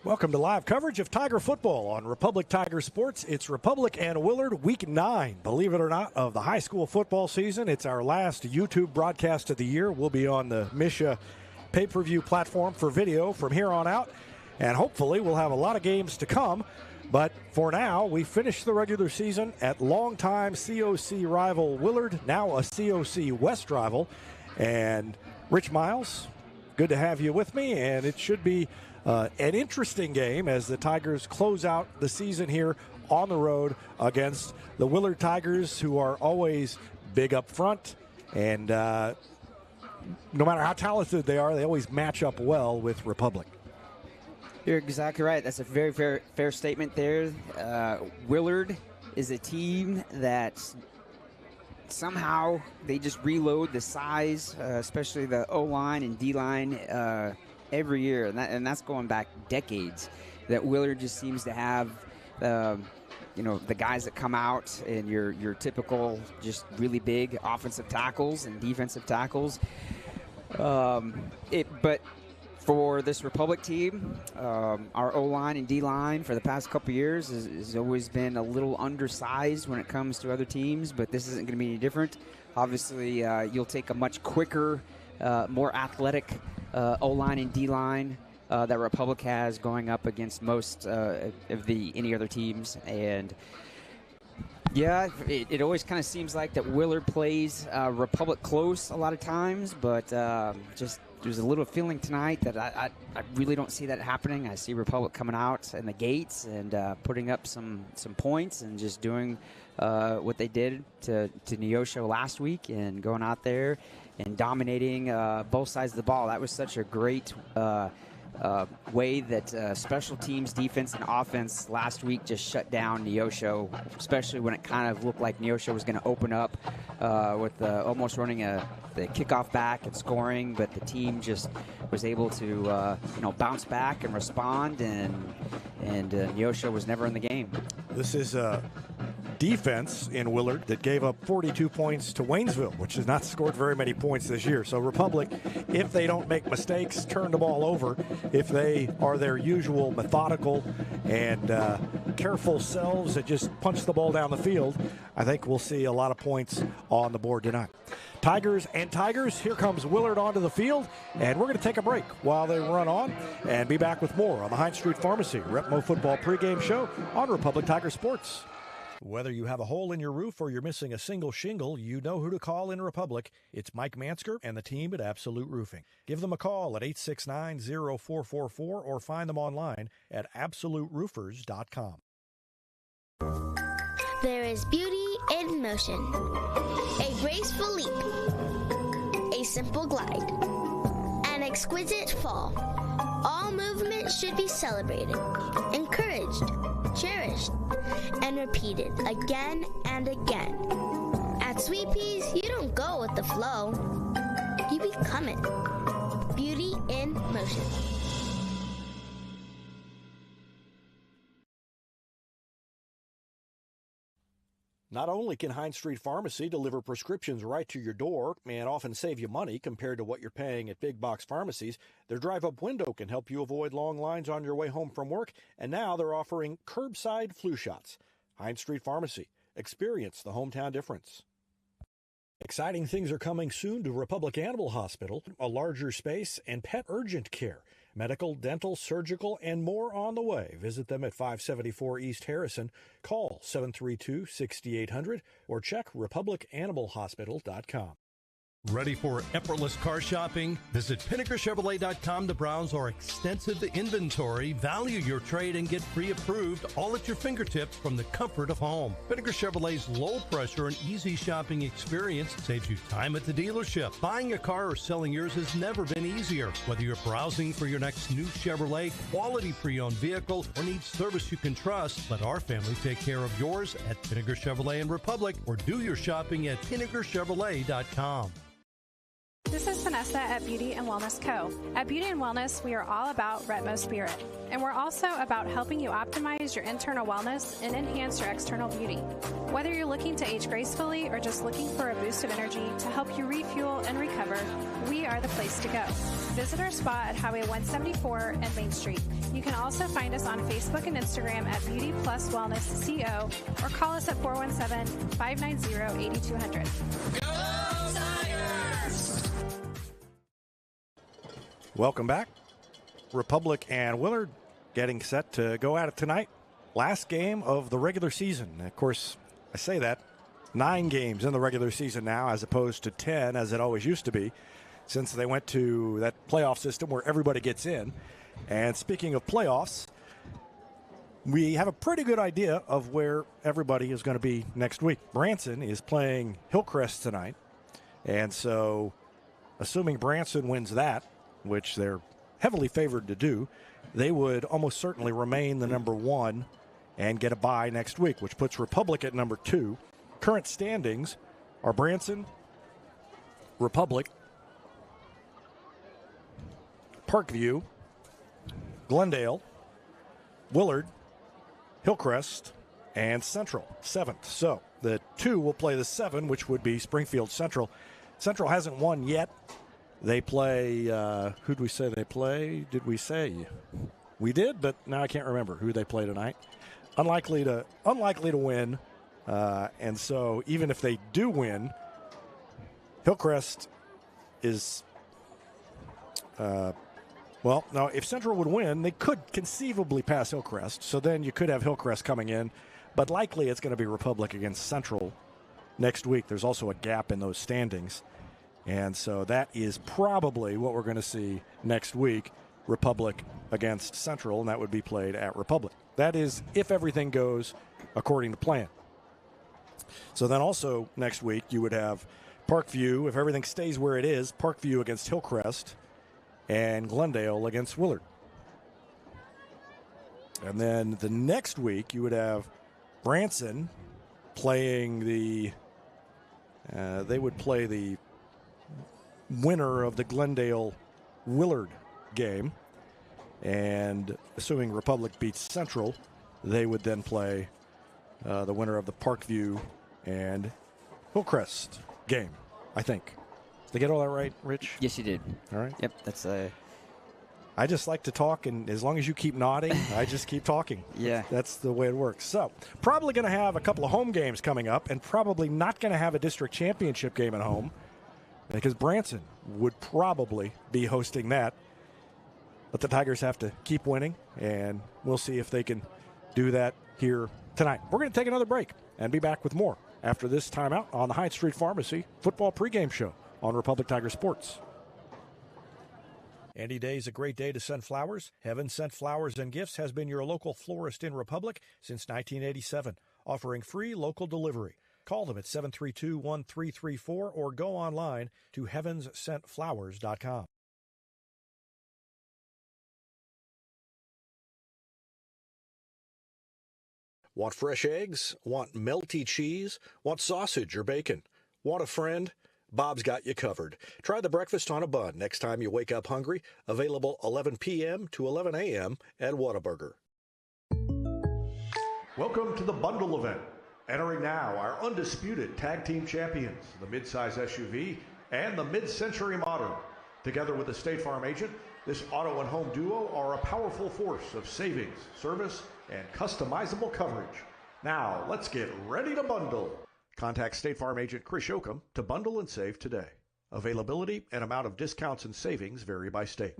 Welcome to live coverage of Tiger football on Republic Tiger Sports. It's Republic and Willard, week 9, believe it or not, of the high school football season. It's our last YouTube broadcast of the year. We'll be on the Misha pay-per-view platform for video from here on out, and hopefully we'll have a lot of games to come. But for now, we finished the regular season at longtime COC rival Willard, now a COC West rival. And Rich Miles, good to have you with me, and it should be an interesting game as the Tigers close out the season here on the road against the Willard Tigers, who are always big up front, and no matter how talented they are, they always match up well with Republic. You're exactly right. That's a very fair statement there. Willard is a team that somehow they just reload the size, especially the O-line and D-line every year, and that's going back decades. That Willard just seems to have, the guys that come out and your typical just really big offensive tackles and defensive tackles. But for this Republic team, our O-line and D-line for the past couple years has always been a little undersized when it comes to other teams, but this isn't going to be any different. Obviously, you'll take a much quicker, more athletic O-line and D-line that Republic has going up against most of any other teams. And yeah, it always kind of seems like that Willard plays Republic close a lot of times, but just there's a little feeling tonight that I really don't see that happening. I see Republic coming out in the gates and putting up some points and just doing what they did to Neosho last week and going out there and dominating both sides of the ball. That was such a great way that special teams, defense, and offense last week just shut down Neosho, especially when it kind of looked like Neosho was going to open up with almost running the kickoff back and scoring, but the team just was able to bounce back and respond, and Neosho was never in the game. This is a defense in Willard that gave up 42 points to Waynesville, which has not scored very many points this year. So Republic, if they don't make mistakes, turn the ball over, if they are their usual methodical and careful selves that just punch the ball down the field, I think we'll see a lot of points on the board tonight. Tigers and Tigers, here comes Willard onto the field, and we're going to take a break while they run on and be back with more on the Hines Street Pharmacy Repmo Football pregame show on Republic Tiger Sports. Whether you have a hole in your roof or you're missing a single shingle, you know who to call in Republic. It's Mike Mansker and the team at Absolute Roofing. Give them a call at 869-0444 or find them online at absoluteroofers.com. There is beauty in motion. A graceful leap. A simple glide. An exquisite fall. All movement should be celebrated, encouraged, cherished, and repeated again and again. At Sweet Peas, you don't go with the flow. You become it. Beauty in motion. Not only can Hines Street Pharmacy deliver prescriptions right to your door and often save you money compared to what you're paying at big box pharmacies, their drive-up window can help you avoid long lines on your way home from work, and now they're offering curbside flu shots. Hines Street Pharmacy. Experience the hometown difference. Exciting things are coming soon to Republic Animal Hospital, a larger space, and pet urgent care. Medical, dental, surgical, and more on the way. Visit them at 574 East Harrison. Call 732-6800 or check republicanimalhospital.com. Ready for effortless car shopping? Visit PinnakerChevrolet.com to browse our extensive inventory, value your trade, and get pre-approved all at your fingertips from the comfort of home. Pinnaker Chevrolet's low-pressure and easy shopping experience saves you time at the dealership. Buying a car or selling yours has never been easier. Whether you're browsing for your next new Chevrolet, quality pre-owned vehicle, or need service you can trust, let our family take care of yours at Pinnaker Chevrolet in Republic, or do your shopping at PinnakerChevrolet.com. This is Vanessa at Beauty and Wellness Co. At Beauty and Wellness, we are all about Retmo Spirit, and we're also about helping you optimize your internal wellness and enhance your external beauty. Whether you're looking to age gracefully or just looking for a boost of energy to help you refuel and recover, we are the place to go. Visit our spa at Highway 174 and Main Street. You can also find us on Facebook and Instagram at Beauty Plus Wellness CO or call us at 417-590-8200. Welcome back. Republic and Willard getting set to go at it tonight. Last game of the regular season. Of course, I say that 9 games in the regular season now as opposed to 10 as it always used to be since they went to that playoff system where everybody gets in. And speaking of playoffs, we have a pretty good idea of where everybody is going to be next week. Branson is playing Hillcrest tonight. And so assuming Branson wins that, which they're heavily favored to do, they would almost certainly remain the number 1 and get a bye next week, which puts Republic at number 2. Current standings are Branson, Republic, Parkview, Glendale, Willard, Hillcrest, and Central, 7th. So the 2 will play the 7, which would be Springfield Central. Central hasn't won yet. They play, who did we say they play? Did we say? We did, but now I can't remember who they play tonight. Unlikely to win. And so even if they do win, Hillcrest is, well, no, if Central would win, they could conceivably pass Hillcrest. So then you could have Hillcrest coming in. But likely it's going to be Republic against Central next week. There's also a gap in those standings. And so that is probably what we're going to see next week, Republic against Central, and that would be played at Republic. That is if everything goes according to plan. So then also next week you would have Parkview, if everything stays where it is, Parkview against Hillcrest, and Glendale against Willard. And then the next week you would have Branson playing the, they would play the winner of the Glendale-Willard game, and assuming Republic beats Central, they would then play the winner of the Parkview and Hillcrest game, I think. Did I get all that right, Rich? Yes, you did. All right. Yep, that's I just like to talk, and as long as you keep nodding, I just keep talking. Yeah. That's the way it works. So, probably going to have a couple of home games coming up, and probably not going to have a district championship game at home, because Branson would probably be hosting that. But the Tigers have to keep winning, and we'll see if they can do that here tonight. We're going to take another break and be back with more after this timeout on the Hines Street Pharmacy Football Pregame Show on Republic Tiger Sports. Any day is a great day to send flowers. Heaven Sent Flowers and Gifts has been your local florist in Republic since 1987, offering free local delivery. Call them at 732-1334 or go online to heavenssentflowers.com. Want fresh eggs? Want melty cheese? Want sausage or bacon? Want a friend? Bob's got you covered. Try the breakfast on a bun next time you wake up hungry. Available 11 p.m. to 11 a.m. at Whataburger. Welcome to the Bundle event. Entering now our undisputed tag team champions, the midsize SUV and the mid-century modern. Together with the State Farm agent, this auto and home duo are a powerful force of savings, service, and customizable coverage. Now, let's get ready to bundle. Contact State Farm agent Chris Yoakum to bundle and save today. Availability and amount of discounts and savings vary by state.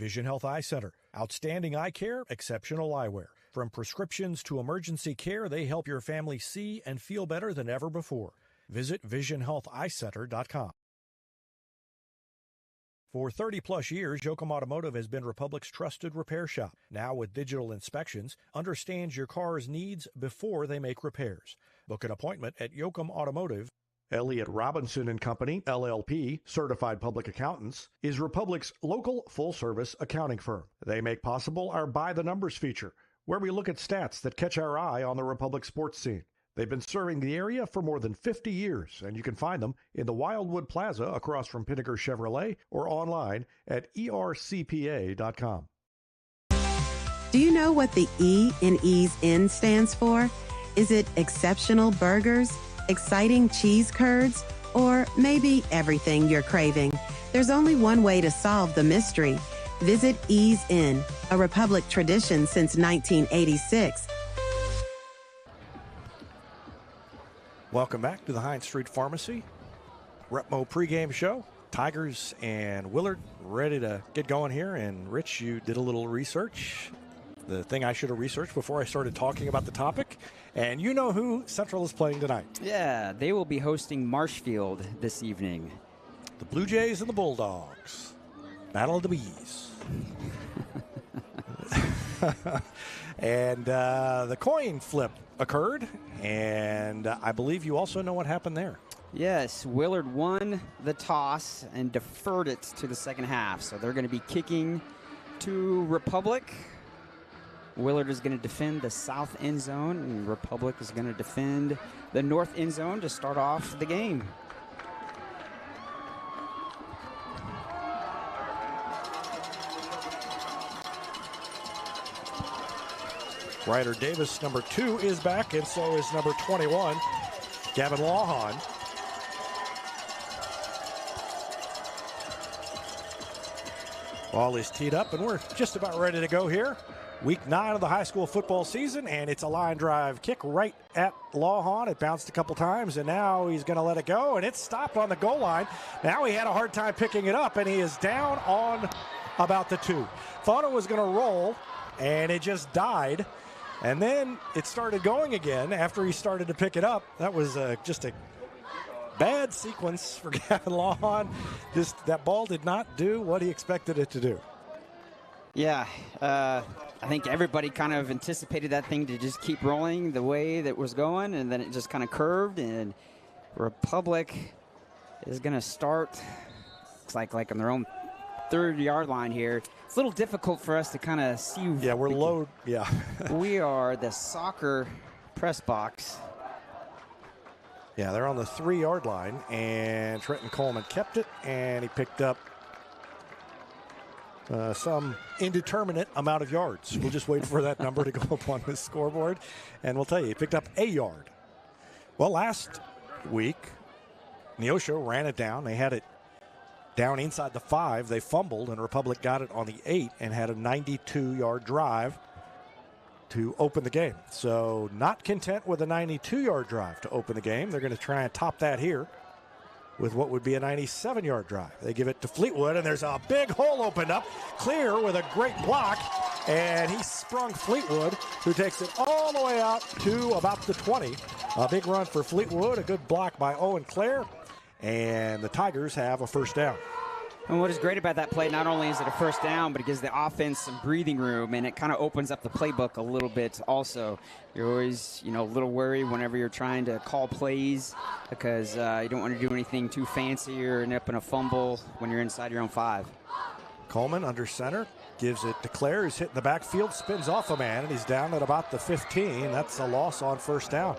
Vision Health Eye Center. Outstanding eye care, exceptional eyewear. From prescriptions to emergency care, they help your family see and feel better than ever before. Visit visionhealtheyecenter.com. For 30-plus years, Yoakum Automotive has been Republic's trusted repair shop. Now with digital inspections, understands your car's needs before they make repairs. Book an appointment at Yoakum Automotive. Elliott Robinson and Company, LLP, certified public accountants, is Republic's local full-service accounting firm. They make possible our By the Numbers feature, where we look at stats that catch our eye on the Republic sports scene. They've been serving the area for more than 50 years, and you can find them in the Wildwood Plaza across from Pinnaker Chevrolet or online at ercpa.com. Do you know what the E in Ease In stands for? Is it exceptional burgers, exciting cheese curds, or maybe everything you're craving? There's only one way to solve the mystery. Visit Ease In, a Republic tradition since 1986. Welcome back to the Hines Street Pharmacy Repmo pregame show. Tigers and Willard ready to get going here. And Rich, you did a little research. The thing I should have researched before I started talking about the topic. And you know who Central is playing tonight. Yeah, they will be hosting Marshfield this evening. The Blue Jays and the Bulldogs. Battle of the Bees. And the coin flip occurred, and I believe you also know what happened there. Yes, Willard won the toss and deferred it to the second half. So they're going to be kicking to Republic. Willard is going to defend the south end zone, and Republic is going to defend the north end zone to start off the game. Ryder Davis, number 2, is back, and so is number 21, Gavin Lawhon. Ball is teed up, and we're just about ready to go here. Week 9 of the high school football season, and it's a line drive kick right at Lawhon. It bounced a couple times, and now he's going to let it go, and it's stopped on the goal line. Now he had a hard time picking it up, and he is down on about the 2. Thought it was going to roll, and it just died. And then it started going again after he started to pick it up. That was just a bad sequence for Gavin Lawhon. That ball did not do what he expected it to do. Yeah, I think everybody kind of anticipated that thing to just keep rolling the way that was going, and then it just kind of curved, and Republic is going to start, looks like on their own 30-yard line here. It's a little difficult for us to kind of see. Yeah, we're low. Yeah. We are the soccer press box. Yeah, they're on the 3-yard line, and Trenton Coleman kept it, and he picked up some indeterminate amount of yards. We'll just wait for that number to go up on the scoreboard, and we'll tell you, he picked up a yard. Well, last week, Neosho ran it down. They had it down inside the 5. They fumbled, and Republic got it on the 8 and had a 92-yard drive to open the game. So not content with a 92-yard drive to open the game. They're going to try and top that here with what would be a 97-yard drive. They give it to Fleetwood, and there's a big hole opened up. Clear with a great block, and he sprung Fleetwood, who takes it all the way out to about the 20. A big run for Fleetwood, a good block by Owen Clare, and the Tigers have a first down. And what is great about that play, not only is it a first down, but it gives the offense some breathing room, and it kind of opens up the playbook a little bit also. You're always, a little worried whenever you're trying to call plays because you don't want to do anything too fancy or end up in a fumble when you're inside your own 5. Coleman under center, gives it to Clare. He's hitting the backfield, spins off a man, and he's down at about the 15. That's a loss on first down.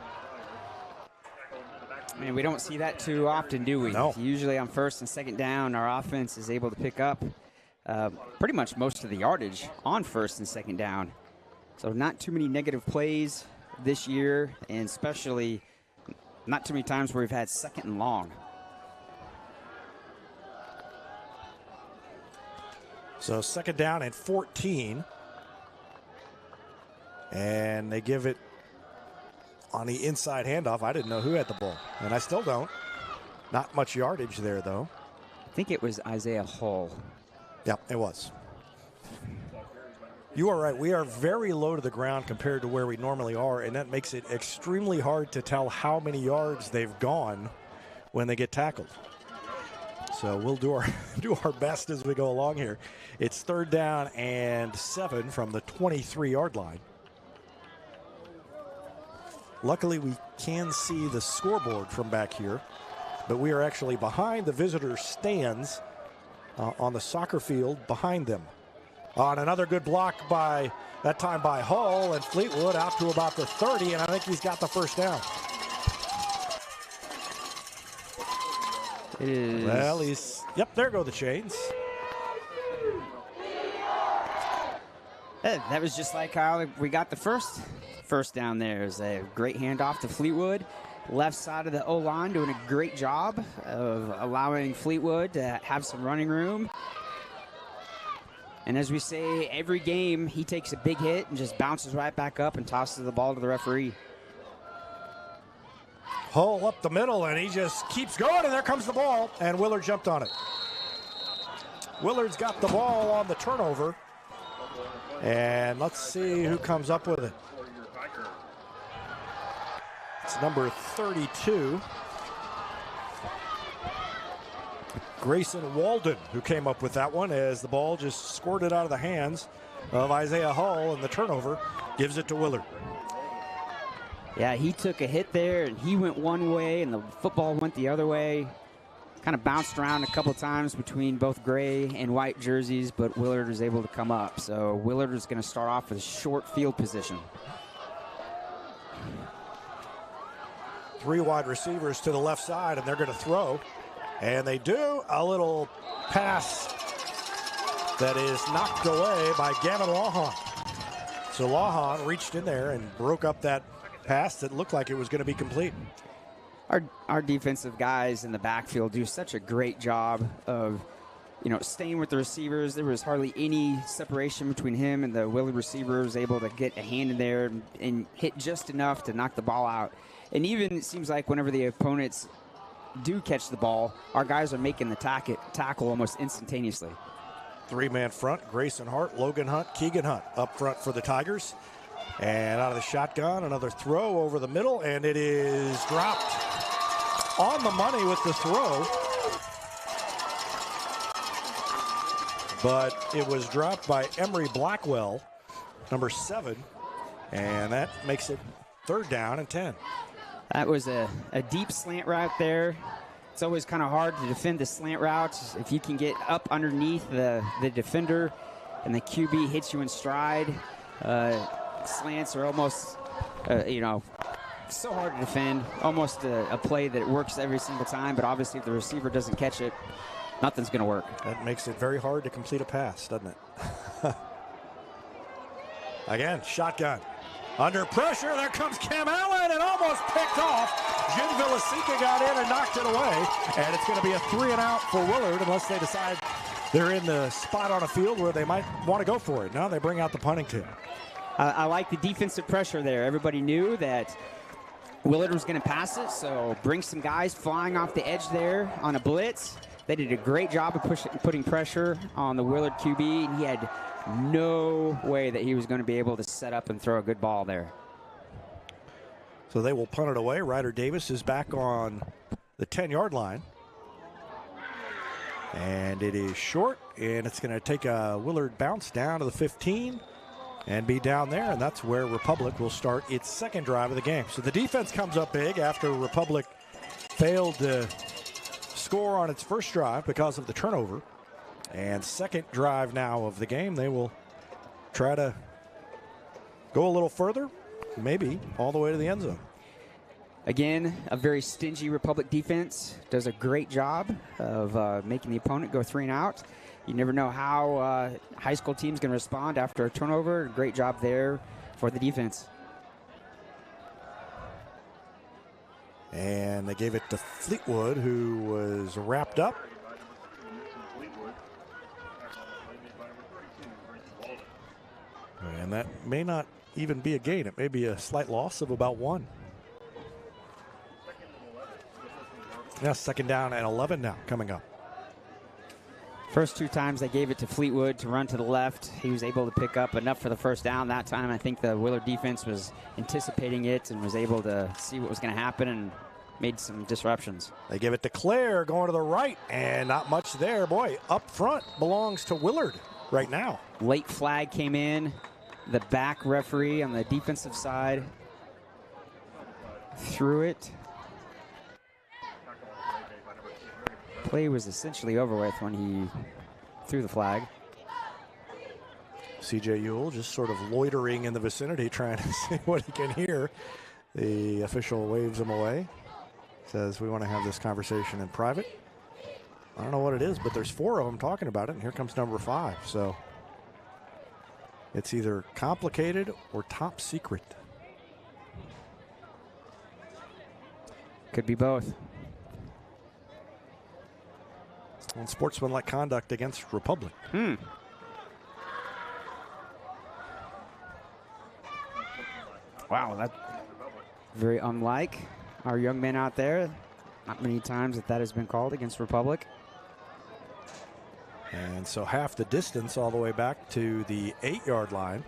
I mean, we don't see that too often, do we? No. Usually on first and second down, our offense is able to pick up pretty much most of the yardage on first and second down. So not too many negative plays this year, and especially not too many times where we've had second and long. So second down and 14. And they give it on the inside handoff. I didn't know who had the ball, and I still don't. Not much yardage there, though. I think it was Isaiah Hull. Yep, it was. You are right. We are very low to the ground compared to where we normally are, and that makes it extremely hard to tell how many yards they've gone when they get tackled. So we'll do our best as we go along here. It's 3rd down and 7 from the 23-yard line. Luckily, we can see the scoreboard from back here, but we are actually behind the visitor stands on the soccer field behind them. On another good block that time by Hull, and Fleetwood out to about the 30, and I think he's got the first down. It is. Well, there go the chains. That was just like how we got the first down there. It was a great handoff to Fleetwood. Left side of the O-line doing a great job of allowing Fleetwood to have some running room. And as we say, every game he takes a big hit and just bounces right back up and tosses the ball to the referee. Hull up the middle, and he just keeps going, and there comes the ball, and Willard jumped on it. Willard's got the ball on the turnover, and let's see who comes up with it. It's number 32. Grayson Walden, who came up with that one as the ball just squirted out of the hands of Isaiah Hull, and the turnover gives it to Willard. Yeah, he took a hit there, and he went one way, and the football went the other way. Kind of bounced around a couple times between both gray and white jerseys, but Willard was able to come up. So Willard is going to start off with short field position. 3 wide receivers to the left side, and they're going to throw. And they do a little pass that is knocked away by Gavin Lawhon. So Lawhon reached in there and broke up that pass that looked like it was going to be complete. Our defensive guys in the backfield do such a great job of, staying with the receivers. There was hardly any separation between him and the Willard receiver. Was able to get a hand in there and hit just enough to knock the ball out. And even it seems like whenever the opponents do catch the ball, our guys are making the tackle almost instantaneously. 3-man front, Grayson Hart, Logan Hunt, Keegan Hunt up front for the Tigers. And out of the shotgun, another throw over the middle, and it is dropped on the money with the throw. But it was dropped by Emery Blackwell, number 7, and that makes it 3rd down and 10. That was a deep slant route there. It's always kind of hard to defend the slant routes. If you can get up underneath the defender and the QB hits you in stride, slants are almost, so hard to defend. Almost a play that works every single time, but obviously if the receiver doesn't catch it, nothing's going to work. That makes it very hard to complete a pass, doesn't it? Again, shotgun. Under pressure, there comes Cam Allen, and almost picked off. Jim Villasika got in and knocked it away, and it's going to be a 3-and-out for Willard unless they decide they're in the spot on a field where they might want to go for it. Now they bring out the punting team. I like the defensive pressure there. Everybody knew that Willard was going to pass it, so bring some guys flying off the edge there on a blitz. They did a great job of putting pressure on the Willard QB, and he had no way that he was going to be able to set up and throw a good ball there. So they will punt it away. Ryder Davis is back on the 10-yard line. And it is short, and it's going to take a Willard bounce down to the 15 and be down there, and that's where Republic will start its 2nd drive of the game. So the defense comes up big after Republic failed to score on its first drive because of the turnover. And 2nd drive now of the game, they will try to go a little further, maybe all the way to the end zone. Again, a very stingy Republic defense. Does a great job of making the opponent go 3-and-out. You never know how high school team's going to respond after a turnover. Great job there for the defense. And they gave it to Fleetwood, who was wrapped up. And that may not even be a gain. It may be a slight loss of about 1. Now 2nd down and 11 now coming up. First 2 times they gave it to Fleetwood to run to the left. He was able to pick up enough for the first down. That time I think the Willard defense was anticipating it and was able to see what was going to happen and made some disruptions. They give it to Claire going to the right, and not much there. Boy, up front belongs to Willard right now. Late flag came in. The back referee on the defensive side threw it. Play was essentially over with when he threw the flag. C.J. Ewell just sort of loitering in the vicinity, trying to see what he can hear. The official waves him away. Says, we want to have this conversation in private. I don't know what it is, but there's 4 of them talking about it, and here comes number 5. So it's either complicated or top secret. Could be both. And sportsmanlike conduct against Republic. Wow, that's very unlike our young men out there. Not many times that has been called against Republic. And so half the distance all the way back to the 8-yard line.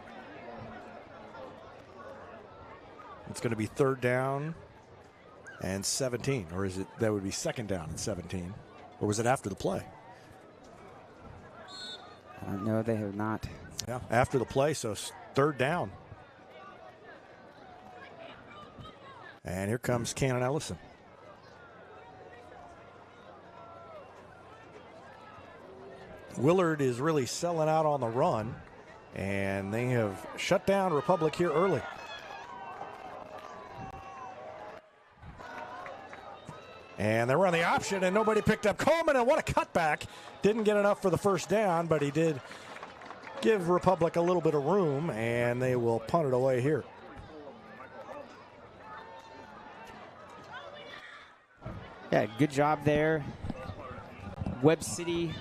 It's going to be 3rd down and 17. Or is it, that would be 2nd down and 17. Or was it after the play? No, they have not. Yeah, after the play, so 3rd down. And here comes Cannon Ellison. Willard is really selling out on the run, and they have shut down Republic here early. And they were on the option, and nobody picked up Coleman, and what a cutback. Didn't get enough for the first down, but he did give Republic a little bit of room, and they will punt it away here. Yeah, good job there. Webb City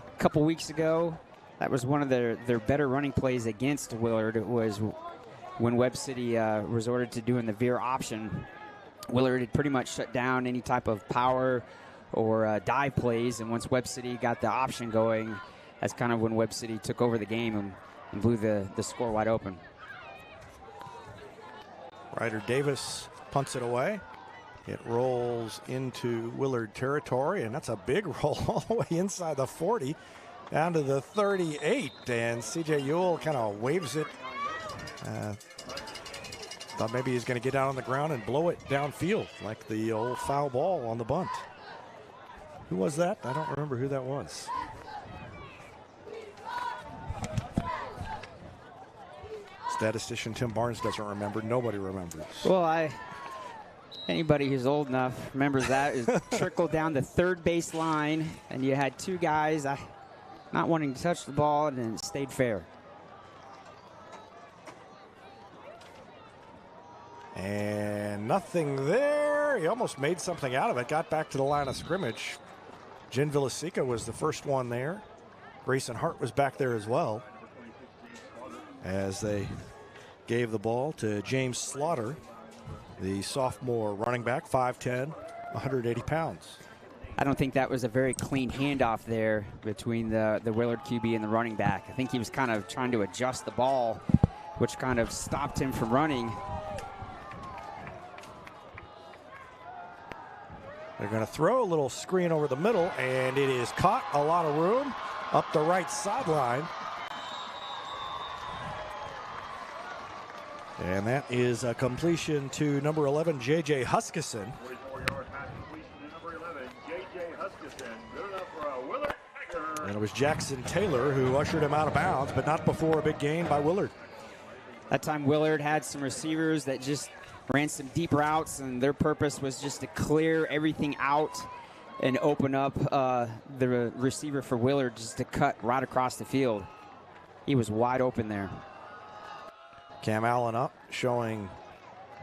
a couple weeks ago, that was one of their better running plays against Willard. It was when Webb City resorted to doing the veer option. Willard had pretty much shut down any type of power or dive plays, and once Webb City got the option going, that's kind of when Webb City took over the game and blew the score wide open. Ryder Davis punts it away. It rolls into Willard territory, and that's a big roll all the way inside the 40 down to the 38, and C.J. Ewell kind of waves it. Thought maybe he's going to get down on the ground and blow it downfield like the old foul ball on the bunt. Who was that? I don't remember who that was. Statistician Tim Barnes doesn't remember. Nobody remembers. Well, anybody who's old enough remembers that. Is trickled down the third base line, and you had 2 guys not wanting to touch the ball, and it stayed fair. And nothing there. He almost made something out of it. Got back to the line of scrimmage. Jen Villasica was the first one there. Grayson Hart was back there as well, as they gave the ball to James Slaughter, the sophomore running back, 5'10", 180 pounds. I don't think that was a very clean handoff there between the Willard QB and the running back. I think he was kind of trying to adjust the ball, which kind of stopped him from running. They're going to throw a little screen over the middle, and it is caught. A lot of room up the right sideline. And that is a completion to number 11, J.J. Huskisson. 44-yard pass completion to number 11, J.J. Huskisson. Good enough for a Willard. And it was Jackson Taylor who ushered him out of bounds, but not before a big gain by Willard. That time Willard had some receivers that just ran some deep routes, and their purpose was just to clear everything out and open up the receiver for Willard just to cut right across the field. He was wide open there. Cam Allen up, showing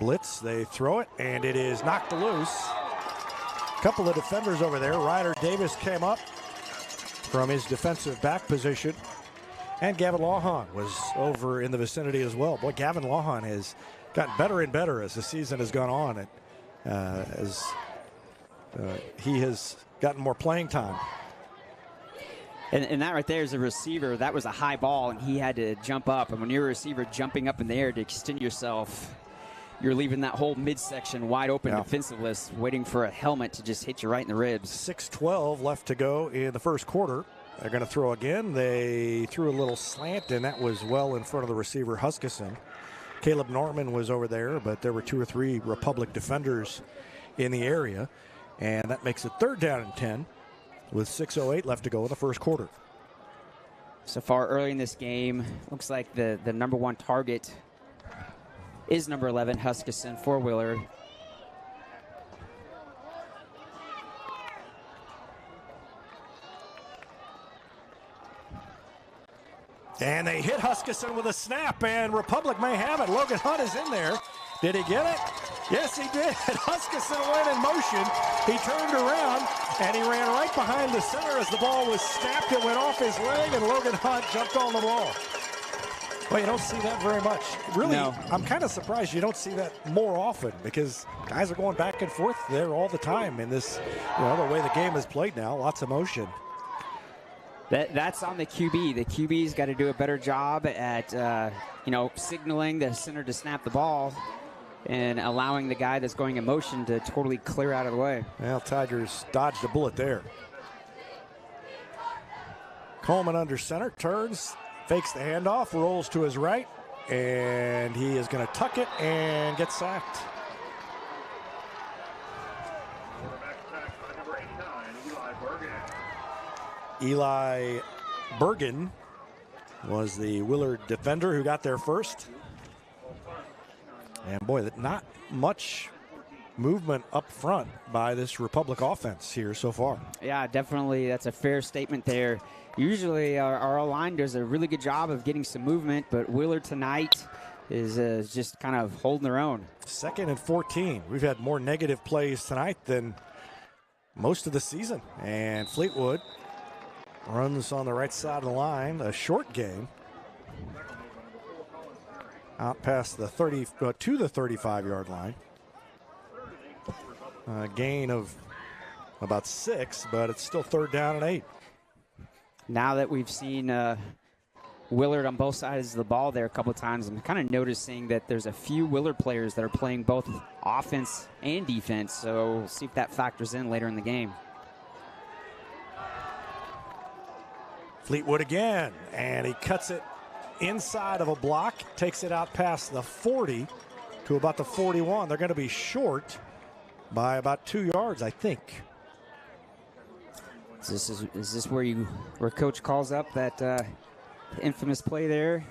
blitz. They throw it, and it is knocked loose. A couple of defenders over there. Ryder Davis came up from his defensive back position, and Gavin Lawhon was over in the vicinity as well. Boy, Gavin Lawhon has gotten better and better as the season has gone on, and he has gotten more playing time. And that right there is a receiver. That was a high ball, and he had to jump up. And when you're a receiver jumping up in the air to extend yourself, you're leaving that whole midsection wide open, defensiveless, waiting for a helmet to just hit you right in the ribs. 6:12 left to go in the first quarter. They're going to throw again. They threw a little slant, and that was well in front of the receiver, Huskisson. Caleb Norman was over there, but there were 2 or 3 Republic defenders in the area. And that makes it 3rd down and 10 with 6:08 left to go in the first quarter. So far early in this game, looks like the number 1 target is number 11, Huskisson, for Willard. And they hit Huskisson with a snap, and Republic may have it. Logan Hunt is in there. Did he get it? Yes, he did. Huskisson went in motion. He turned around, and he ran right behind the center as the ball was snapped. It went off his leg, and Logan Hunt jumped on the ball. Well, you don't see that very much. Really, no. I'm kind of surprised you don't see that more often because guys are going back and forth there all the time in this, the way the game is played now. Lots of motion. That's on the QB. The QB's got to do a better job at, signaling the center to snap the ball and allowing the guy that's going in motion to totally clear out of the way. Well, Tigers dodged a bullet there. Coleman under center, turns, fakes the handoff, rolls to his right, and he is going to tuck it and get sacked. Eli Bergen was the Willard defender who got there first. And boy, not much movement up front by this Republic offense here so far. Yeah, definitely. That's a fair statement there. Usually our line does a really good job of getting some movement, but Willard tonight is just kind of holding their own. 2nd and 14. We've had more negative plays tonight than most of the season. And Fleetwood runs on the right side of the line, a short gain. Out past the 30 to the 35-yard line. A gain of about 6, but it's still 3rd down and 8. Now that we've seen Willard on both sides of the ball there a couple of times, I'm kind of noticing that there's a few Willard players that are playing both offense and defense, so we'll see if that factors in later in the game. Fleetwood again, and he cuts it inside of a block, takes it out past the 40 to about the 41. They're going to be short by about 2 yards, I think. Is this where Coach calls up that infamous play there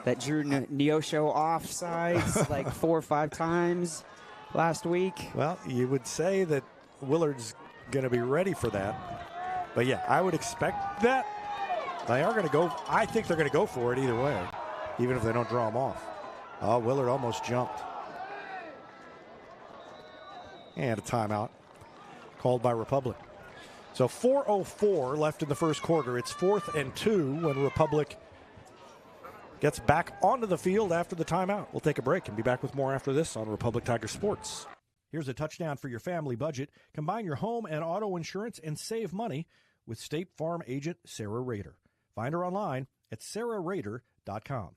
that drew Neosho offsides like 4 or 5 times last week? Well, you would say that Willard's going to be ready for that. But yeah, I would expect that. They are going to go. I think they're going to go for it either way, even if they don't draw them off. Oh, Willard almost jumped. And a timeout called by Republic. So 4:04 left in the first quarter. It's 4th and 2 when Republic gets back onto the field after the timeout. We'll take a break and be back with more after this on Republic Tiger Sports. Here's a touchdown for your family budget. Combine your home and auto insurance and save money with State Farm agent Sarah Rader. Find her online at sarahrader.com.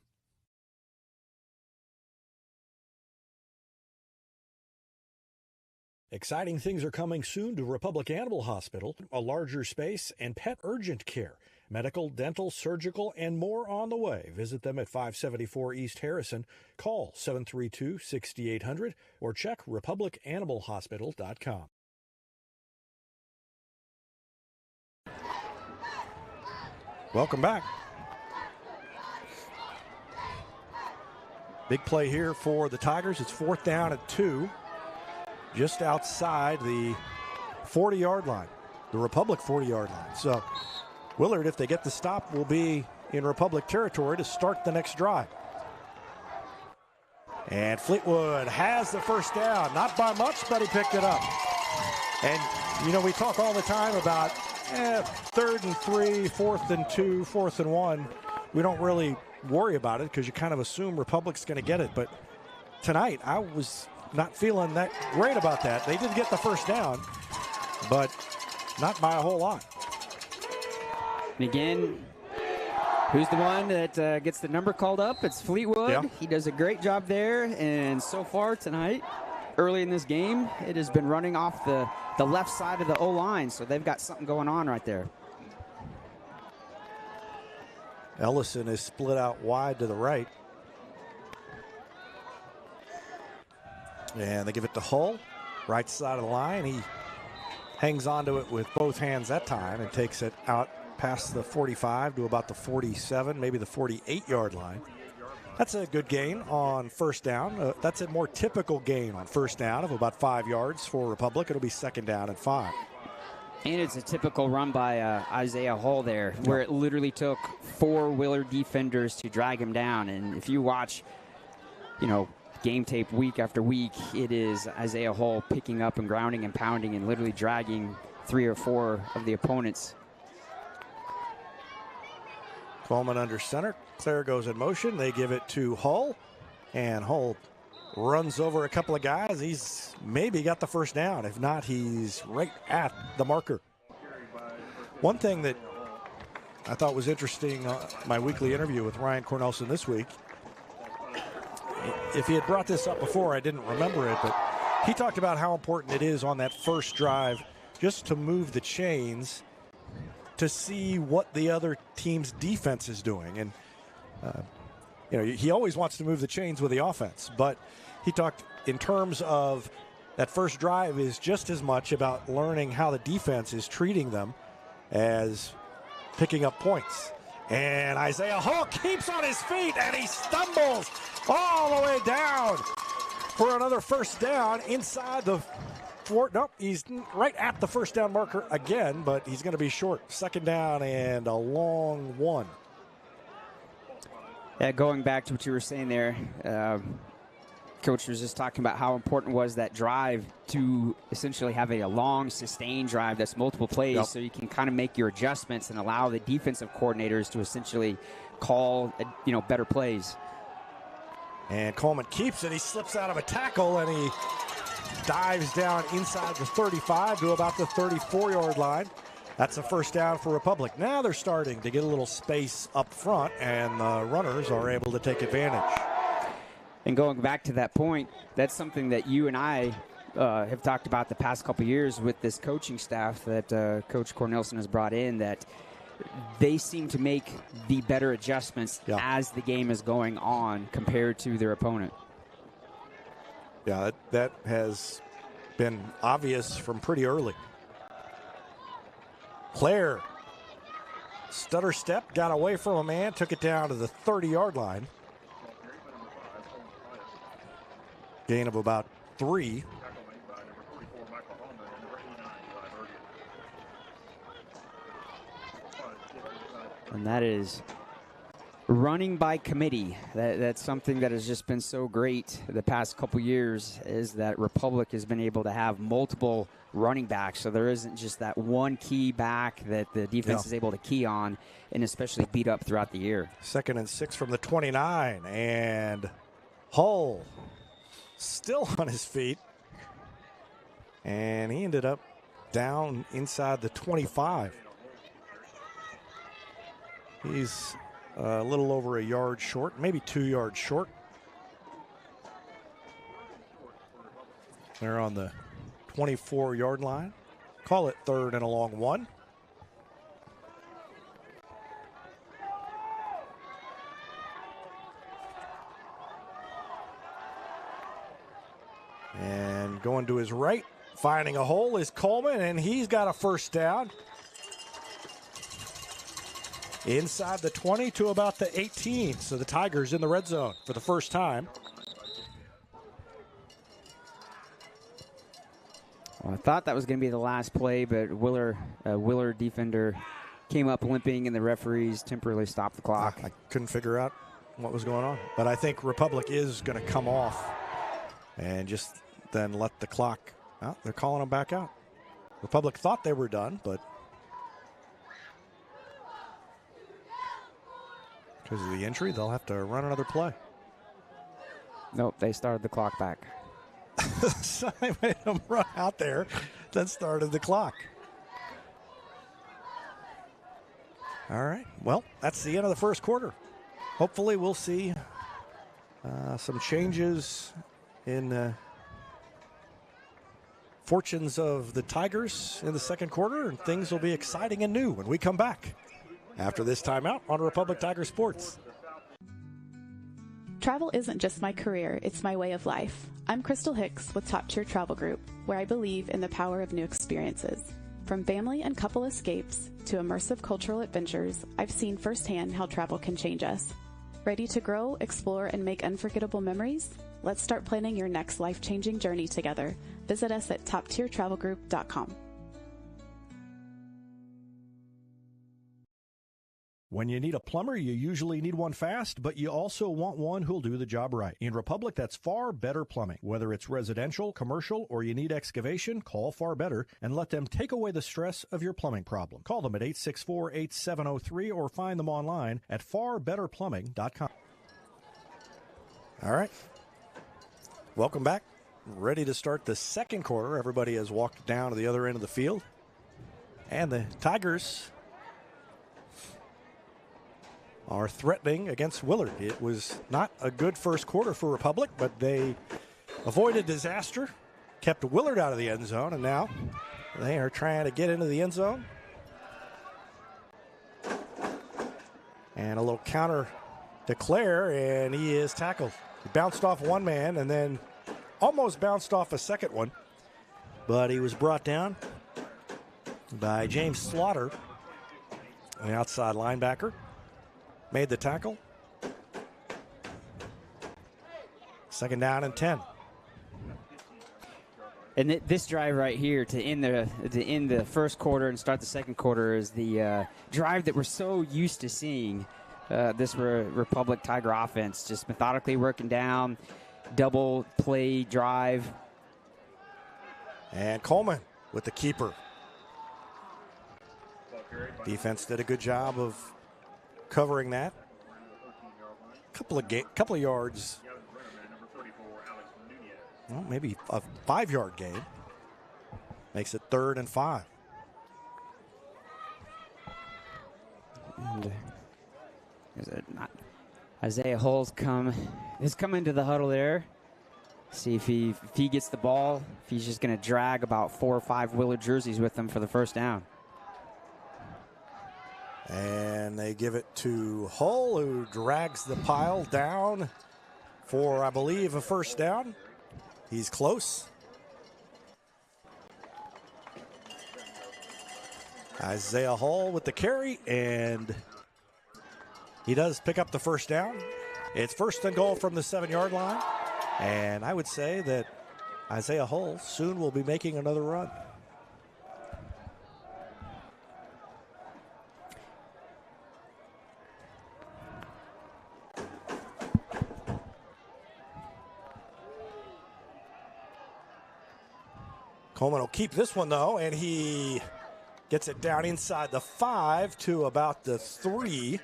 Exciting things are coming soon to Republic Animal Hospital. A larger space and pet urgent care. Medical, dental, surgical, and more on the way. Visit them at 574 East Harrison. Call 732-6800 or check republicanimalhospital.com. Welcome back. Big play here for the Tigers. It's 4th down at 2. Just outside the 40-yard line, the Republic 40-yard line. So Willard, if they get the stop, will be in Republic territory to start the next drive. And Fleetwood has the first down. Not by much, but he picked it up. And, we talk all the time about 3rd and 3, 4th and 2, 4th and 1. We don't really worry about it because you kind of assume Republic's going to get it. But tonight, I was not feeling that great about that. They did get the first down, but not by a whole lot. And again, who's the one that gets the number called up? It's Fleetwood. Yeah. He does a great job there. And so far tonight, early in this game, it has been running off the left side of the O-line. So they've got something going on right there. Ellison is split out wide to the right. And they give it to Hull, right side of the line. He hangs onto it with both hands that time and takes it out past the 45 to about the 47, maybe the 48-yard line. That's a good gain on first down. That's a more typical gain on first down of about 5 yards for Republic. It'll be second down and 5. And it's a typical run by Isaiah Hull there, where it literally took 4 Willard defenders to drag him down. And if you watch, game tape week after week, it is Isaiah Hull picking up and grounding and pounding and literally dragging 3 or 4 of the opponents. Coleman under center. Claire goes in motion. They give it to Hull, and Hull runs over a couple of guys. He's maybe got the first down. If not, he's right at the marker. One thing that I thought was interesting, my weekly interview with Ryan Cornelson this week, if he had brought this up before, I didn't remember it, but he talked about how important it is on that first drive just to move the chains to see what the other team's defense is doing. And, he always wants to move the chains with the offense, but he talked in terms of that first drive is just as much about learning how the defense is treating them as picking up points. And Isaiah Hull keeps on his feet, and he stumbles all the way down for another first down inside the nope, he's right at the first down marker again, but he's going to be short. Second down and a long one. Yeah, going back to what you were saying there, Coach was just talking about how important was that drive to essentially have a long, sustained drive that's multiple plays, so you can kind of make your adjustments and allow the defensive coordinators to essentially call, better plays. And Coleman keeps it. He slips out of a tackle, and he dives down inside the 35 to about the 34-yard line. That's a first down for Republic. Now they're starting to get a little space up front, and the runners are able to take advantage. And going back to that point, that's something that you and I have talked about the past couple of years with this coaching staff that Coach Cornelson has brought in, that they seem to make the better adjustments as the game is going on compared to their opponent. Yeah, that has been obvious from pretty early. Claire, stutter step, got away from a man, took it down to the 30-yard line. Gain of about 3. And that is running by committee. That's something that has just been so great the past couple years, is that Republic has been able to have multiple running backs. So there isn't just that one key back that the defense is able to key on and especially beat up throughout the year. 2nd and 6 from the 29. And Hull still on his feet. And he ended up down inside the 25. He's a little over a yard short, maybe 2 yards short. They're on the 24-yard line. Call it 3rd and a long 1. And going to his right, finding a hole is Coleman, and he's got a first down. Inside the 20 to about the 18. So the Tigers in the red zone for the first time. Well, I thought that was going to be the last play, but Willard defender came up limping, and the referees temporarily stopped the clock. I couldn't figure out what was going on. But I think Republic is going to come off and just then let the clock out. They're calling them back out. Republic thought they were done, but because of the injury, they'll have to run another play. Nope, they started the clock back. So they made them run out there, then started the clock. All right. Well, that's the end of the first quarter. Hopefully we'll see some changes in fortunes of the Tigers in the second quarter, and things will be exciting and new when we come back after this timeout on Republic Tiger Sports. Travel isn't just my career, it's my way of life. I'm Crystal Hicks with Top Tier Travel Group, where I believe in the power of new experiences. From family and couple escapes to immersive cultural adventures, I've seen firsthand how travel can change us. Ready to grow, explore, and make unforgettable memories? Let's start planning your next life-changing journey together. Visit us at toptiertravelgroup.com. When you need a plumber, you usually need one fast, but you also want one who'll do the job right. In Republic, that's Far Better Plumbing. Whether it's residential, commercial, or you need excavation, call Far Better and let them take away the stress of your plumbing problem. Call them at 864-8703 or find them online at farbetterplumbing.com. All right. Welcome back. Ready to start the second quarter. Everybody has walked down to the other end of the field. And the Tigers are threatening against Willard. It was not a good first quarter for Republic, but they avoided disaster, kept Willard out of the end zone, and now they are trying to get into the end zone. And a little counter to Claire, and he is tackled. He bounced off one man and then almost bounced off a second one, but he was brought down by James Slaughter, an outside linebacker. Made the tackle. Second down and 10. And this drive right here to end the first quarter and start the second quarter is the drive that we're so used to seeing. This Republic Tiger offense just methodically working down, double play drive. And Coleman with the keeper. Defense did a good job of covering that. Couple of yards. Well, maybe a 5-yard gain. Makes it 3rd and 5. And is it not? Isaiah Hull's come into the huddle there. See if he gets the ball. If he's just going to drag about 4 or 5 Willard jerseys with him for the first down. And they give it to Hull, who drags the pile down for, I believe, a first down. He's close. Isaiah Hull with the carry, and he does pick up the first down. It's 1st and goal from the 7-yard line. And I would say that Isaiah Hull soon will be making another run. Coleman will keep this one, though, and he gets it down inside the 5 to about the 3.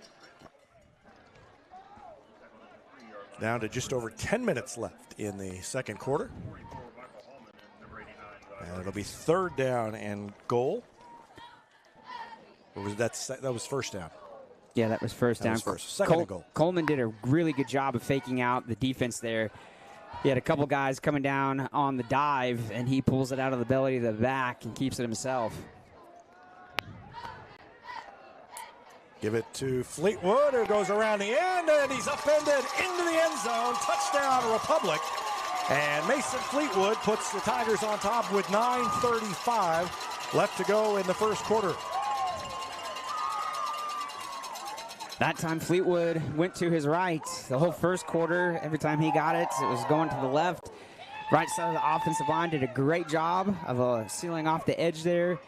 Down to just over 10 minutes left in the second quarter. And it'll be 3rd down and goal. Or was that was first down? Yeah, that was first down. Was first. Second and goal. Coleman did a really good job of faking out the defense there. He had a couple guys coming down on the dive, and he pulls it out of the belly of the back and keeps it himself. Give it to Fleetwood, who goes around the end, and he's upended into the end zone. Touchdown, Republic. And Mason Fleetwood puts the Tigers on top with 9:35 left to go in the first quarter. That time Fleetwood went to his right. The whole first quarter, every time he got it, it was going to the left. Right side of the offensive line did a great job of sealing off the edge there.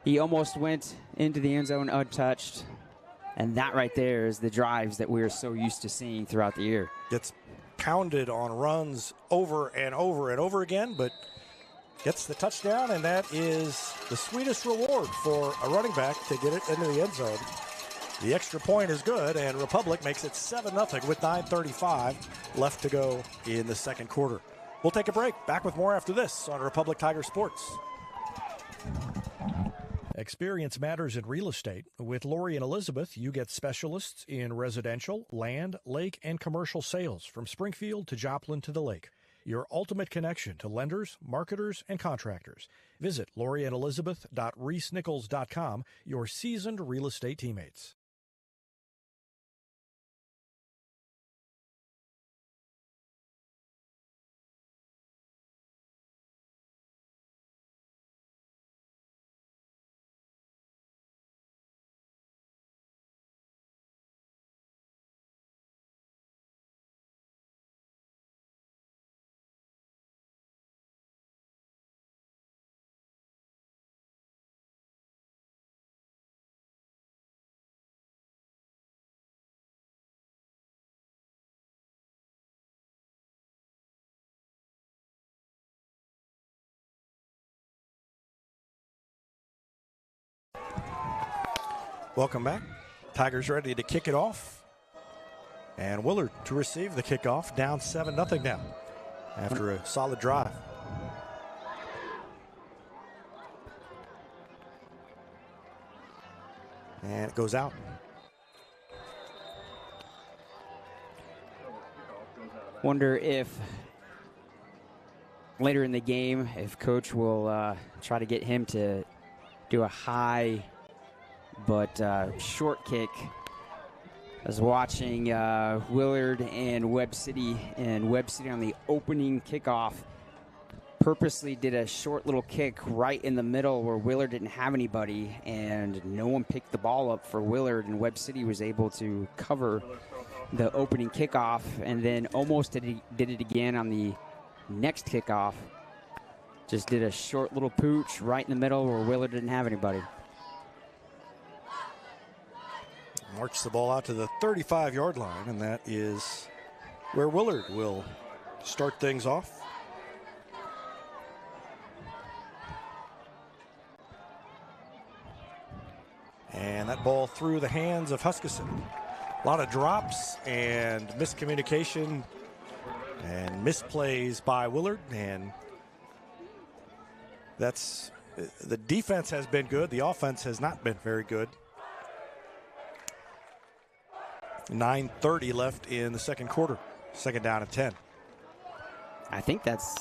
He almost went into the end zone untouched. And that right there is the drives that we are so used to seeing throughout the year. Gets pounded on runs over and over and over again, but gets the touchdown, and that is the sweetest reward for a running back to get it into the end zone. The extra point is good, and Republic makes it 7-0 with 9:35 left to go in the second quarter. We'll take a break. Back with more after this on Republic Tiger Sports. Experience matters in real estate. With Lori and Elizabeth, you get specialists in residential, land, lake, and commercial sales from Springfield to Joplin to the lake. Your ultimate connection to lenders, marketers, and contractors. Visit loriandelizabeth.reesnichols.com, your seasoned real estate teammates. Welcome back. Tigers ready to kick it off. And Willard to receive the kickoff, down 7-0 now after a solid drive. And it goes out. Wonder if later in the game, if coach will try to get him to do a high but short kick. I was watching Willard and Webb City on the opening kickoff purposely did a short little kick right in the middle where Willard didn't have anybody, and no one picked the ball up for Willard, and Webb City was able to cover the opening kickoff, and then almost did it again on the next kickoff. Just did a short little pooch right in the middle where Willard didn't have anybody. Marks the ball out to the 35-yard line, and that is where Willard will start things off. And that ball through the hands of Huskisson. A lot of drops and miscommunication and misplays by Willard, and that's the defense has been good. The offense has not been very good. 9:30 left in the second quarter. Second down and 10. I think that's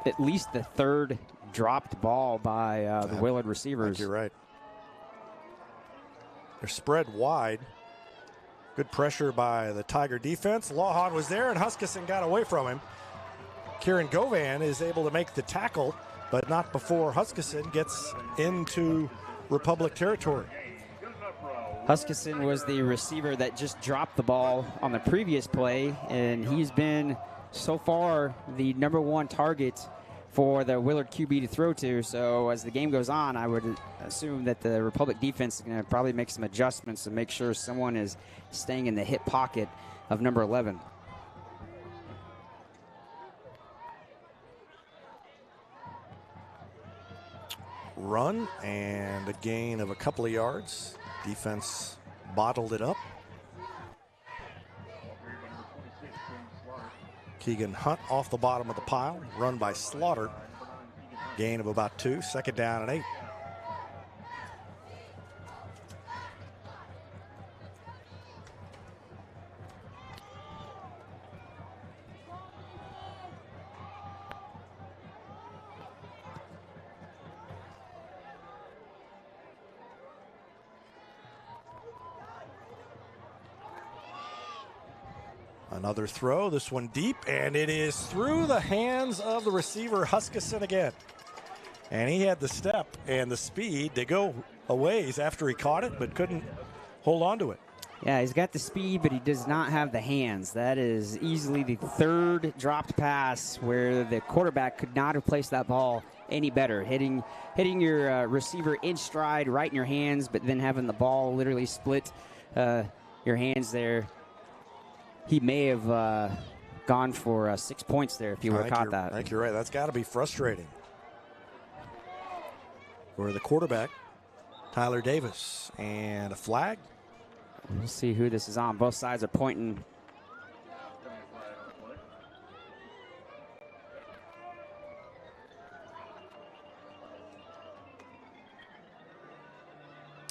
at least the third dropped ball by the Willard receivers. You're right. They're spread wide. Good pressure by the Tiger defense. Lawhon was there, and Huskisson got away from him. Kieran Govan is able to make the tackle, but not before Huskisson gets into Republic territory. Huskisson was the receiver that just dropped the ball on the previous play, and he's been, so far, the #1 target for the Willard QB to throw to. So as the game goes on, I would assume that the Republic defense is going to probably make some adjustments to make sure someone is staying in the hip pocket of number 11. Run and a gain of a couple of yards. Defense bottled it up. Keegan Hunt off the bottom of the pile. Run by Slaughter. Gain of about 2. Second down and 8. Another throw, this one deep, and it is through the hands of the receiver, Huskisson again. And he had the step and the speed to go a ways after he caught it, but couldn't hold on to it. Yeah, he's got the speed, but he does not have the hands. That is easily the third dropped pass where the quarterback could not have placed that ball any better. Hitting your receiver in stride, right in your hands, but then having the ball literally split your hands there. He may have gone for 6 points there if he would have caught that. I think you're right. That's got to be frustrating for the quarterback, Tyler Davis. And a flag. We'll see who this is on. Both sides are pointing.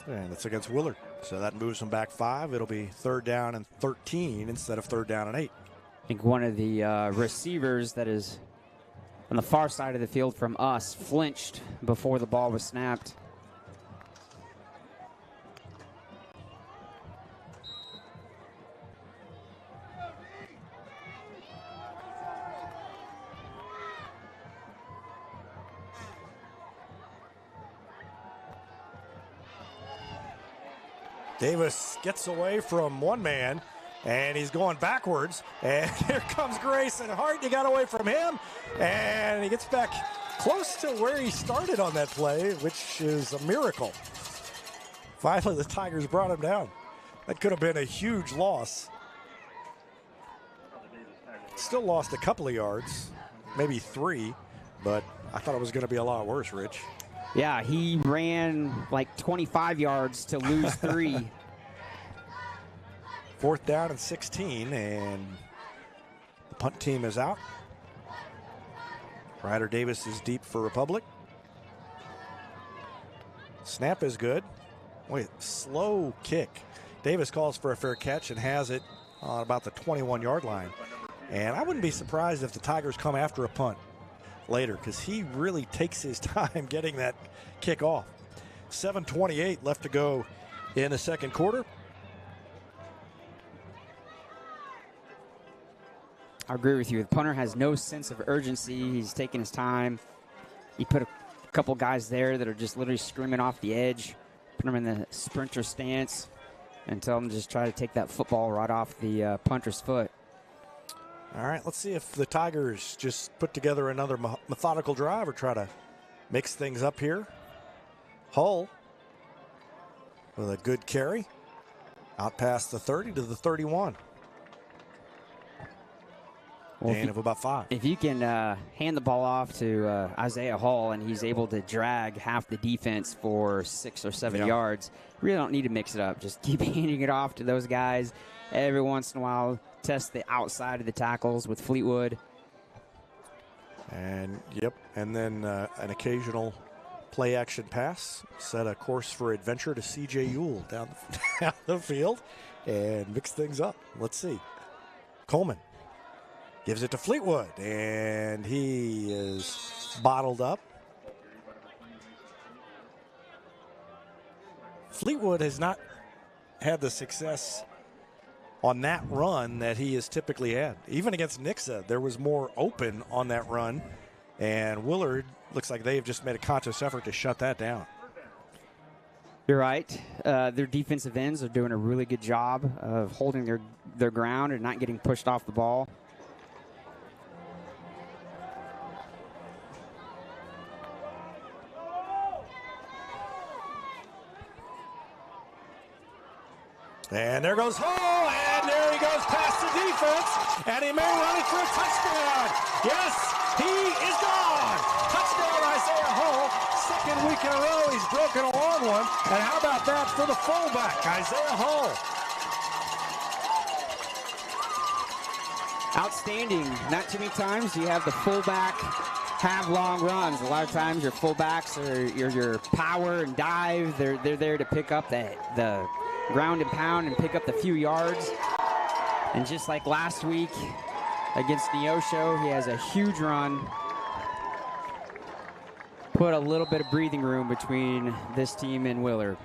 And it's against Willard. So that moves them back 5. It'll be 3rd down and 13 instead of 3rd down and 8. I think one of the receivers that is on the far side of the field from us flinched before the ball was snapped. Davis gets away from one man, and he's going backwards. And here comes Grayson Hart. He got away from him, and he gets back close to where he started on that play, which is a miracle. Finally, the Tigers brought him down. That could have been a huge loss. Still lost a couple of yards, maybe 3, but I thought it was going to be a lot worse, Rich. Yeah, he ran like 25 yards to lose 3. 4th down and 16, and the punt team is out. Ryder Davis is deep for Republic. Snap is good. Wait, slow kick. Davis calls for a fair catch and has it on about the 21-yard line. And I wouldn't be surprised if the Tigers come after a punt later, because he really takes his time getting that kick off. 7:28 left to go in the second quarter. I agree with you. The punter has no sense of urgency. He's taking his time. He put a couple guys there that are just literally screaming off the edge, put them in the sprinter stance, and tell them to just try to take that football right off the punter's foot. All right, let's see if the Tigers just put together another methodical drive or try to mix things up here. Hull with a good carry. Out past the 30 to the 31. Well, Gain of about 5. If you can hand the ball off to Isaiah Hall and he's able to drag half the defense for 6 or 7 yards, you really don't need to mix it up. Just keep handing it off to those guys every once in a while. Test the outside of the tackles with Fleetwood. And, and then an occasional play-action pass. Set a course for adventure to C.J. Ewell down the field and mix things up. Let's see. Coleman gives it to Fleetwood, and he is bottled up. Fleetwood has not had the success on that run that he has typically had. Even against Nixa, there was more open on that run, and Willard looks like they've just made a conscious effort to shut that down. You're right. Their defensive ends are doing a really good job of holding their ground and not getting pushed off the ball. And there goes Hall, and there he goes past the defense, and he may run it for a touchdown. Yes, he is gone. Touchdown, Isaiah Hall. Second week in a row, he's broken a long one. And how about that for the fullback, Isaiah Hall? Outstanding. Not too many times do you have the fullback have long runs. A lot of times your fullbacks are your power and dive. They're there to pick up the ground and pound and pick up the few yards. And just like last week against Neosho, he has a huge run. Put a little bit of breathing room between this team and Willard.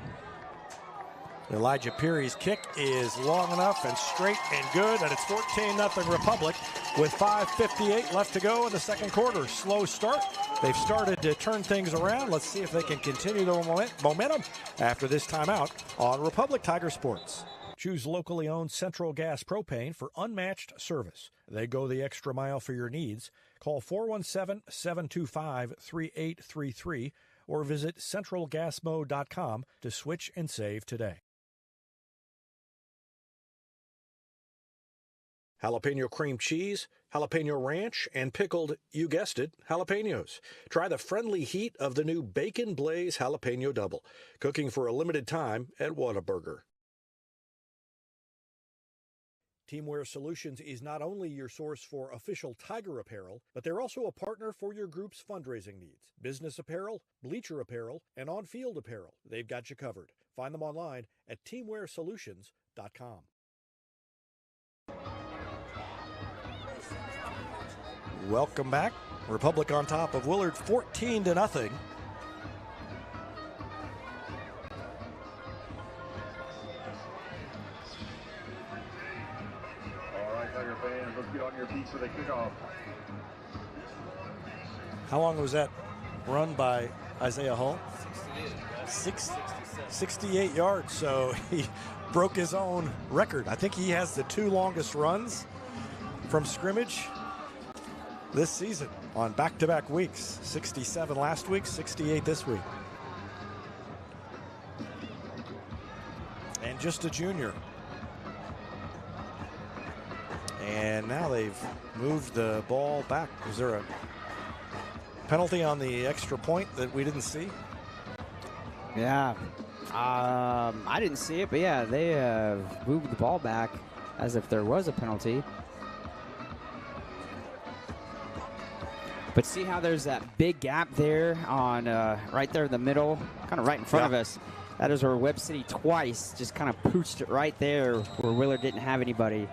Elijah Peary's kick is long enough and straight and good, and it's 14-0 Republic with 5:58 left to go in the second quarter. Slow start. They've started to turn things around. Let's see if they can continue the momentum after this timeout on Republic Tiger Sports. Choose locally owned Central Gas Propane for unmatched service. They go the extra mile for your needs. Call 417-725-3833 or visit centralgasmo.com to switch and save today. Jalapeno cream cheese, jalapeno ranch, and pickled, you guessed it, jalapenos. Try the friendly heat of the new Bacon Blaze Jalapeno Double, cooking for a limited time at Whataburger. Teamwear Solutions is not only your source for official Tiger apparel, but they're also a partner for your group's fundraising needs. Business apparel, bleacher apparel, and on-field apparel. They've got you covered. Find them online at teamwearsolutions.com. Welcome back. Republic on top of Willard 14-0. All right, Tiger fans, let's get on your feet for the kickoff. How long was that run by Isaiah Hull? 68 yards, so he broke his own record. I think he has the 2 longest runs from scrimmage this season on back-to-back weeks. 67 last week, 68 this week. And just a junior. And now they've moved the ball back. Was there a penalty on the extra point that we didn't see? Yeah. I didn't see it, but yeah, they moved the ball back as if there was a penalty. But see how there's that big gap there on right there in the middle, kind of right in front of us. That is where Webb City twice just kind of pooched it right there where Willard didn't have anybody.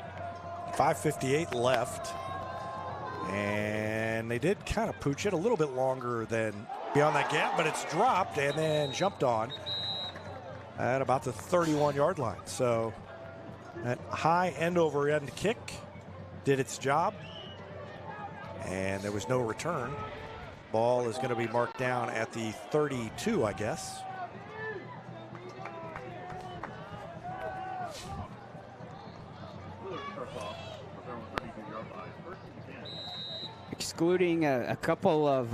5:58 left. And they did kind of pooch it a little bit longer than beyond that gap, but it's dropped and then jumped on at about the 31-yard line. So that high end-over-end kick did its job, and there was no return. Ball is going to be marked down at the 32, I guess. Excluding a couple of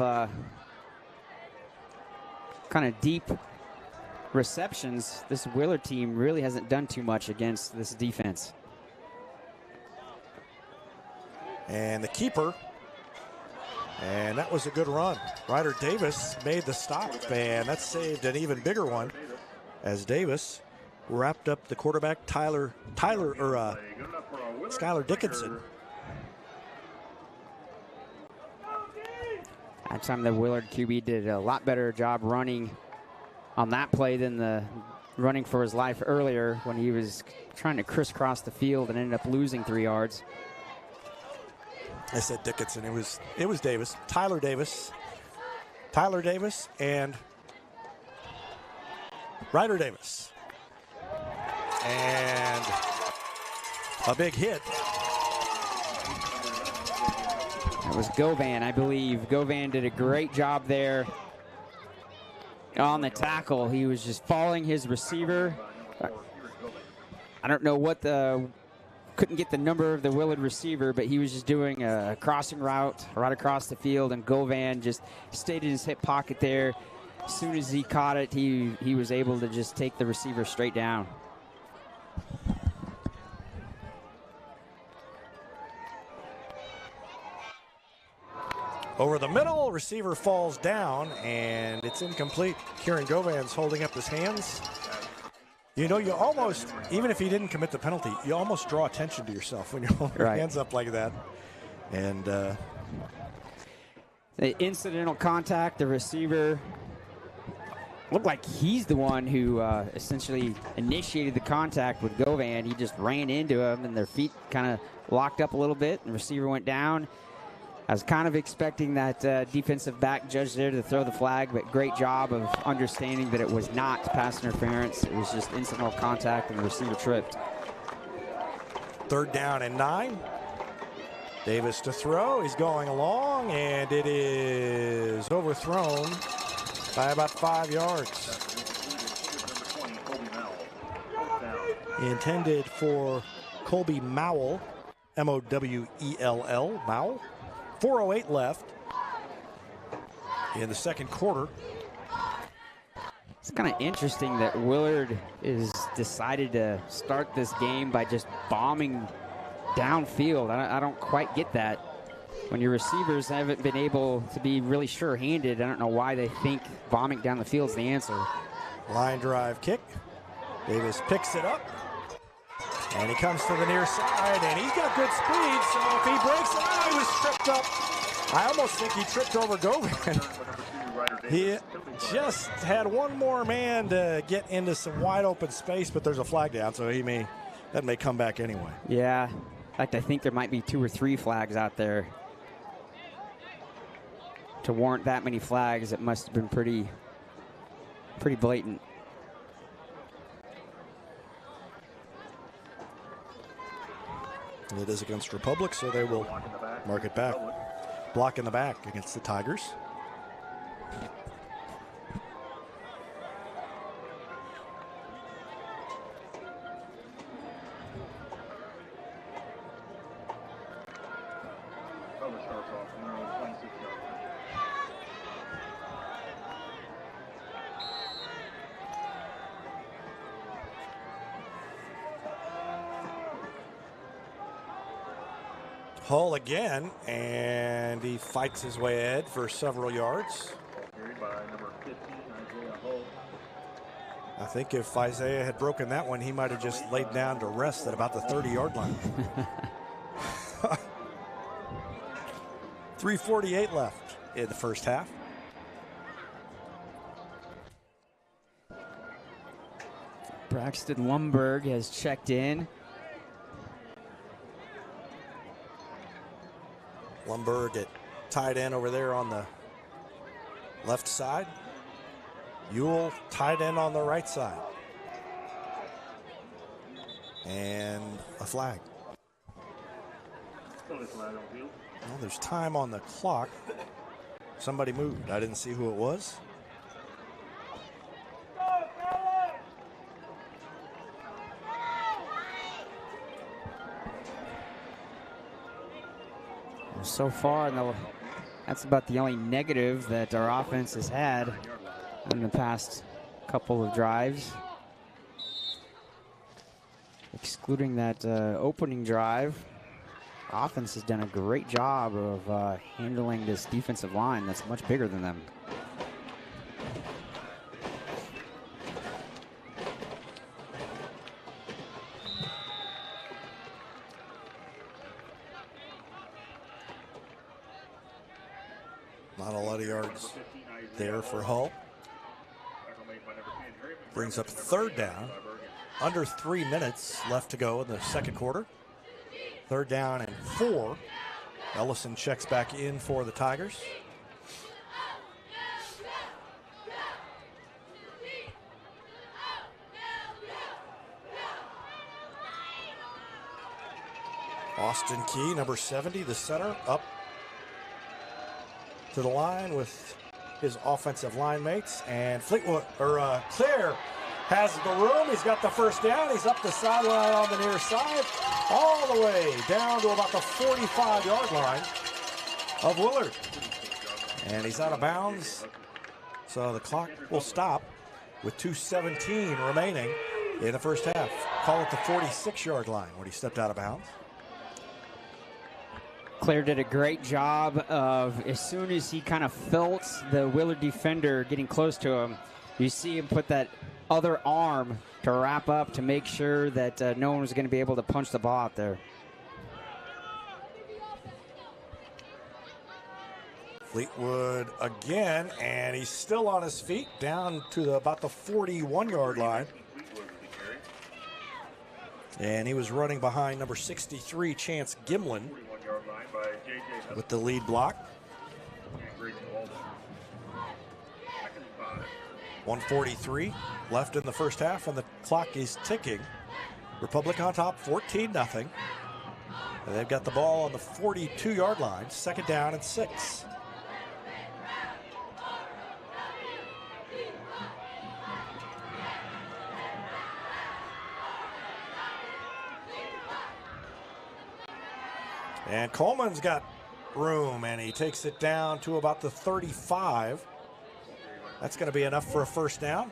kind of deep receptions, this Willard team really hasn't done too much against this defense. And the keeper, and that was a good run. Ryder Davis made the stop, and that saved an even bigger one as Davis wrapped up the quarterback, Skylar Dickinson. That time the Willard QB did a lot better job running on that play than the running for his life earlier when he was trying to crisscross the field and ended up losing 3 yards. I said Dickinson. It was Davis. Tyler Davis, and Ryder Davis. And a big hit. That was Govan, I believe. Govan did a great job there on the tackle. He was just following his receiver. I don't know what couldn't get the number of the Willard receiver, but he was just doing a crossing route right across the field, and Govan just stayed in his hip pocket there. As soon as he caught it, he was able to just take the receiver straight down. Over the middle, receiver falls down, and it's incomplete. Kieran Govan's holding up his hands. You know, you almost, even if he didn't commit the penalty, you almost draw attention to yourself when you're holding your hands up like that. And the incidental contact, the receiver looked like he's the one who essentially initiated the contact with Govan. He just ran into him, and their feet kind of locked up a little bit, and the receiver went down. I was kind of expecting that defensive back judge there to throw the flag, but great job of understanding that it was not pass interference. It was just incidental contact, and the receiver tripped. 3rd down and 9. Davis to throw. He's going along, and it is overthrown by about 5 yards. Intended for Colby Mowell, M-O-W-E-L-L, Mowell. 4:08 left in the second quarter. It's kind of interesting that Willard is decided to start this game by just bombing downfield. I don't quite get that. When your receivers haven't been able to be really sure-handed, I don't know why they think bombing down the field is the answer. Line drive kick. Davis picks it up. And he comes to the near side, and he's got good speed, so if he breaks it out, he was tripped up. I almost think he tripped over Govan. He just had one more man to get into some wide open space, but there's a flag down, so that may come back anyway. Yeah. In fact, I think there might be 2 or 3 flags out there. To warrant that many flags, it must have been pretty blatant. And it is against Republic, so they will mark it back. Block in the back against the Tigers. Hull again, and he fights his way ahead for several yards. I think if Isaiah had broken that one, he might have just laid down to rest at about the 30-yard line. 3:48 left in the first half. Braxton Lumberg has checked in. Lumberg at tight end over there on the left side. Ewell tight end on the right side. And a flag. Well, there's time on the clock. Somebody moved. I didn't see who it was. So far, that's about the only negative that our offense has had in the past couple of drives. Excluding that opening drive, offense has done a great job of handling this defensive line that's much bigger than them. Not a lot of yards there for Hull. Brings up third down. Under 3 minutes left to go in the second quarter. Third down and 4. Ellison checks back in for the Tigers. Austin Key, number 70, the center, up to the line with his offensive line mates, and Clear has the room. He's got the first down. He's up the sideline on the near side, all the way down to about the 45-yard line of Willard. And he's out of bounds, so the clock will stop with 2:17 remaining in the first half. Call it the 46-yard line when he stepped out of bounds. Claire did a great job of, as soon as he kind of felt the Willard defender getting close to him, you see him put that other arm to wrap up to make sure that no one was going to be able to punch the ball out there. Fleetwood again, and he's still on his feet, down to about the 41-yard line. And he was running behind number 63, Chance Gimlin, with the lead block. 1:43 left in the first half, and the clock is ticking. Republic on top, 14-0. They've got the ball on the 42-yard line, second down and 6. And Coleman's got room, and he takes it down to about the 35. That's going to be enough for a first down.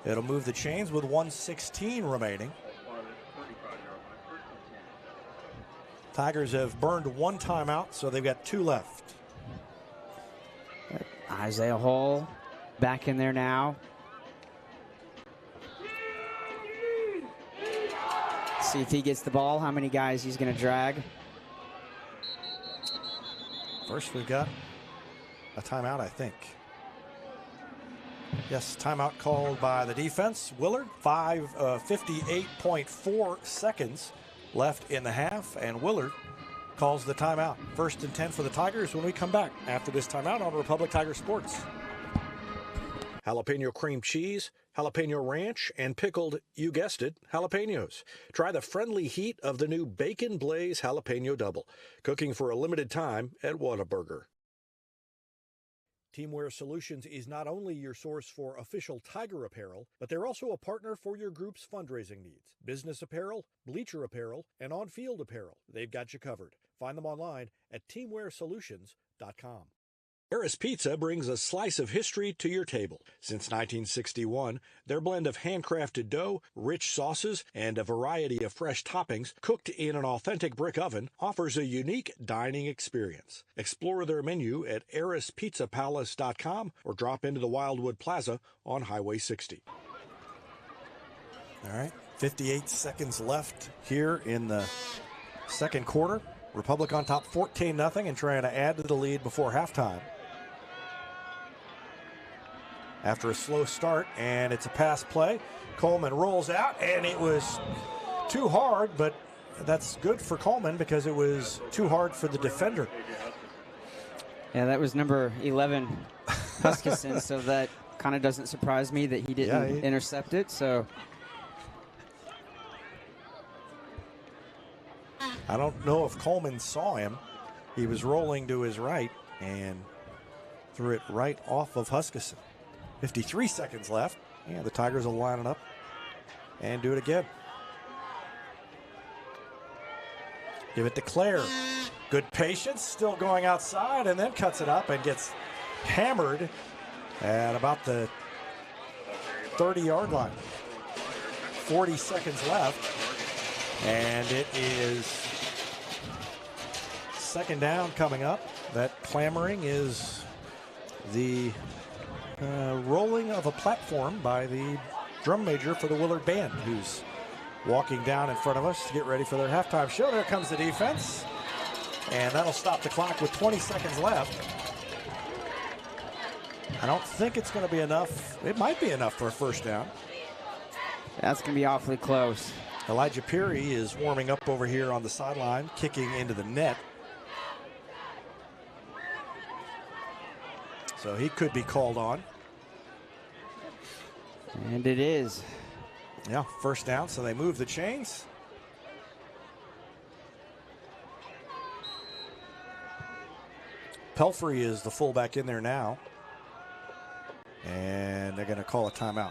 It'll move the chains with 1:16 remaining. Tigers have burned one timeout, so they've got 2 left. Isaiah Hull back in there now. See if he gets the ball, how many guys he's going to drag. First, we've got a timeout, I think. Yes, timeout called by the defense. Willard, 58.4 seconds left in the half, and Willard calls the timeout. 1st and 10 for the Tigers when we come back after this timeout on Republic Tiger Sports. Jalapeno cream cheese, jalapeno ranch, and pickled, you guessed it, jalapenos. Try the friendly heat of the new Bacon Blaze Jalapeno Double, cooking for a limited time at Whataburger. Teamwear Solutions is not only your source for official Tiger apparel, but they're also a partner for your group's fundraising needs. Business apparel, bleacher apparel, and on-field apparel. They've got you covered. Find them online at teamwearsolutions.com. Harris Pizza brings a slice of history to your table. Since 1961, their blend of handcrafted dough, rich sauces, and a variety of fresh toppings cooked in an authentic brick oven offers a unique dining experience. Explore their menu at harrispizzapalace.com or drop into the Wildwood Plaza on Highway 60. All right, 58 seconds left here in the second quarter. Republic on top 14-0 and trying to add to the lead before halftime. After a slow start, and it's a pass play. Coleman rolls out, and it was too hard, but that's good for Coleman because it was too hard for the defender. Yeah, that was number 11, Huskisson, so that kind of doesn't surprise me that he didn't intercept it. So I don't know if Coleman saw him. He was rolling to his right and threw it right off of Huskisson. 53 seconds left. Yeah, the Tigers will line it up and do it again. Give it to Claire. Good patience, still going outside, and then cuts it up and gets hammered at about the 30-yard line. 40 seconds left, and it is second down coming up. That clamoring is the rolling of a platform by the drum major for the Willard Band, who's walking down in front of us to get ready for their halftime show. There comes the defense, and that'll stop the clock with 20 seconds left. I don't think it's going to be enough. It might be enough for a first down. That's going to be awfully close. Elijah Peary is warming up over here on the sideline, kicking into the net. So he could be called on. And it is. Yeah, first down, so they move the chains. Pelfrey is the fullback in there now. And they're going to call a timeout.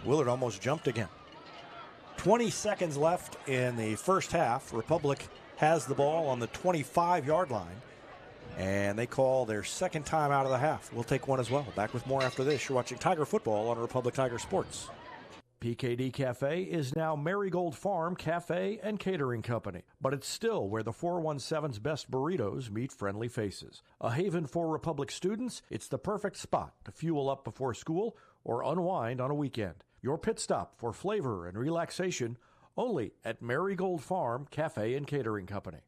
Willard almost jumped again. 20 seconds left in the first half. Republic has the ball on the 25-yard line. And they call their second time out of the half. We'll take one as well. Back with more after this. You're watching Tiger Football on Republic Tiger Sports. PKD Cafe is now Marigold Farm Cafe and Catering Company, but it's still where the 417's best burritos meet friendly faces. A haven for Republic students, it's the perfect spot to fuel up before school or unwind on a weekend. Your pit stop for flavor and relaxation only at Marigold Farm Cafe and Catering Company.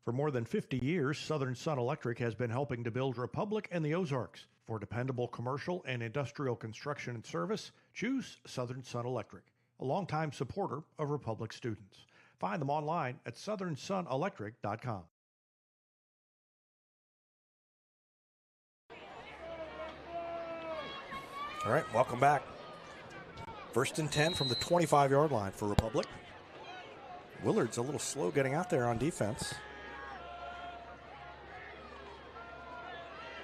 For more than 50 years, Southern Sun Electric has been helping to build Republic and the Ozarks. For dependable commercial and industrial construction and service, choose Southern Sun Electric, a longtime supporter of Republic students. Find them online at southernsunelectric.com. All right, welcome back. First and 10 from the 25-yard line for Republic. Willard's a little slow getting out there on defense.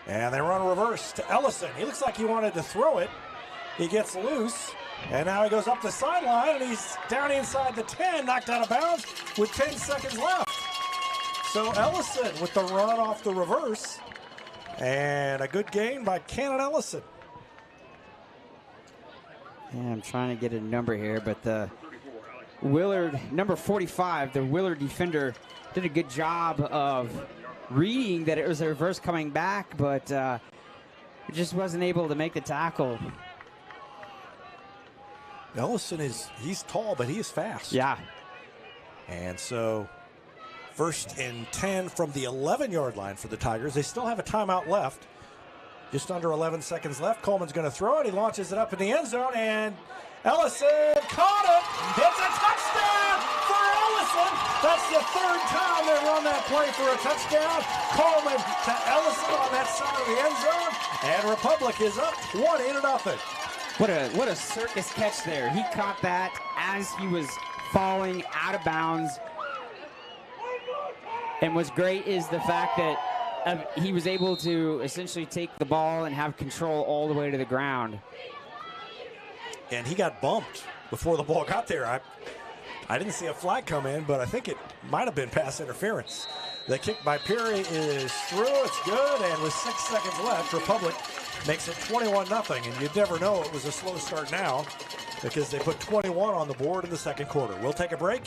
And they run reverse to Ellison. He looks like he wanted to throw it. He gets loose, and now he goes up the sideline, and he's down inside the 10, knocked out of bounds with 10 seconds left. So Ellison with the run off the reverse, and a good gain by Cannon Ellison. Yeah, I'm trying to get a number here, but the Willard, number 45, the Willard defender did a good job of reading that it was a reverse coming back, but just wasn't able to make the tackle. Ellison he's tall, but he is fast. Yeah. And so first and 10 from the 11-yard line for the Tigers. They still have a timeout left. Just under 11 seconds left. Coleman's going to throw it. He launches it up in the end zone, and Ellison caught it. It's a touchdown for Ellison. That's the third time they run that play for a touchdown. Coleman to Ellison on that side of the end zone, and Republic is up 20-0. What a circus catch there. He caught that as he was falling out of bounds. And what's great is the fact that he was able to essentially take the ball and have control all the way to the ground. And he got bumped before the ball got there. I didn't see a flag come in, but I think it might have been pass interference. The kick by Perry is through. It's good, and with 6 seconds left, Republic makes it 21-0. And you'd never know it was a slow start now because they put 21 on the board in the second quarter. We'll take a break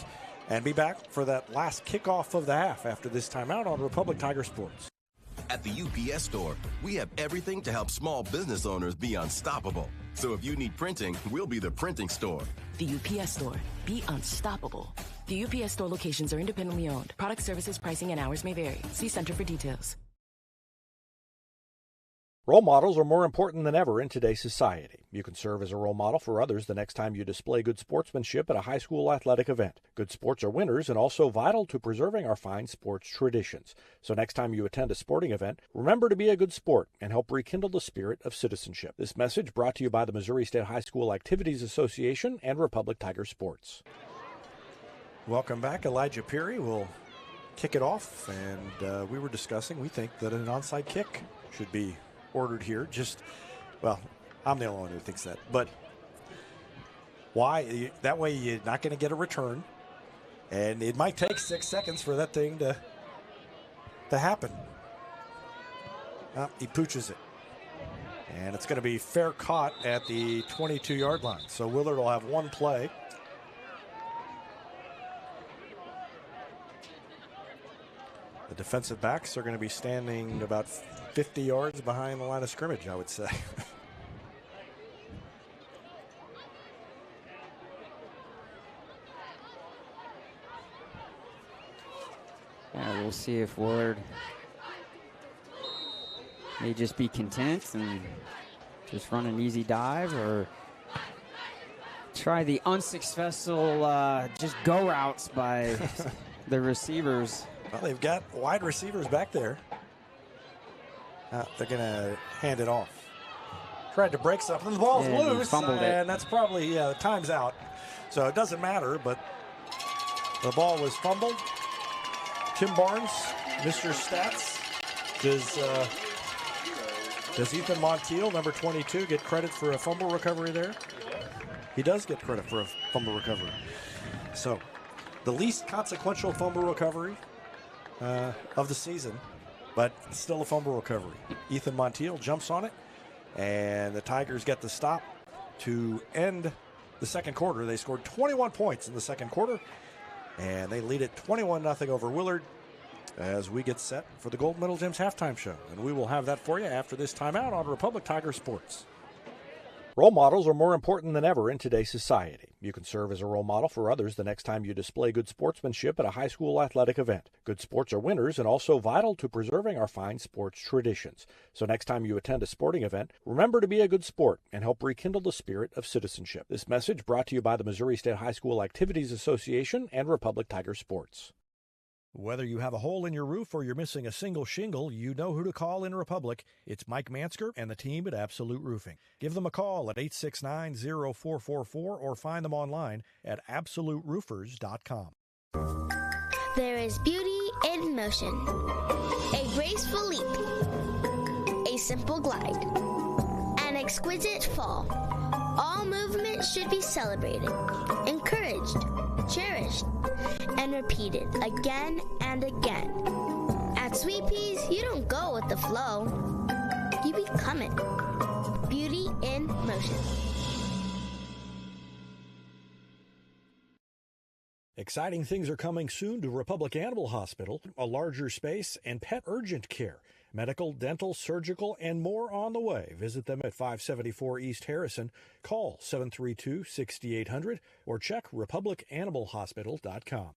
and be back for that last kickoff of the half after this timeout on Republic Tiger Sports. At the UPS Store, we have everything to help small business owners be unstoppable. So if you need printing, we'll be the printing store. The UPS Store. Be unstoppable. The UPS Store locations are independently owned. Product, services, pricing, and hours may vary. See Center for details. Role models are more important than ever in today's society. You can serve as a role model for others the next time you display good sportsmanship at a high school athletic event. Good sports are winners and also vital to preserving our fine sports traditions. So next time you attend a sporting event, remember to be a good sport and help rekindle the spirit of citizenship. This message brought to you by the Missouri State High School Activities Association and Republic Tiger Sports. Welcome back. Elijah Peary will kick it off, and we were discussing, we think that an onside kick should be ordered here. Well, I'm the only one who thinks that. But why? That way you're not going to get a return. And it might take 6 seconds for that thing to happen. He pooches it. And it's going to be fair caught at the 22-yard line. So Willard will have one play. The defensive backs are going to be standing about 50 yards behind the line of scrimmage, I would say. Yeah, we'll see if Willard may just be content and just run an easy dive, or try the unsuccessful just go routes by the receivers. Well, they've got wide receivers back there. They're going to hand it off. Tried to break something. The ball's loose, and that's probably, the time's out. So it doesn't matter, but the ball was fumbled. Tim Barnes, Mr. Stats. Does Ethan Montiel, number 22, get credit for a fumble recovery there? He does get credit for a fumble recovery. So the least consequential fumble recovery of the season, but still a fumble recovery. Ethan Montiel jumps on it, and the Tigers get the stop to end the second quarter. They scored 21 points in the second quarter, and they lead it 21-0 over Willard as we get set for the Gold Medal Gems halftime show. And we will have that for you after this timeout on Republic Tiger Sports. Role models are more important than ever in today's society. You can serve as a role model for others the next time you display good sportsmanship at a high school athletic event. Good sports are winners and also vital to preserving our fine sports traditions. So next time you attend a sporting event, remember to be a good sport and help rekindle the spirit of citizenship. This message brought to you by the Missouri State High School Activities Association and Republic Tiger Sports. Whether you have a hole in your roof or you're missing a single shingle, you know who to call in Republic. It's Mike Mansker and the team at Absolute Roofing. Give them a call at 869-0444 or find them online at absoluteroofers.com. There is beauty in motion. A graceful leap. A simple glide. An exquisite fall. All movement should be celebrated, encouraged, cherished, and repeated again and again. At Sweet Peas, you don't go with the flow. You become it. Beauty in motion. Exciting things are coming soon to Republic Animal Hospital, a larger space, and pet urgent care. Medical, dental, surgical, and more on the way. Visit them at 574 East Harrison. Call 732-6800 or check republicanimalhospital.com.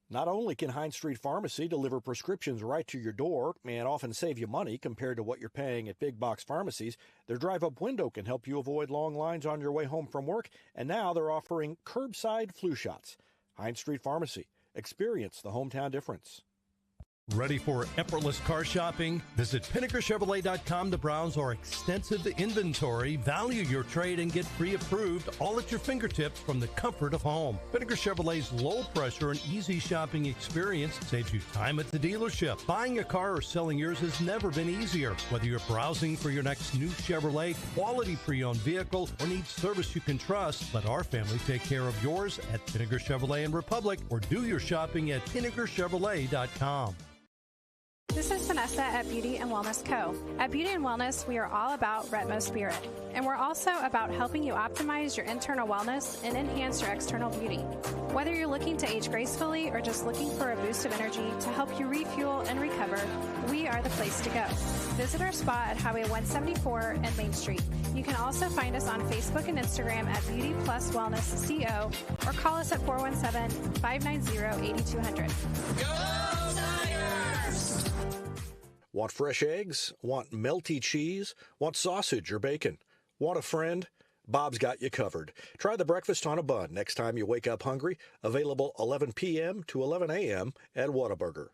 Not only can Hines Street Pharmacy deliver prescriptions right to your door and often save you money compared to what you're paying at big box pharmacies, their drive-up window can help you avoid long lines on your way home from work, and now they're offering curbside flu shots. Hines Street Pharmacy. Experience the hometown difference. Ready for effortless car shopping? Visit PinnakerChevrolet.com to browse our extensive inventory, value your trade, and get pre-approved all at your fingertips from the comfort of home. Pinnaker Chevrolet's low-pressure and easy shopping experience saves you time at the dealership. Buying a car or selling yours has never been easier. Whether you're browsing for your next new Chevrolet, quality pre-owned vehicle, or need service you can trust, let our family take care of yours at Pinnaker Chevrolet in Republic, or do your shopping at PinnakerChevrolet.com. This is Vanessa at Beauty and Wellness Co. At Beauty and Wellness, we are all about Retmo Spirit, and we're also about helping you optimize your internal wellness and enhance your external beauty. Whether you're looking to age gracefully or just looking for a boost of energy to help you refuel and recover, we are the place to go. Visit our spot at Highway 174 and Main Street. You can also find us on Facebook and Instagram at Beauty Plus Wellness CO, or call us at 417-590-8200. Go Tigers! Want fresh eggs? Want melty cheese? Want sausage or bacon? Want a friend? Bob's got you covered. Try the breakfast on a bun next time you wake up hungry. Available 11 p.m. to 11 a.m. at Whataburger.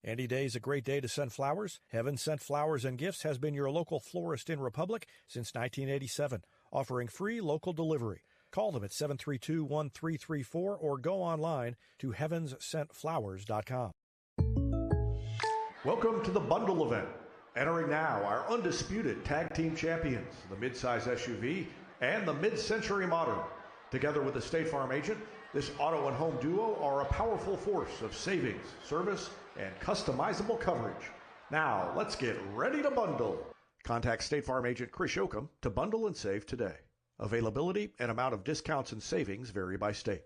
Any day is a great day to send flowers. Heaven Sent Flowers and Gifts has been your local florist in Republic since 1987, offering free local delivery. Call them at 732-1334 or go online to heavenssentflowers.com. Welcome to the bundle event. Entering now our undisputed tag team champions, the midsize SUV and the mid-century modern. Together with the State Farm agent, this auto and home duo are a powerful force of savings, service, and customizable coverage. Now, let's get ready to bundle. Contact State Farm agent Chris Yoakum to bundle and save today. Availability and amount of discounts and savings vary by state.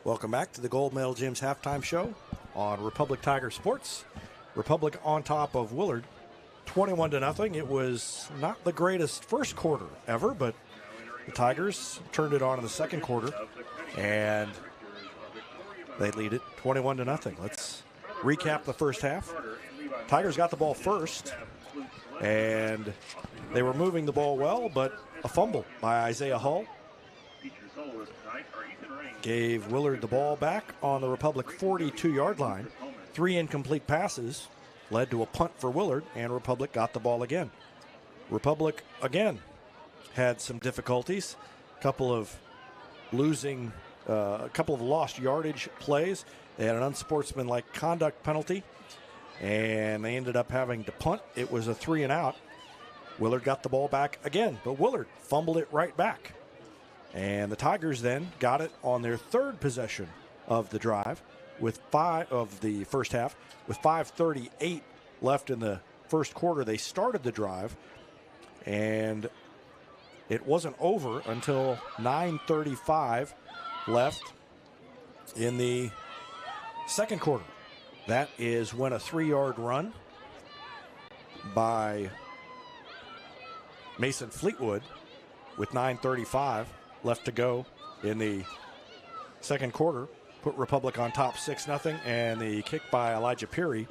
Welcome back to the Gold Medal Gym's halftime show on Republic Tiger Sports. Republic on top of Willard, 21-0. It was not the greatest first quarter ever, but the Tigers turned it on in the second quarter, and they lead it 21-0. Let's recap the first half. Tigers got the ball first, and they were moving the ball well, but a fumble by Isaiah Hull gave Willard the ball back on the Republic 42-yard line. 3 incomplete passes led to a punt for Willard, and Republic got the ball again. Republic, again, had some difficulties. A couple of lost yardage plays. They had an unsportsmanlike conduct penalty, and they ended up having to punt. It was a 3-and-out. Willard got the ball back again, but Willard fumbled it right back. And the Tigers then got it on their third possession of the drive with the first half. With 5:38 left in the first quarter, they started the drive, and it wasn't over until 9:35 left in the second quarter. That is when a 3-yard run by Mason Fleetwood with 9:35 left to go in the second quarter put Republic on top 6-0, and the kick by Elijah Peary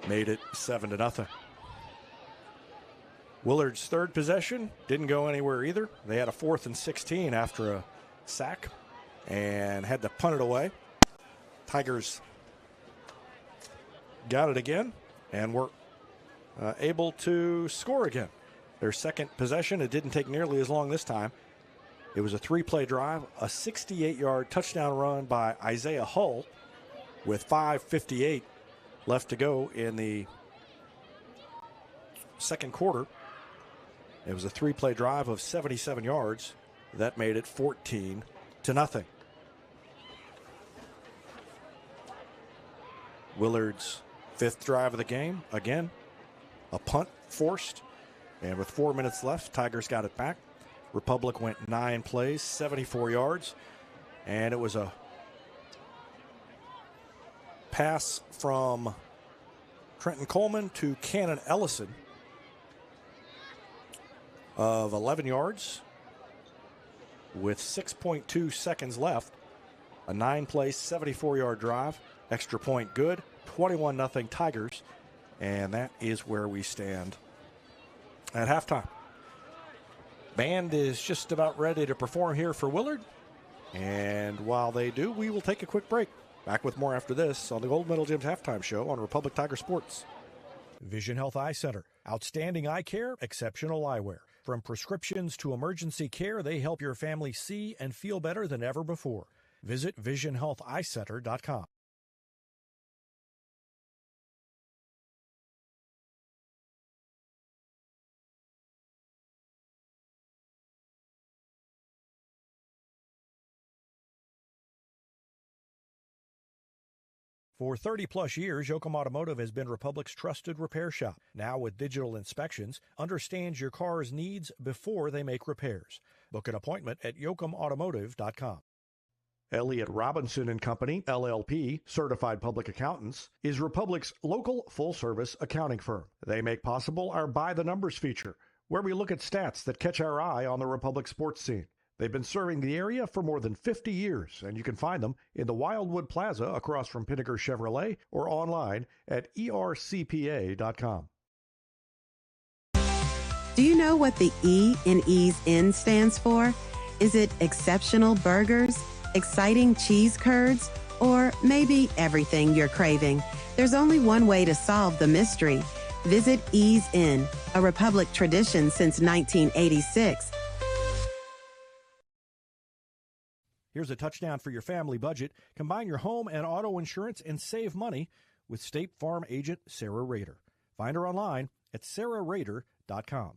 made it 7-0. Willard's third possession didn't go anywhere either. They had a 4th and 16 after a sack and had to punt it away. Tigers got it again and were able to score again. Their second possession, it didn't take nearly as long this time. It was a 3-play drive, a 68-yard touchdown run by Isaiah Hull with 5:58 left to go in the second quarter. It was a 3-play drive of 77 yards. That made it 14-0. Willard's 5th drive of the game, again, a punt forced. And with 4 minutes left, Tigers got it back. Republic went 9 plays, 74 yards. And it was a pass from Trenton Coleman to Cannon Ellison of 11 yards with 6.2 seconds left. A 9-play, 74-yard drive. Extra point good. 21-0 Tigers. And that is where we stand at halftime. Band is just about ready to perform here for Willard. And while they do, we will take a quick break. Back with more after this on the Gold Medal Gym's halftime show on Republic Tiger Sports. Vision Health Eye Center. Outstanding eye care, exceptional eyewear. From prescriptions to emergency care, they help your family see and feel better than ever before. Visit visionhealtheyecenter.com. For 30-plus years, Yoakum Automotive has been Republic's trusted repair shop. Now with digital inspections, understands your car's needs before they make repairs. Book an appointment at yoakumautomotive.com. Elliott Robinson and Company, LLP, Certified Public Accountants, is Republic's local full-service accounting firm. They make possible our By the Numbers feature, where we look at stats that catch our eye on the Republic sports scene. They've been serving the area for more than 50 years, and you can find them in the Wildwood Plaza across from Pinnaker Chevrolet or online at ercpa.com. Do you know what the E in Ease In stands for? Is it exceptional burgers, exciting cheese curds, or maybe everything you're craving? There's only one way to solve the mystery. Visit Ease In, a Republic tradition since 1986. Here's a touchdown for your family budget. Combine your home and auto insurance and save money with State Farm agent Sarah Rader. Find her online at sarahrader.com.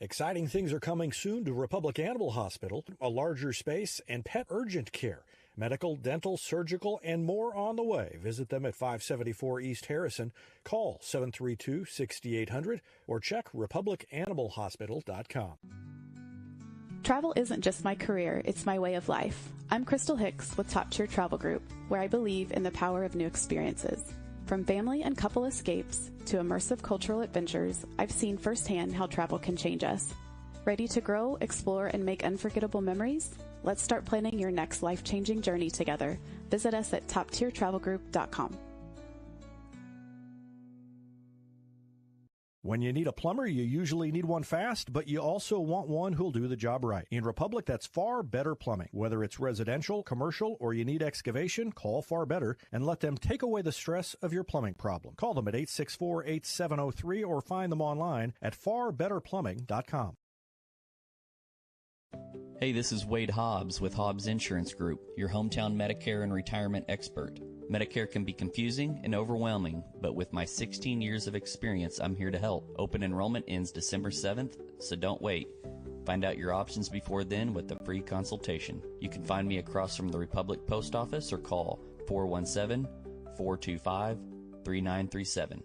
Exciting things are coming soon to Republic Animal Hospital. A larger space and pet urgent care. Medical, dental, surgical, and more on the way. Visit them at 574 East Harrison. Call 732-6800 or check republicanimalhospital.com. Travel isn't just my career, it's my way of life. I'm Crystal Hicks with Top Tier Travel Group, where I believe in the power of new experiences. From family and couple escapes to immersive cultural adventures, I've seen firsthand how travel can change us. Ready to grow, explore, and make unforgettable memories? Let's start planning your next life-changing journey together. Visit us at toptiertravelgroup.com. When you need a plumber, you usually need one fast, but you also want one who'll do the job right. In Republic, that's Far Better Plumbing. Whether it's residential, commercial, or you need excavation, call Far Better and let them take away the stress of your plumbing problem. Call them at 864-8703 or find them online at farbetterplumbing.com. Hey, this is Wade Hobbs with Hobbs Insurance Group, your hometown Medicare and retirement expert. Medicare can be confusing and overwhelming, but with my 16 years of experience, I'm here to help. Open enrollment ends December 7th, so don't wait. Find out your options before then with a free consultation. You can find me across from the Republic Post Office or call 417-425-3937.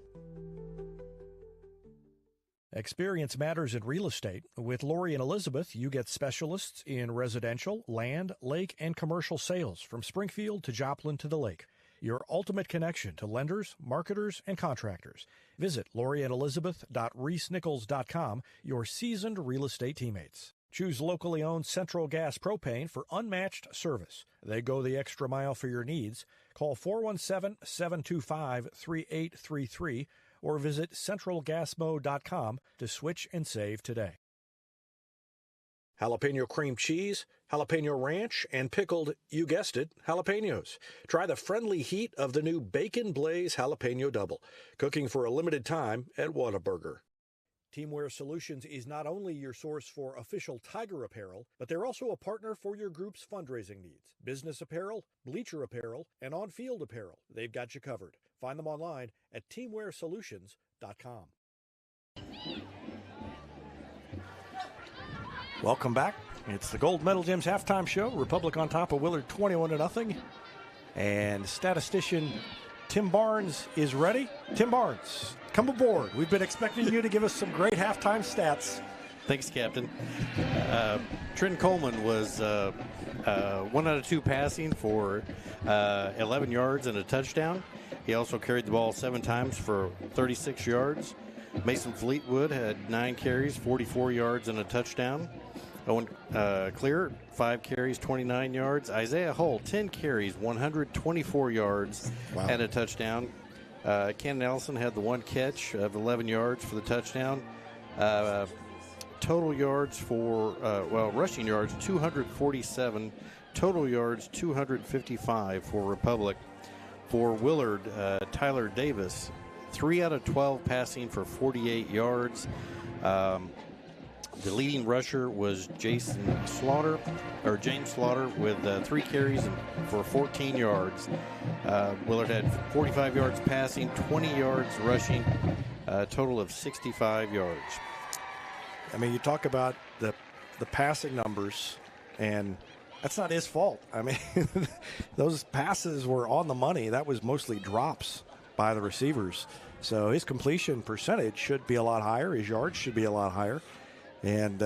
Experience matters in real estate. With Lori and Elizabeth, you get specialists in residential, land, lake, and commercial sales from Springfield to Joplin to the lake. Your ultimate connection to lenders, marketers, and contractors. Visit loriandelizabeth.reesnichols.com, your seasoned real estate teammates. Choose locally owned Central Gas Propane for unmatched service. They go the extra mile for your needs. Call 417-725-3833 or visit centralgasmo.com to switch and save today. Jalapeno cream cheese, jalapeno ranch, and pickled, you guessed it, jalapenos. Try the friendly heat of the new Bacon Blaze Jalapeno Double, cooking for a limited time at Whataburger. Teamwear Solutions is not only your source for official Tiger apparel, but they're also a partner for your group's fundraising needs. Business apparel, bleacher apparel, and on-field apparel. They've got you covered. Find them online at teamwearsolutions.com. Welcome back. It's the Gold Medal Gym's halftime show. Republic on top of Willard 21-0. And statistician Tim Barnes is ready. Tim Barnes, come aboard. We've been expecting you to give us some great halftime stats. Thanks, Captain. Trenton Coleman was 1 out of 2 passing for 11 yards and a touchdown. He also carried the ball 7 times for 36 yards. Mason Fleetwood had 9 carries, 44 yards and a touchdown. Owen Clear, 5 carries, 29 yards. Isaiah Hull, 10 carries, 124 yards and a touchdown. Ken Nelson had the 1 catch of 11 yards for the touchdown. Total yards for, rushing yards, 247. Total yards, 255 for Republic. For Willard, Tyler Davis, 3 out of 12 passing for 48 yards. The leading rusher was James Slaughter with 3 carries for 14 yards. Willard had 45 yards passing, 20 yards rushing, a total of 65 yards. I mean, you talk about the passing numbers, and that's not his fault. I mean, those passes were on the money. That was mostly drops by the receivers. So his completion percentage should be a lot higher. His yards should be a lot higher. And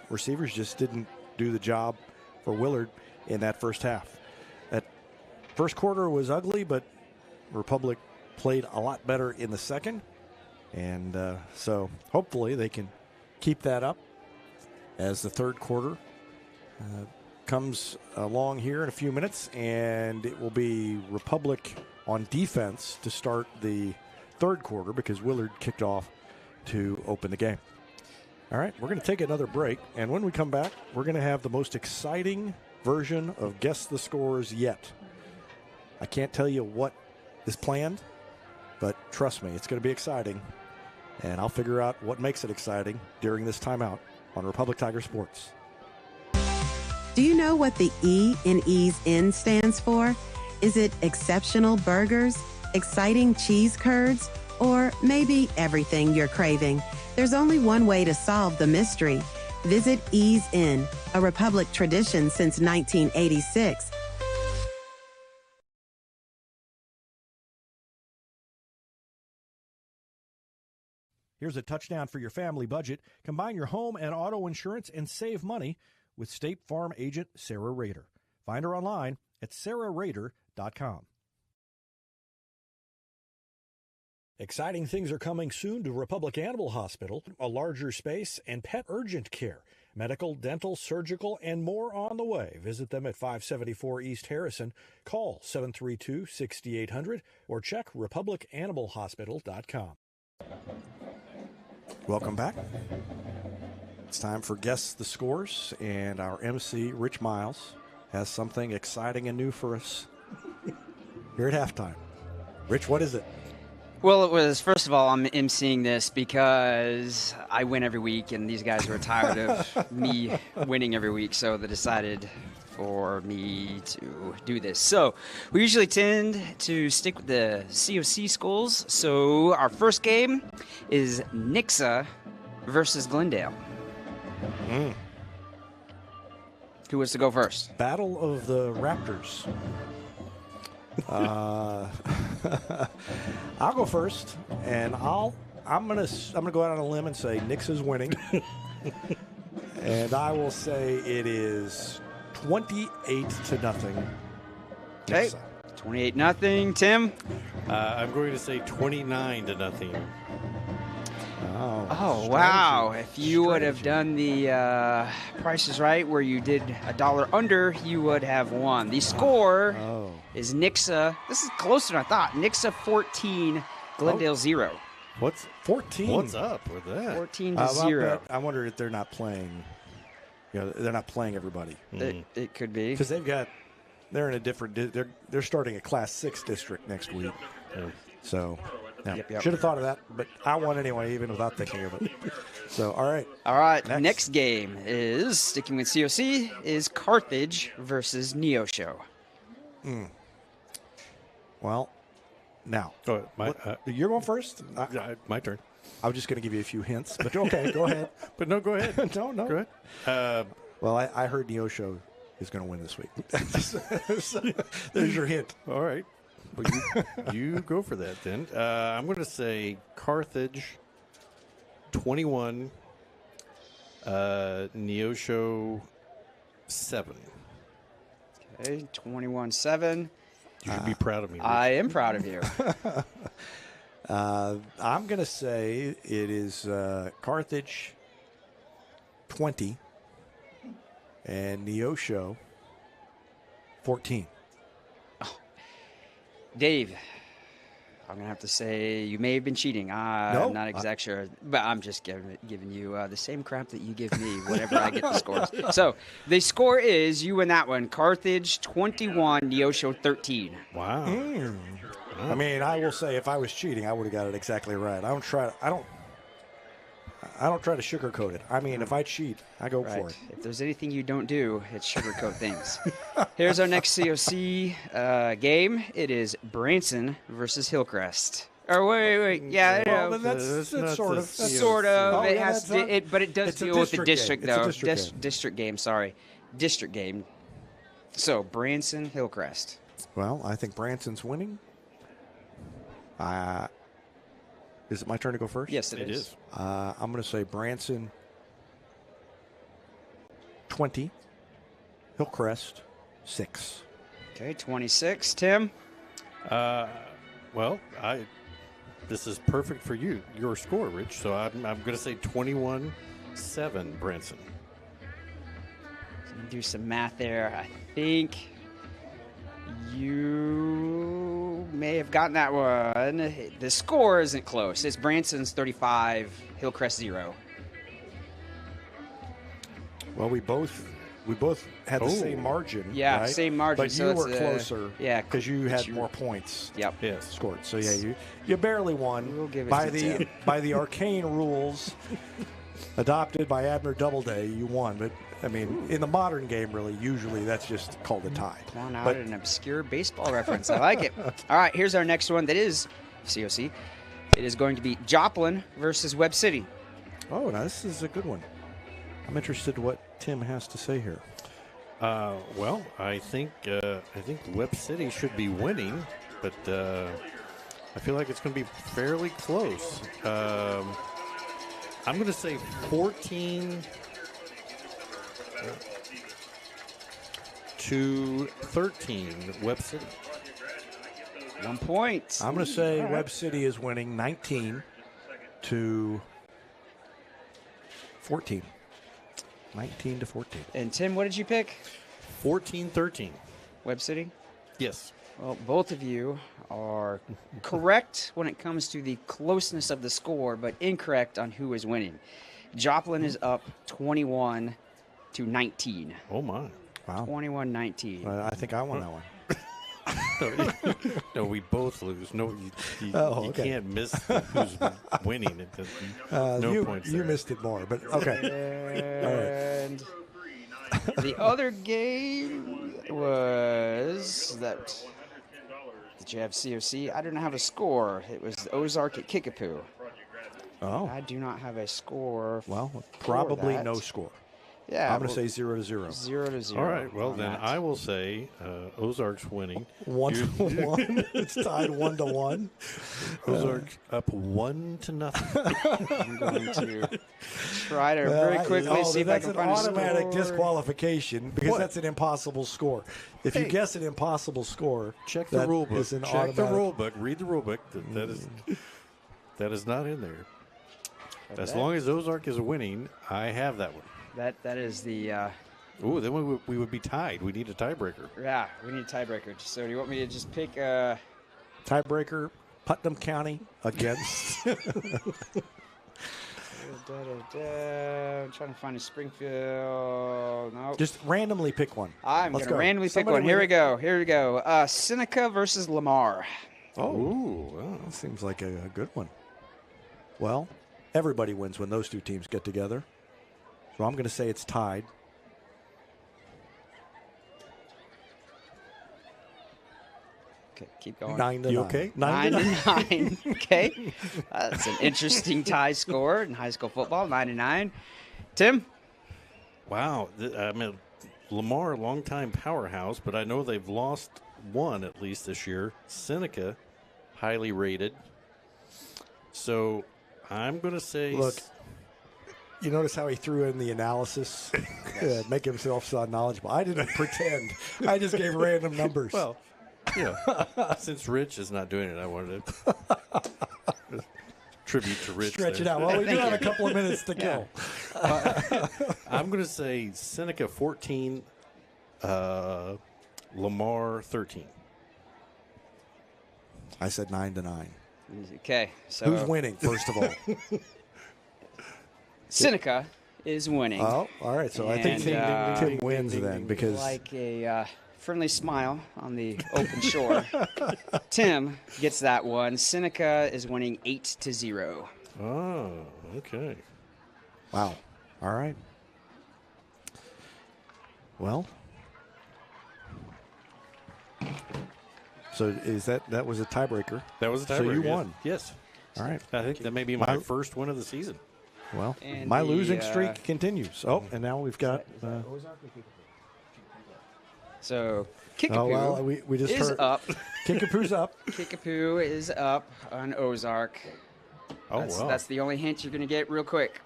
receivers just didn't do the job for Willard in that first half. That first quarter was ugly, but Republic played a lot better in the second. And so hopefully they can keep that up as the third quarter comes along here in a few minutes. And it will be Republic on defense to start the third quarter because Willard kicked off to open the game. All right, we're going to take another break, and when we come back, we're going to have the most exciting version of Guess the Scores yet. I can't tell you what is planned, but trust me, it's going to be exciting, and I'll figure out what makes it exciting during this timeout on Republic Tiger Sports. Do you know what the E in Ease In stands for? Is it exceptional burgers, exciting cheese curds, or maybe everything you're craving? There's only one way to solve the mystery. Visit Ease In, a Republic tradition since 1986. Here's a touchdown for your family budget. Combine your home and auto insurance and save money with State Farm agent Sarah Rader. Find her online at sarahrader.com. Exciting things are coming soon to Republic Animal Hospital, a larger space, and pet urgent care. Medical, dental, surgical, and more on the way. Visit them at 574 East Harrison. Call 732-6800 or check republicanimalhospital.com. Welcome back. It's time for Guess the Scores, and our MC, Rich Miles, has something exciting and new for us here at halftime. Rich, what is it? Well, it was, first of all, I'm emceeing this because I win every week, and these guys were tired of me winning every week, so they decided for me to do this. So we usually tend to stick with the COC schools. So our first game is Nixa versus Glendale. Who wants to go first? Battle of the Raptors. I'll go first, and I'm gonna go out on a limb and say Nix's winning, and I will say it is 28-0. Okay, 28-0. Tim. I'm going to say 29-0. Oh, wow. If you would have done the Price is Right where you did a dollar under, you would have won. The score is Nixa. This is closer than I thought. Nixa 14, Glendale 0. What's 14? What's up with that? 14-0. I wonder if they're not playing. They're not playing everybody. It could be because they're in a different. They're starting a Class 6 district next week. So. Yep. Should have thought of that, but I won anyway, even without thinking of it. So, all right. Next game is, sticking with COC, is Carthage versus Neosho. Well, now, you're going first? My turn. I was just going to give you a few hints, but okay, go ahead. But no, go ahead. No. Go ahead. Well, I heard Neosho is going to win this week. So, there's your hint. All right. You go for that then. I'm going to say Carthage 21, Neosho 7. Okay, 21-7. You should be proud of me, Rich. I am proud of you. I'm going to say it is Carthage 20 and Neosho 14. Dave, I'm going to have to say you may have been cheating. I'm not exact sure, but I'm just giving you the same crap that you give me whenever I get the scores. So the score is, you win that one, Carthage 21, Neosho 13. Wow. I mean, I will say if I was cheating, I would have got it exactly right. I don't try to sugarcoat it. I mean, if I cheat, I go for it. If there's anything you don't do, it's sugarcoat things. Here's our next COC game. It is Branson versus Hillcrest. Or wait. Yeah, well, that's sort of. Sort of. Oh, it yeah, has to, but it does deal with the district, though. It's a district game. Sorry, district game. So Branson, Hillcrest. Well, I think Branson's winning. Is it my turn to go first? Yes, it is. I'm going to say Branson 20, Hillcrest 6. Okay, 26. Tim? Well, this is perfect for your score, Rich. So I'm going to say 21-7, Branson. Let me do some math there. I think you may have gotten that one. The score isn't close. It's Branson's 35, Hillcrest 0. Well, we both had the same margin. Yeah, right? same margin. But so you were closer. Yeah, because you had more points. Yep. Yes. Scored. So yeah, you barely won. We'll give it by to the Tim. by the arcane rules adopted by Abner Doubleday. You won, but I mean, in the modern game, really, usually that's just called a tie. Drawn out an obscure baseball reference. I like it. All right, here's our next one. That is COC. It is going to be Joplin versus Webb City. Oh, now this is a good one. I'm interested in what Tim has to say here. Well, I think Webb City should be winning, but I feel like it's going to be fairly close. I'm going to say 14 to 13, Webb City. 1 point. I'm going to say Webb City is winning 19 to 14. 19 to 14. And Tim, what did you pick? 14-13. Webb City? Yes. Well, both of you are correct when it comes to the closeness of the score, but incorrect on who is winning. Joplin is up 21 to 19. Oh, my. Wow. 21-19. I think I won that one. No, we both lose. No, you can't miss who's winning. It no points you there. missed it more, but okay. And the other game was that. Did you have COC? I didn't have a score. It was Ozark at Kickapoo. Oh. I do not have a score. Well, probably that. no score. Yeah. I'm going to say 0-0. 0-0. All right. Well, then I will say Ozark's winning. 1-1. It's tied 1-1. Ozark's up 1-0. I'm going to try to very quickly see if I can find a score. That's an automatic disqualification because that's an impossible score. If you guess an impossible score, check the rule book. Check the rule book. Read the rule book. That is not in there. As long as Ozark is winning, I have that one. That is the. Ooh, then we would be tied. We need a tiebreaker. Yeah, we need a tiebreaker. So do you want me to just pick? Tiebreaker, Putnam County against. I'm trying to find a Springfield. No. Just randomly pick one. I'm going to randomly pick one. Here we go. Seneca versus Lamar. Oh, that seems like a good one. Well, everybody wins when those two teams get together. So I'm going to say it's tied. Okay, keep going. 9-9. You okay? 9-9. Okay. That's an interesting tie score in high school football. 9-9. Tim? Wow. I mean, Lamar, longtime powerhouse, but I know they've lost won at least this year. Seneca, highly rated. So I'm going to say. Look, you notice how he threw in the analysis, make himself sound knowledgeable. I didn't pretend. I just gave random numbers. Well, since Rich is not doing it, I wanted to tribute to Rich. Stretch there. it out. Well, we do have a couple of minutes to go. I'm going to say Seneca 14, Lamar 13. I said 9-9. Okay. So who's winning, first of all? Seneca is winning. Oh, all right. So I think Tim wins then because like a friendly smile on the open shore. Tim gets that one. Seneca is winning 8-0. Oh, okay. Wow. All right. Well, so is that was a tiebreaker? That was a tiebreaker. So you won. Yes. All right. I think that may be my first win of the season. Well, And my the, losing streak continues. Oh, and now we've got. So Kickapoo Oh well, we just is heard up. Kickapoo's up. Kickapoo is up on Ozark. Oh wow. That's the only hint you're going to get real quick.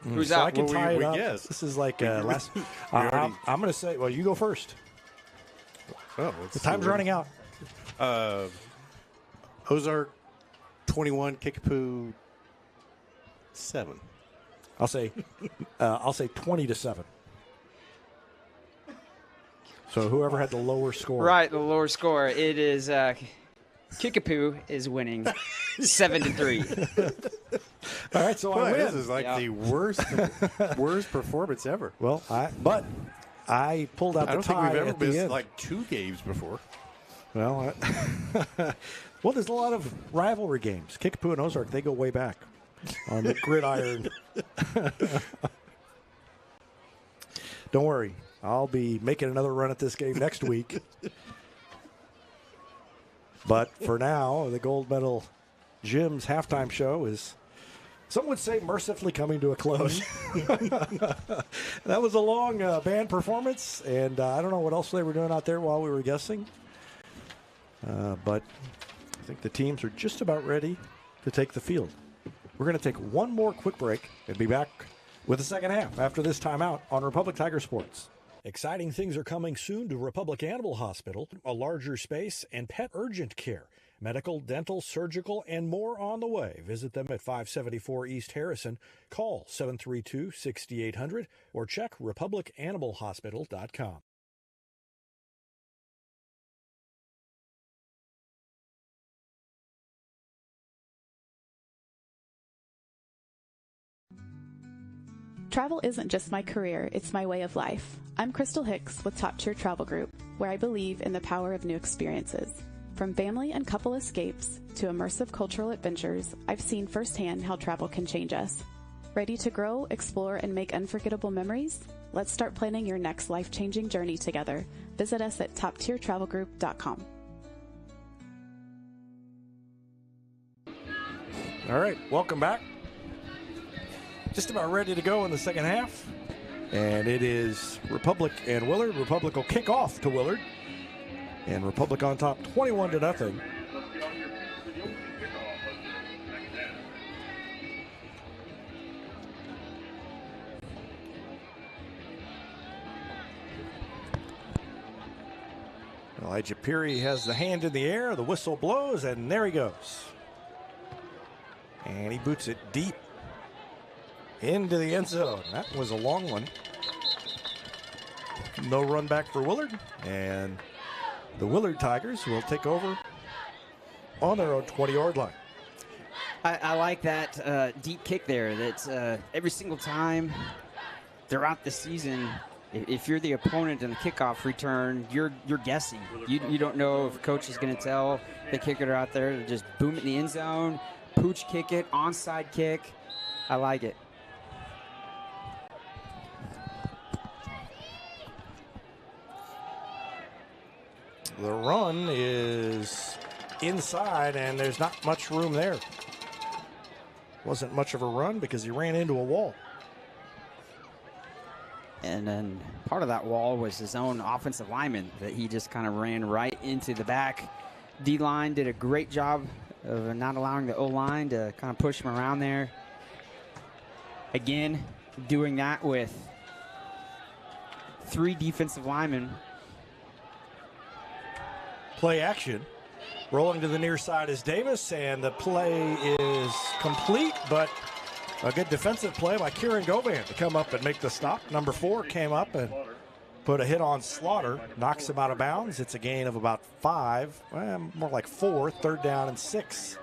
Who's So up? I can tie it up. guessed. This is like last. I'm going to say. Well, you go first. Oh, The time's running out. Ozark 21, Kickapoo 7. I'll say 20-7. So whoever had the lower score. Right, the lower score. It is Kickapoo is winning 7-3. All right, so I win. This is like the worst performance ever. Well, I pulled out I the don't think tie we've ever at the missed end. like 2 games before. Well, well, there's a lot of rivalry games. Kickapoo and Ozark, they go way back on the gridiron. Don't worry. I'll be making another run at this game next week. But for now, the gold medal Jim's halftime show is, some would say, mercifully coming to a close. That was a long band performance, and I don't know what else they were doing out there while we were guessing. But I think the teams are just about ready to take the field. We're going to take one more quick break and be back with the second half after this timeout on Republic Tiger Sports. Exciting things are coming soon to Republic Animal Hospital, a larger space and pet urgent care. Medical, dental, surgical, and more on the way. Visit them at 574 East Harrison. Call 732-6800 or check republicanimalhospital.com. Travel isn't just my career, it's my way of life. I'm Crystal Hicks with Top Tier Travel Group, where I believe in the power of new experiences. From family and couple escapes to immersive cultural adventures, I've seen firsthand how travel can change us. Ready to grow, explore, and make unforgettable memories? Let's start planning your next life-changing journey together. Visit us at toptiertravelgroup.com. All right, welcome back. Just about ready to go in the second half. And it is Republic and Willard. Republic will kick off to Willard. And Republic on top 21-0. Elijah Peary has the hand in the air. The whistle blows, and there he goes. And he boots it deep into the end zone. That was a long one. No run back for Willard. And the Willard Tigers will take over on their own 20-yard line. I like that deep kick there. That's every single time throughout the season, if you're the opponent in the kickoff return, you're guessing. You don't know if coach is going to tell the kicker out there to just boom it in the end zone, pooch kick it, onside kick. I like it. The run is inside, and there's not much room there. Wasn't much of a run because he ran into a wall. And then part of that wall was his own offensive lineman that he just kind of ran right into the back. D-line did a great job of not allowing the O-line to kind of push him around there. Again, doing that with 3 defensive linemen. Play action. Rolling to the near side is Davis, and the play is complete, but a good defensive play by Kieran Govan to come up and make the stop. Number 4 came up and put a hit on Slaughter, knocks him out of bounds. It's a gain of about 5, more like 4, 3rd down and 6.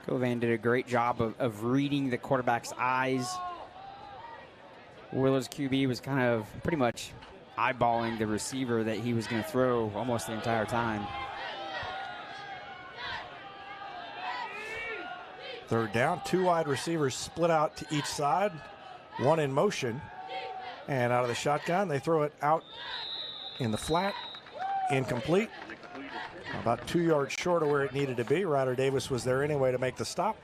Govan did a great job of reading the quarterback's eyes. Willard's QB was kind of pretty much eyeballing the receiver that he was going to throw almost the entire time. 3rd down, 2 wide receivers split out to each side, 1 in motion. And out of the shotgun, they throw it out in the flat, incomplete. About 2 yards short of where it needed to be. Ryder Davis was there anyway to make the stop,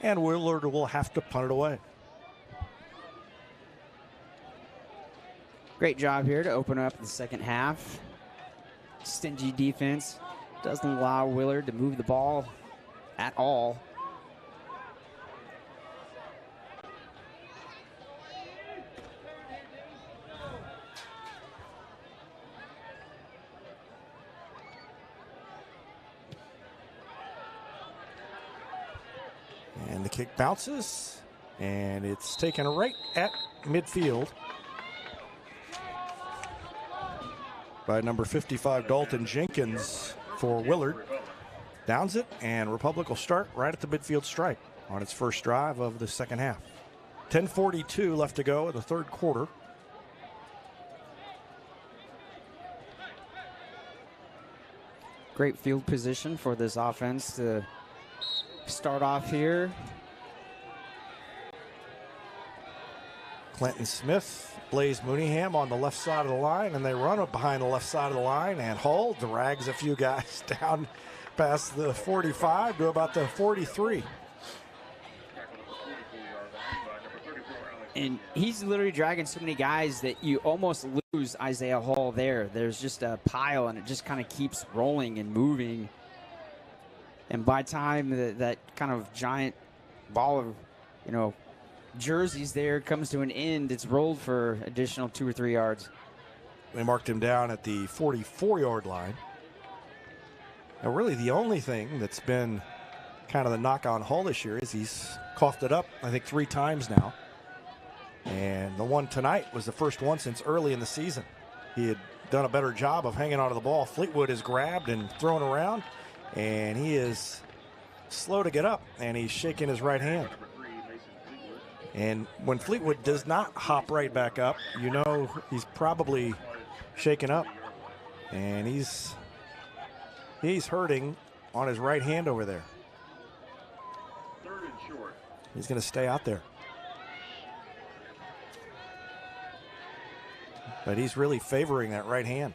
and Willard will have to punt it away. Great job here to open up the second half. Stingy defense doesn't allow Willard to move the ball at all. And the kick bounces, and it's taken right at midfield by number 55, Dalton Jenkins for Willard. Downs it, and Republic will start right at the midfield stripe on its first drive of the second half. 10:42 left to go in the 3rd quarter. Great field position for this offense to start off here. Clinton Smith, Blaze Mooneyham on the left side of the line, and they run up behind the left side of the line, and Hull drags a few guys down past the 45 to about the 43. And he's literally dragging so many guys that you almost lose Isaiah Hall there. There's just a pile, and it just kind of keeps rolling and moving. And by the time that kind of giant ball of, jerseys there comes to an end, it's rolled for additional 2 or 3 yards. They marked him down at the 44-yard line. Now, really the only thing that's been kind of the knock on Hull this year is he's coughed it up, I think, 3 times now. And the one tonight was the first one since early in the season. He had done a better job of hanging onto the ball. Fleetwood is grabbed and thrown around, and he is slow to get up, and he's shaking his right hand. And when Fleetwood does not hop right back up, you know he's probably shaken up. And he's hurting on his right hand over there. 3rd and short. He's going to stay out there. But he's really favoring that right hand.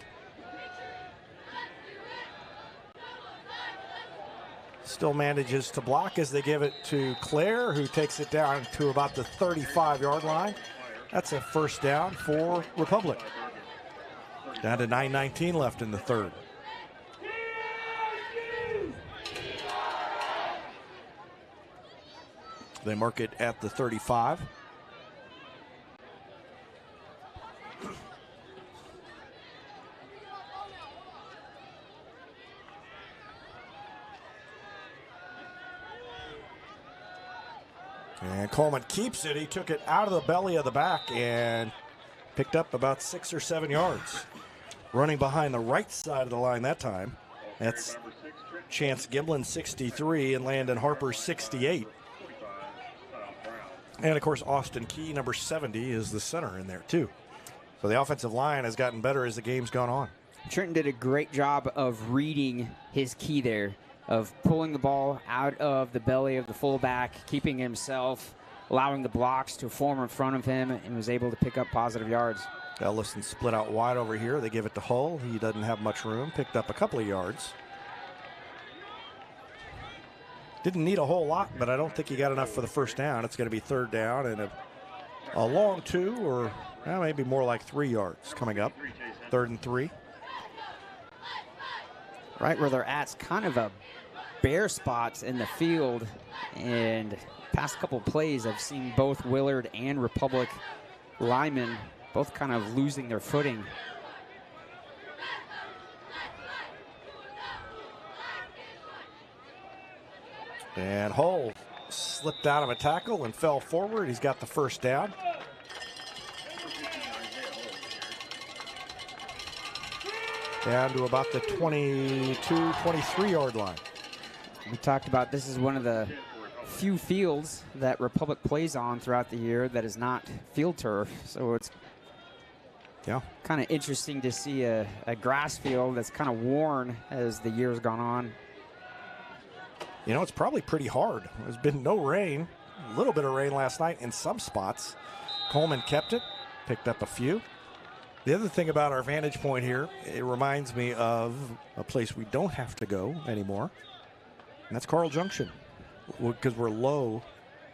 Still manages to block as they give it to Claire, who takes it down to about the 35-yard line. That's a first down for Republic. Down to 9:19 left in the 3rd. They mark it at the 35. And Coleman keeps it. He took it out of the belly of the back and picked up about 6 or 7 yards. Running behind the right side of the line that time. That's Chance Giblin, 63, and Landon Harper, 68. And, of course, Austin Key, number 70, is the center in there, too. So the offensive line has gotten better as the game's gone on. Trenton did a great job of reading his key there, of pulling the ball out of the belly of the fullback, keeping himself, allowing the blocks to form in front of him, and was able to pick up positive yards. Ellison split out wide over here. They give it to Hull. He doesn't have much room. Picked up a couple of yards. Didn't need a whole lot, but I don't think he got enough for the first down. It's going to be 3rd down and a long 2 or maybe more like 3 yards coming up. 3rd and 3. Right where they're at, it's kind of a bare spot in the field. And past couple plays, I've seen both Willard and Republic linemen both kind of losing their footing. And Hull slipped out of a tackle and fell forward. He's got the first down. Down to about the 22, 23-yard line. We talked about this is one of the few fields that Republic plays on throughout the year that is not field turf. So it's kind of interesting to see a grass field that's kind of worn as the year's gone on. You know, it's probably pretty hard. There's been no rain, a little bit of rain last night in some spots. Coleman kept it, picked up a few. The other thing about our vantage point here, it reminds me of a place we don't have to go anymore, and that's Carl Junction. Because we're low,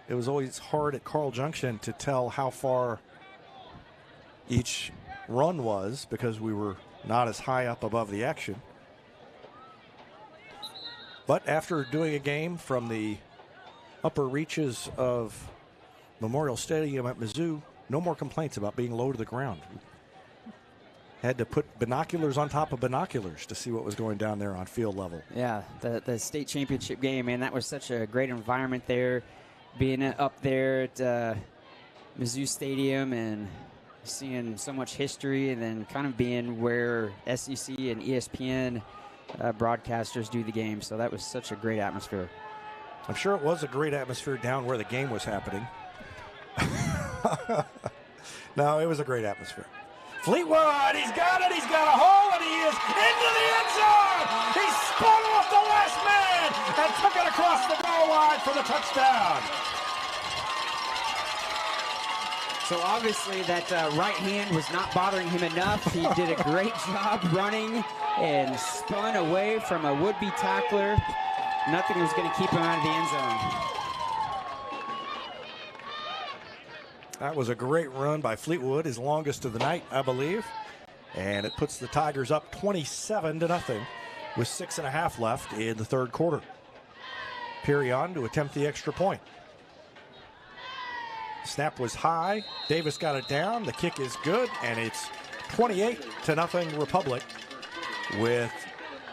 it was always hard at Carl Junction to tell how far each run was because we were not as high up above the action. But after doing a game from the upper reaches of Memorial Stadium at Mizzou, no more complaints about being low to the ground. Had to put binoculars on top of binoculars to see what was going down there on field level. Yeah, the state championship game, man, that was such a great environment there. Being up there at Mizzou Stadium and seeing so much history, and then kind of being where SEC and ESPN broadcasters do the game. So that was such a great atmosphere. I'm sure it was a great atmosphere down where the game was happening. No, it was a great atmosphere. Fleetwood, he's got it, he's got a hole, and he is into the end zone! He spun off the last man and took it across the goal line for the touchdown. So obviously that right hand was not bothering him enough. He did a great job running and spun away from a would-be tackler. Nothing was going to keep him out of the end zone. That was a great run by Fleetwood, his longest of the night, I believe. And it puts the Tigers up 27-0 with 6.5 left in the third quarter. Perion to attempt the extra point. Snap was high. Davis got it down. The kick is good, and it's 28-0 Republic with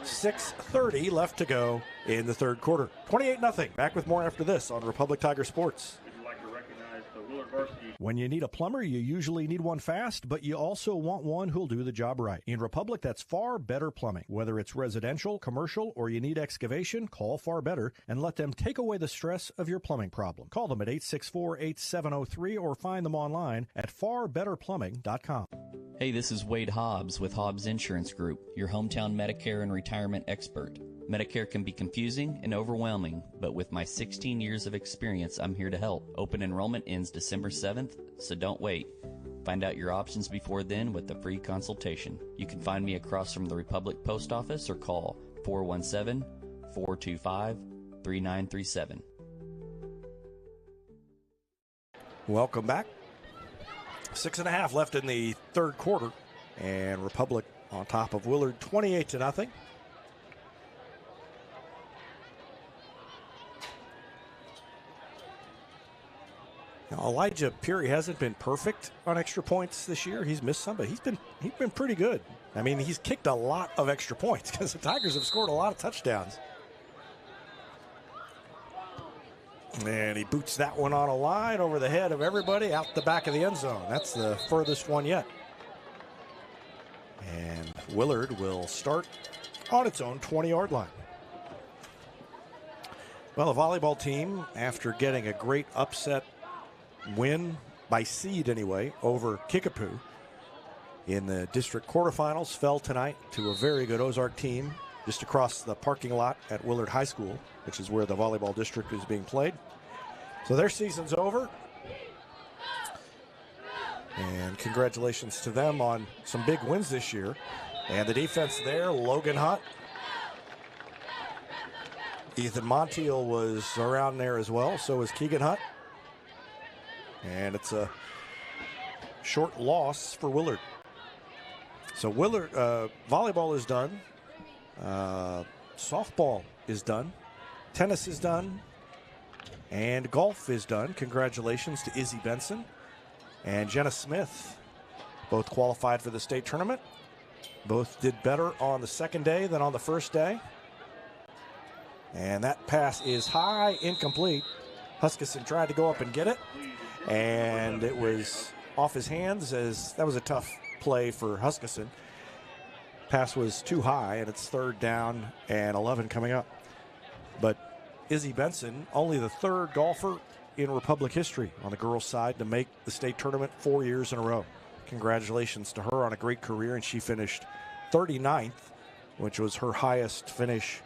6:30 left to go in the third quarter. 28-0. Back with more after this on Republic Tiger Sports. When you need a plumber, you usually need one fast, but you also want one who'll do the job right. In Republic, that's Far Better Plumbing. Whether it's residential, commercial, or you need excavation, call Far Better and let them take away the stress of your plumbing problem. Call them at 864-8703 or find them online at farbetterplumbing.com. Hey, this is Wade Hobbs with Hobbs Insurance Group, your hometown Medicare and retirement expert. Medicare can be confusing and overwhelming, but with my 16 years of experience, I'm here to help. Open enrollment ends December 7th, so don't wait. Find out your options before then with a free consultation. You can find me across from the Republic Post Office or call 417-425-3937. Welcome back. 6.5 left in the third quarter, and Republic on top of Willard 28-0. Now, Elijah Peary hasn't been perfect on extra points this year. He's missed some, but he's been pretty good. I mean, he's kicked a lot of extra points because the Tigers have scored a lot of touchdowns. And he boots that one on a line over the head of everybody out the back of the end zone. That's the furthest one yet. And Willard will start on its own 20-yard line. Well, the volleyball team, after getting a great upset win by seed anyway over Kickapoo in the district quarterfinals, fell tonight to a very good Ozark team just across the parking lot at Willard High School, which is where the volleyball district is being played. So their season's over. And congratulations to them on some big wins this year. And the defense there, Logan Hutt. Ethan Montiel was around there as well, so was Keegan Hutt. And it's a short loss for Willard. So Willard, volleyball is done. Softball is done. Tennis is done. And golf is done. Congratulations to Izzy Benson and Jenna Smith. Both qualified for the state tournament. Both did better on the second day than on the first day. And that pass is high, incomplete. Huskisson tried to go up and get it, and it was off his hands, as that was a tough play for Huskisson. Pass was too high, and it's 3rd down and 11 coming up. But Izzy Benson, only the 3rd golfer in Republic history on the girls' side to make the state tournament 4 years in a row. Congratulations to her on a great career, and she finished 39th, which was her highest finish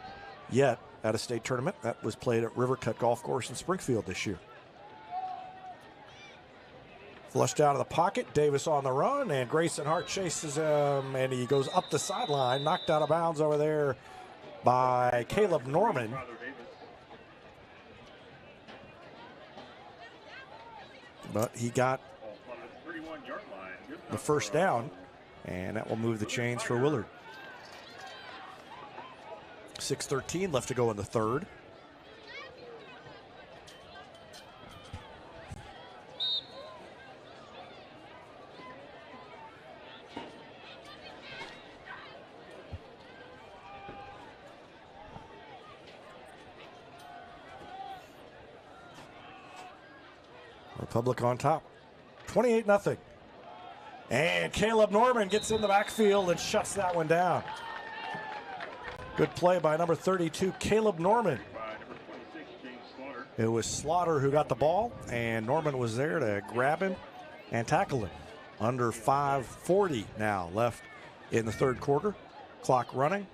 yet at a state tournament. That was played at Rivercut Golf Course in Springfield this year. Flushed out of the pocket, Davis on the run, and Grayson Hart chases him, and he goes up the sideline, knocked out of bounds over there by Caleb Norman. But he got the first down, and that will move the chains for Willard. 6:13 left to go in the 3rd. Republic on top, 28-0. And Caleb Norman gets in the backfield and shuts that one down. Good play by number 32, Caleb Norman. It was Slaughter who got the ball, and Norman was there to grab him and tackle him. Under 5:40 now left in the 3rd quarter. Clock running.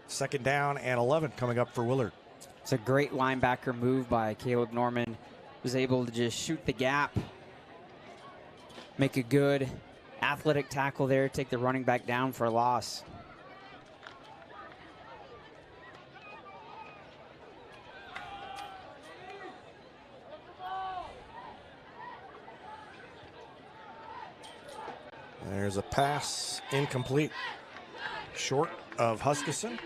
2nd down and 11 coming up for Willard. It's a great linebacker move by Caleb Norman. Was able to just shoot the gap, make a good athletic tackle there, take the running back down for a loss. There's a pass incomplete, short of Huskisson.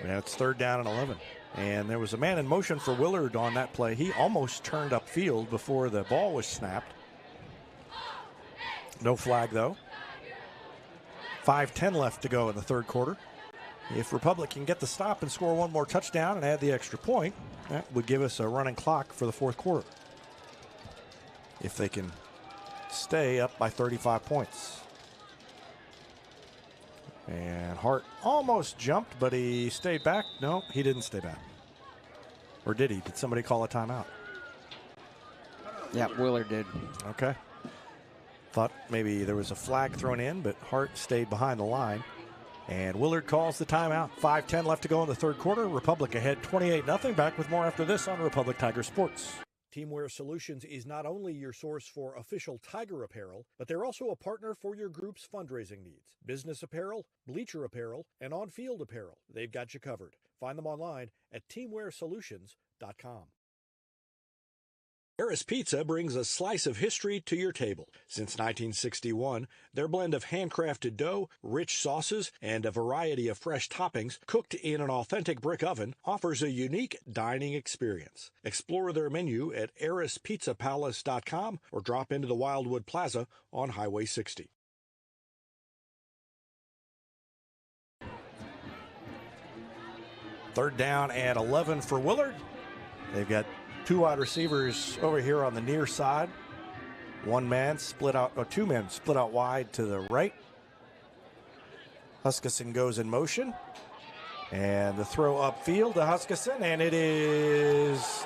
And it's 3rd down and 11. And there was a man in motion for Willard on that play. He almost turned upfield before the ball was snapped. No flag, though. 5:10 left to go in the 3rd quarter. If Republic can get the stop and score one more touchdown and add the extra point, that would give us a running clock for the 4th quarter. If they can stay up by 35 points. And Hart almost jumped, but he stayed back. No, he didn't stay back. Or did he? Did somebody call a timeout? Yeah, Willard did. Okay. Thought maybe there was a flag thrown in, but Hart stayed behind the line. And Willard calls the timeout. 5:10 left to go in the 3rd quarter. Republic ahead 28-0. Back with more after this on Republic Tiger Sports. Teamwear Solutions is not only your source for official Tiger apparel, but they're also a partner for your group's fundraising needs. Business apparel, bleacher apparel, and on-field apparel. They've got you covered. Find them online at teamwearsolutions.com. Harris Pizza brings a slice of history to your table. Since 1961, their blend of handcrafted dough, rich sauces, and a variety of fresh toppings cooked in an authentic brick oven offers a unique dining experience. Explore their menu at harrispizzapalace.com or drop into the Wildwood Plaza on Highway 60. Third down and 11 for Willard. They've got 2 wide receivers over here on the near side. 1 man split out, or 2 men split out wide to the right. Huskisson goes in motion. And the throw upfield to Huskisson, and it is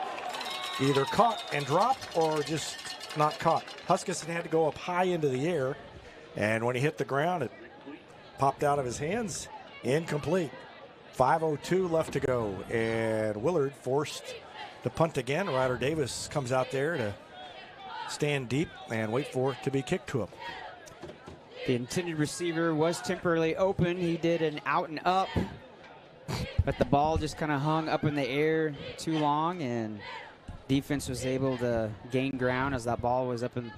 either caught and dropped or just not caught. Huskisson had to go up high into the air, and when he hit the ground, it popped out of his hands. Incomplete. 5:02 left to go, and Willard forced to punt again. Ryder Davis comes out there to stand deep and wait for it to be kicked to him. The intended receiver was temporarily open. He did an out and up, but the ball just kind of hung up in the air too long, and defense was able to gain ground as that ball was up and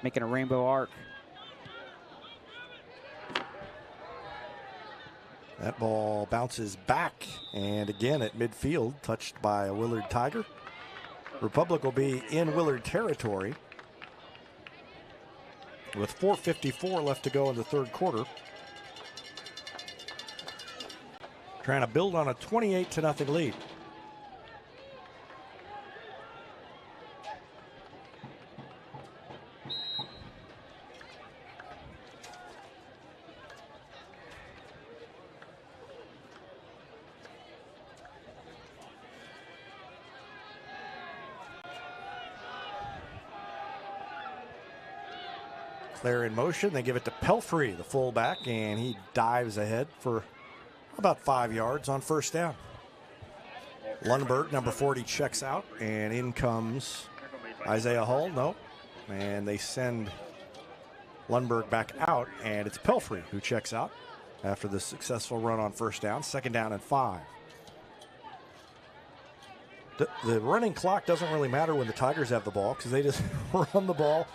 making a rainbow arc. That ball bounces back, and again at midfield, touched by a Willard Tiger. Republic will be in Willard territory with 4:54 left to go in the third quarter. Trying to build on a 28-0 lead. They're in motion. They give it to Pelfrey, the fullback, and he dives ahead for about 5 yards on first down. Lundberg, number 40, checks out, and in comes Isaiah Hull. No, and they send Lundberg back out, and it's Pelfrey who checks out after the successful run on first down. Second down and 5. The running clock doesn't really matter when the Tigers have the ball because they just run the ball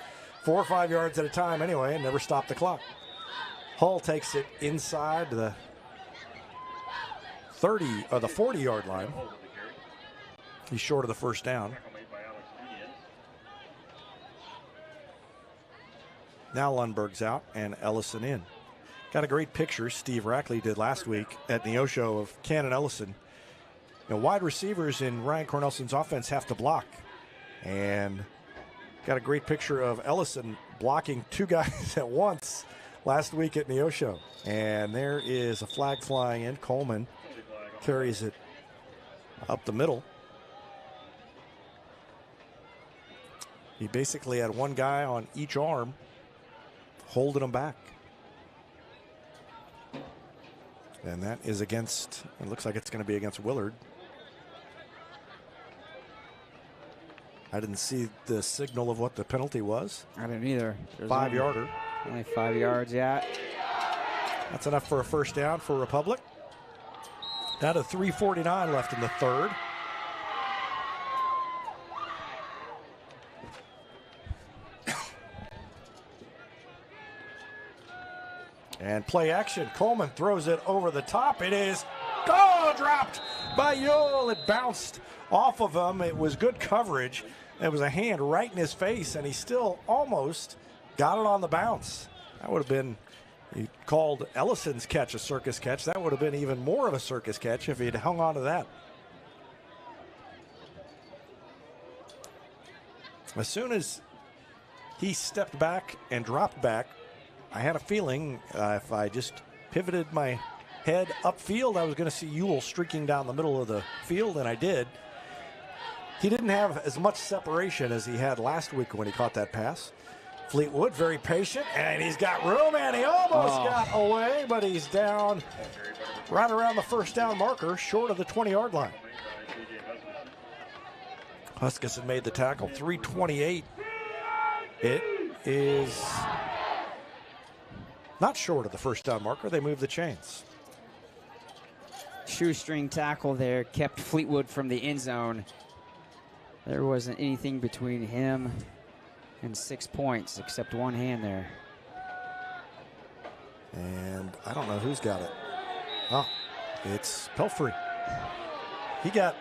4 or 5 yards at a time anyway and never stop the clock. Hull takes it inside the 30 or the 40-yard line. He's short of the first down. Now Lundberg's out and Ellison in. Got a great picture Steve Rackley did last week at Neosho of Cannon Ellison. You know, wide receivers in Ryan Cornelson's offense have to block, and got a great picture of Ellison blocking 2 guys at once last week at Neosho. And there is a flag flying in. Coleman carries it up the middle. He basically had 1 guy on each arm holding him back. And that is against, it looks like it's going to be against Willard. I didn't see the signal of what the penalty was. I didn't either. 5-yarder. Only 5 yards, yeah. That's enough for a first down for Republic. Down to 3:49 left in the third. And play action. Coleman throws it over the top. It is dropped by Yule. It bounced off of him. It was good coverage. It was a hand right in his face, and he still almost got it on the bounce. That would have been, he called Ellison's catch a circus catch. That would have been even more of a circus catch if he'd hung on to that. As soon as he stepped back and dropped back, I had a feeling if I just pivoted my head upfield, I was going to see Ewell streaking down the middle of the field, and I did. He didn't have as much separation as he had last week when he caught that pass. Fleetwood very patient, and he's got room, and he almost got away, but he's down right around the first down marker, short of the 20-yard line. Huskisson made the tackle, 3:28. It is not short of the first down marker. They move the chains. Shoestring tackle there kept Fleetwood from the end zone. There wasn't anything between him and 6 points except one hand there. And I don't know who's got it. Oh, it's Pelfrey. He got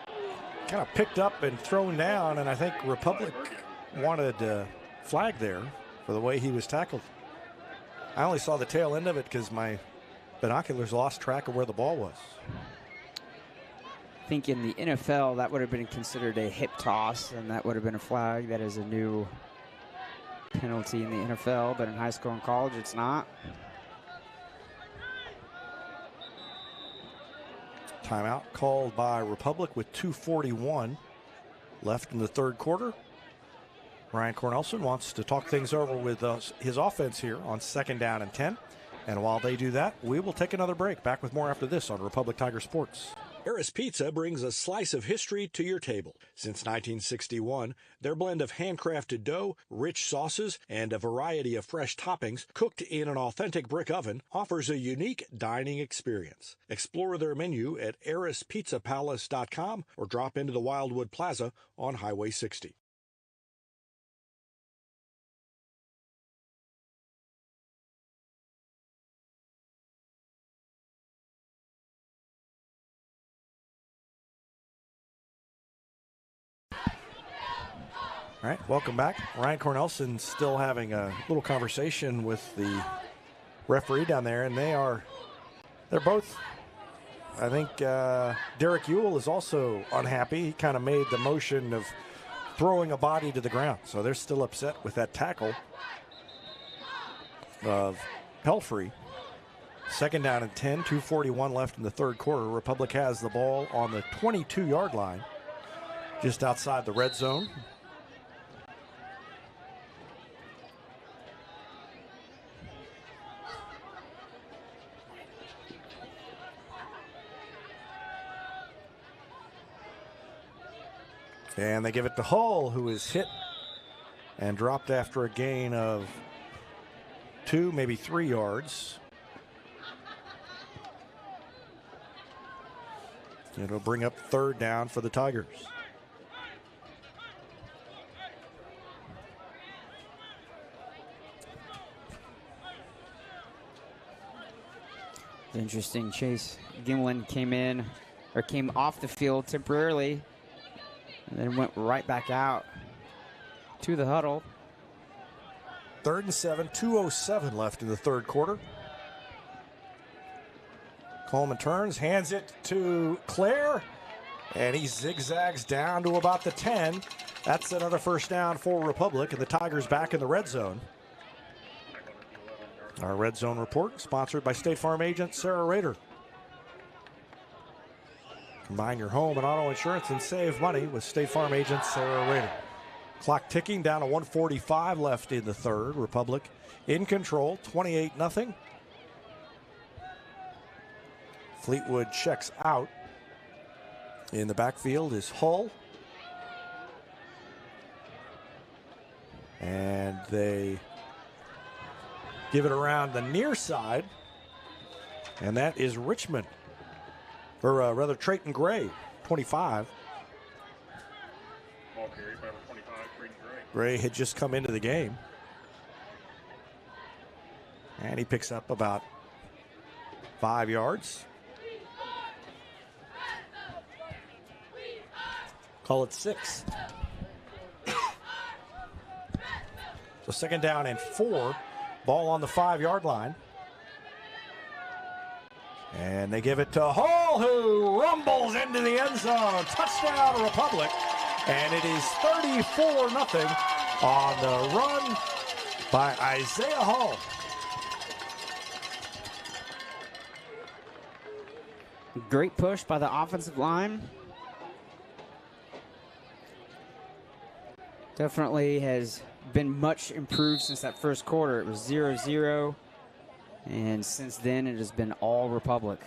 kind of picked up and thrown down, and I think Republic wanted a flag there for the way he was tackled. I only saw the tail end of it because my binoculars lost track of where the ball was. I think in the NFL that would have been considered a hip toss, and that would have been a flag. That is a new penalty in the NFL, but in high school and college it's not. Timeout called by Republic with 2:41 left in the third quarter. Ryan Cornelson wants to talk things over with his offense here on second down and 10. And while they do that, we will take another break. Back with more after this on Republic Tiger Sports. Harris Pizza brings a slice of history to your table. Since 1961, their blend of handcrafted dough, rich sauces, and a variety of fresh toppings cooked in an authentic brick oven offers a unique dining experience. Explore their menu at harrispizzapalace.com or drop into the Wildwood Plaza on Highway 60. All right, welcome back. Ryan Cornelson still having a little conversation with the referee down there, and they're both, I think Derek Ewell is also unhappy. He kind of made the motion of throwing a body to the ground, so they're still upset with that tackle of Pelfrey. Second down and 10, 2:41 left in the third quarter. Republic has the ball on the 22-yard line, just outside the red zone. And they give it to Hull, who is hit and dropped after a gain of 2, maybe 3 yards. It'll bring up third down for the Tigers. Interesting. Chase Gimlin came off the field temporarily, and then went right back out to the huddle. 3rd and 7, 2:07 left in the third quarter. Coleman turns, hands it to Claire, and he zigzags down to about the 10. That's another first down for Republic, and the Tigers back in the red zone. Our red zone report sponsored by State Farm agent Sarah Rader. Combine your home and auto insurance and save money with State Farm agent Sarah Rader. Clock ticking down to 1:45 left in the third. Republic in control, 28-0. Fleetwood checks out. In the backfield is Hull. And they give it around the near side. And that is Richmond. Or rather, Trayton Gray, 25. Ball carried by number 25, Trayton Gray. Gray had just come into the game. And he picks up about 5 yards. Call it 6. So second down and 4. Ball on the 5-yard line. And they give it to Hall, who rumbles into the end zone. Touchdown, Republic. And it is 34-0 on the run by Isaiah Hall. Great push by the offensive line. Definitely has been much improved since that first quarter. It was 0-0. And since then, it has been all Republic.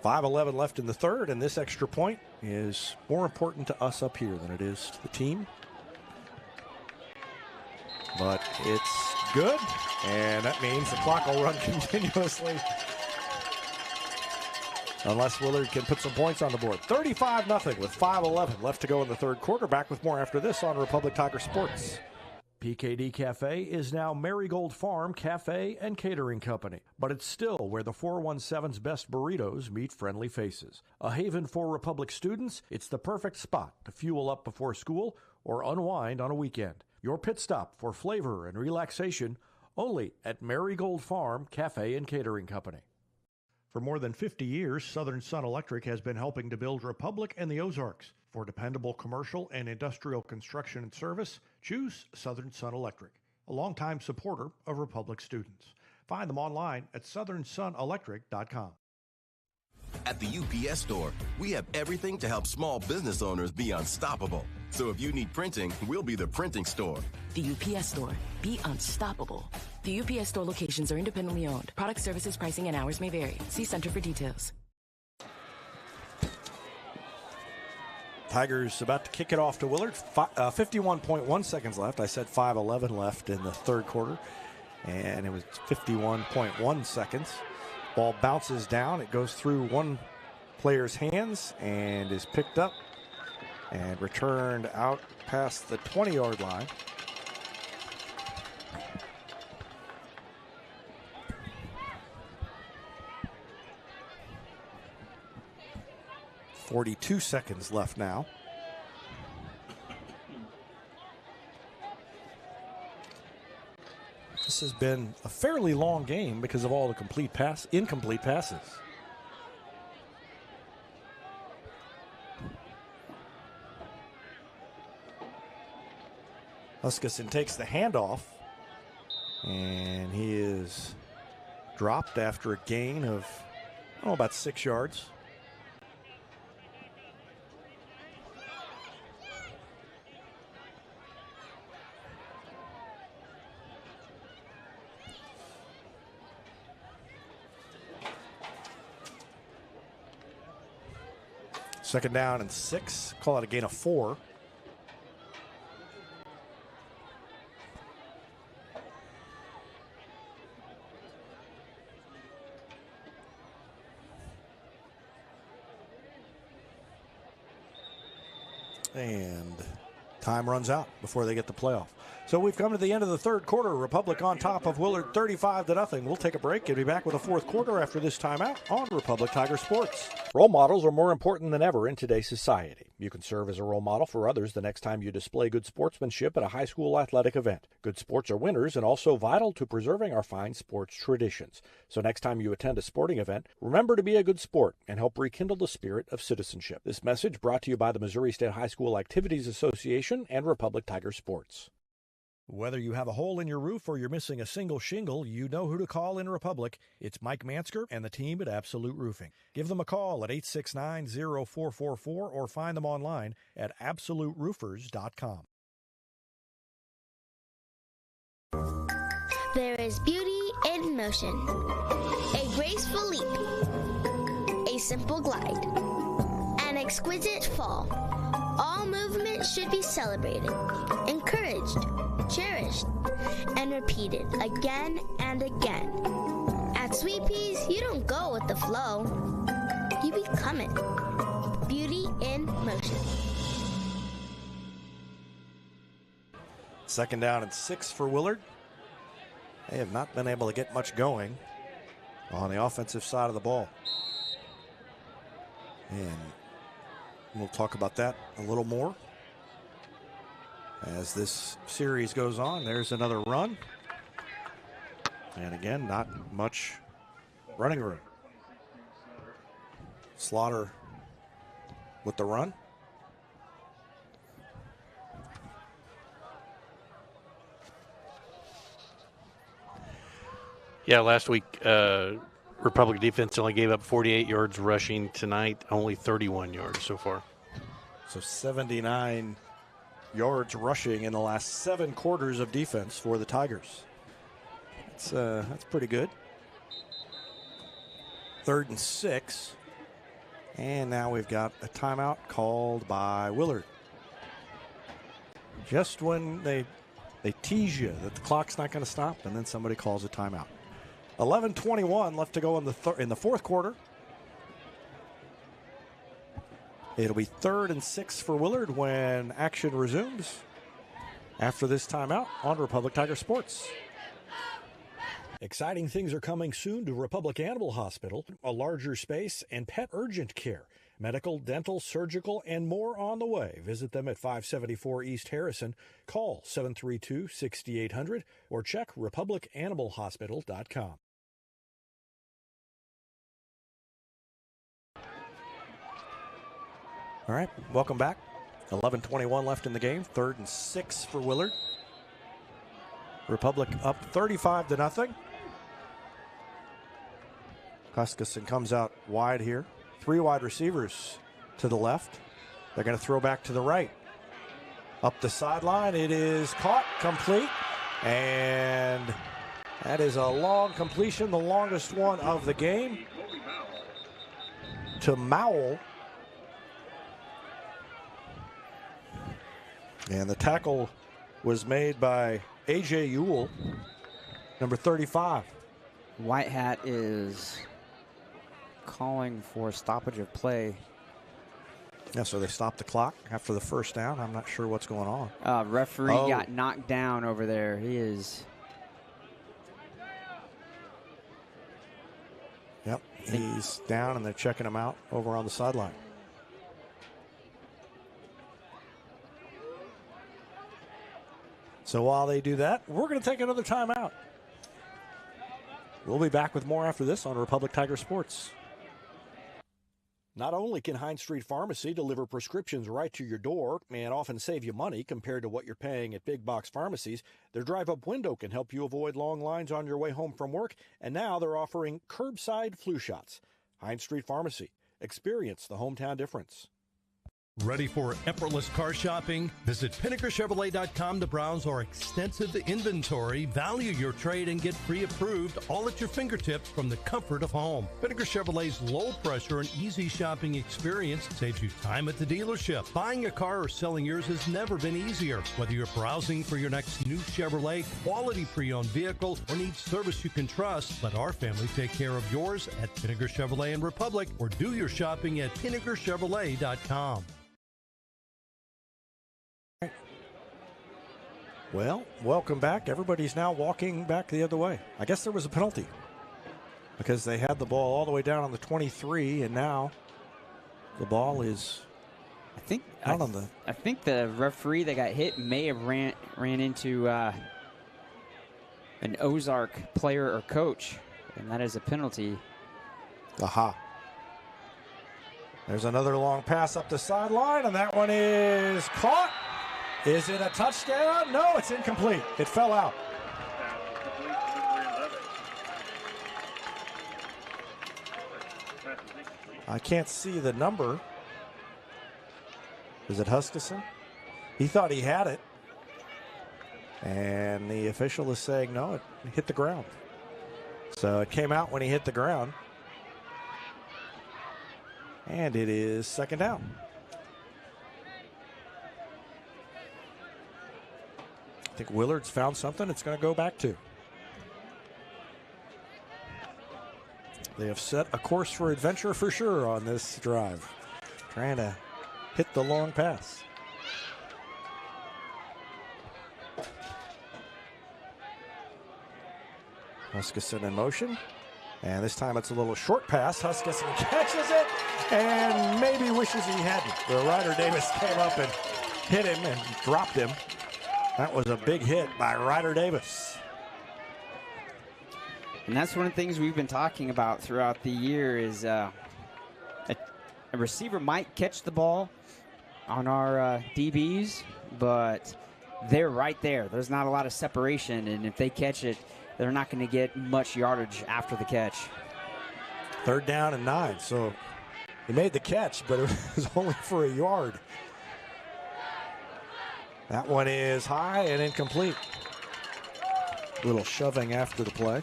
.5:11 left in the third, and this extra point is more important to us up here than it is to the team. But it's good, and that means the clock will run continuously unless Willard can put some points on the board. 35-0 with 5:11 left to go in the third quarter. Back with more after this on Republic Tiger Sports. PKD Cafe is now Marigold Farm Cafe and Catering Company, but it's still where the 417's best burritos meet friendly faces. A haven for Republic students, it's the perfect spot to fuel up before school or unwind on a weekend. Your pit stop for flavor and relaxation only at Marigold Farm Cafe and Catering Company. For more than 50 years, Southern Sun Electric has been helping to build Republic and the Ozarks. For dependable commercial and industrial construction and service, choose Southern Sun Electric, a longtime supporter of Republic students. Find them online at southernsunelectric.com. At the UPS Store, we have everything to help small business owners be unstoppable. So if you need printing, we'll be the printing store. The UPS Store. Be unstoppable. The UPS Store locations are independently owned. Product, services, pricing, and hours may vary. See Center for details. Tigers about to kick it off to Willard. 51.1 seconds left. I said 5:11 left in the third quarter, and it was 51.1 seconds. Ball bounces down. It goes through one player's hands and is picked up and returned out past the 20-yard line. .42 seconds left now. This has been a fairly long game because of all the incomplete passes. Huskisson takes the handoff, and he is dropped after a gain of about 6 yards. Second down and 6. Call it a gain of 4. And time runs out before they get the playoff. So we've come to the end of the third quarter. Republic on top of Willard 35-0. We'll take a break and be back with the fourth quarter after this timeout on Republic Tiger Sports. Role models are more important than ever in today's society. You can serve as a role model for others the next time you display good sportsmanship at a high school athletic event. Good sports are winners and also vital to preserving our fine sports traditions. So next time you attend a sporting event, remember to be a good sport and help rekindle the spirit of citizenship. This message brought to you by the Missouri State High School Activities Association and Republic Tiger Sports. Whether you have a hole in your roof or you're missing a single shingle, you know who to call in Republic. It's Mike Mansker and the team at Absolute Roofing. Give them a call at 869-0444 or find them online at absoluteroofers.com. There is beauty in motion. A graceful leap. A simple glide. An exquisite fall. All movement should be celebrated, encouraged, cherished, and repeated again and again. At Sweet Peas, you don't go with the flow. You become it. Beauty in motion. Second down and 6 for Willard. They have not been able to get much going on the offensive side of the ball. And we'll talk about that a little more as this series goes on. There's another run. And again, not much running room. Slaughter with the run. Yeah, last week, Republic defense only gave up 48 yards rushing. Tonight, only 31 yards so far. So 79 yards rushing in the last 7 quarters of defense for the Tigers. That's pretty good. 3rd and 6. And now we've got a timeout called by Willard. Just when they tease you that the clock's not going to stop, and then somebody calls a timeout. 11:21 left to go in the fourth quarter. It'll be 3rd and 6 for Willard when action resumes after this timeout on Republic Tiger Sports. Exciting things are coming soon to Republic Animal Hospital. A larger space and pet urgent care. Medical, dental, surgical, and more on the way. Visit them at 574 East Harrison. Call 732-6800 or check republicanimalhospital.com. All right, welcome back. 11:21 left in the game. 3rd and 6 for Willard. Republic up 35-0. Huskisson comes out wide here. 3 wide receivers to the left. They're going to throw back to the right. Up the sideline, it is caught, complete, and that is a long completion, the longest one of the game, to Mowell. And the tackle was made by A.J. Ewell, number 35. White Hat is calling for stoppage of play. Yeah, so they stopped the clock after the first down. I'm not sure what's going on. Referee got knocked down over there. He is. Yep, he's down, and they're checking him out over on the sideline. So while they do that, we're going to take another timeout. We'll be back with more after this on Republic Tiger Sports. Not only can Hines Street Pharmacy deliver prescriptions right to your door and often save you money compared to what you're paying at big box pharmacies, their drive-up window can help you avoid long lines on your way home from work, and now they're offering curbside flu shots. Hines Street Pharmacy. Experience the hometown difference. Ready for effortless car shopping? Visit PinnakerChevrolet.com to browse our extensive inventory, value your trade, and get pre-approved all at your fingertips from the comfort of home. Pinnaker Chevrolet's low-pressure and easy shopping experience saves you time at the dealership. Buying a car or selling yours has never been easier. Whether you're browsing for your next new Chevrolet, quality pre-owned vehicle, or need service you can trust, let our family take care of yours at Pinnaker Chevrolet in Republic, or do your shopping at PinnakerChevrolet.com. Well, welcome back. Everybody's now walking back the other way. I guess there was a penalty because they had the ball all the way down on the 23, and now the ball is on the. I think the referee that got hit may have ran into an Ozark player or coach, and that is a penalty. Aha. There's another long pass up the sideline, and that one is caught. Is it a touchdown? No, it's incomplete. It fell out. I can't see the number. Is it Huskisson? He thought he had it. And the official is saying, no, it hit the ground. So it came out when he hit the ground. And it is second down. I think Willard's found something it's going to go back to. They have set a course for adventure for sure on this drive. Trying to hit the long pass. Huskisson in motion. And this time it's a little short pass. Huskisson catches it and maybe wishes he hadn't. The Ryder Davis came up and hit him and dropped him. That was a big hit by Ryder Davis. And that's one of the things we've been talking about throughout the year is a receiver might catch the ball on our DBs, but they're right there. There's not a lot of separation, and if they catch it, they're not going to get much yardage after the catch. 3rd down and 9, so he made the catch, but it was only for a yard. That one is high and incomplete. Little shoving after the play.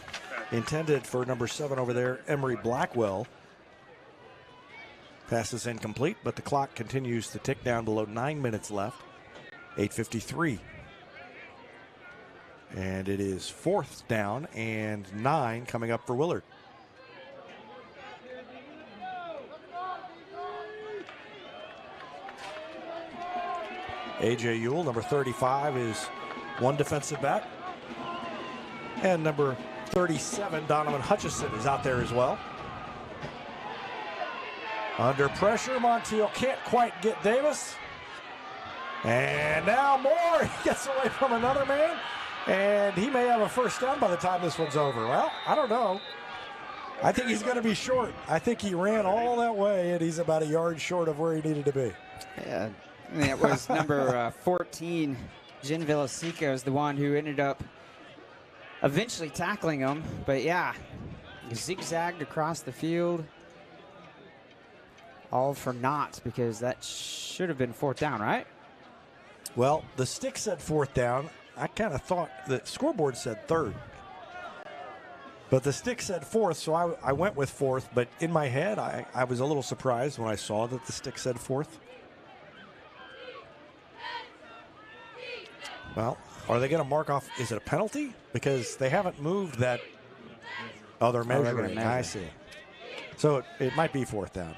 Intended for number 7 over there, Emery Blackwell. Pass is incomplete, but the clock continues to tick down below 9 minutes left. 8:53. And it is 4th down and 9 coming up for Willard. A.J. Ewell, number 35, is one defensive back. And number 37, Donovan Hutchison, is out there as well. Under pressure, Montiel can't quite get Davis. And now Moore gets away from another man. And he may have a first down by the time this one's over. Well, I don't know. I think he's going to be short. I think he ran all that way, and he's about a yard short of where he needed to be. Yeah. That was number 14, Jen Villasica, is the one who ended up eventually tackling him. But yeah, zigzagged across the field. all for naught because that should have been 4th down, right? Well, the stick said 4th down. I kind of thought the scoreboard said 3rd. But the stick said 4th, so I went with 4th. But in my head, I was a little surprised when I saw that the stick said 4th. Well, are they going to mark off? Is it a penalty? Because they haven't moved that. Oh, they're measuring. I see. So it might be 4th down.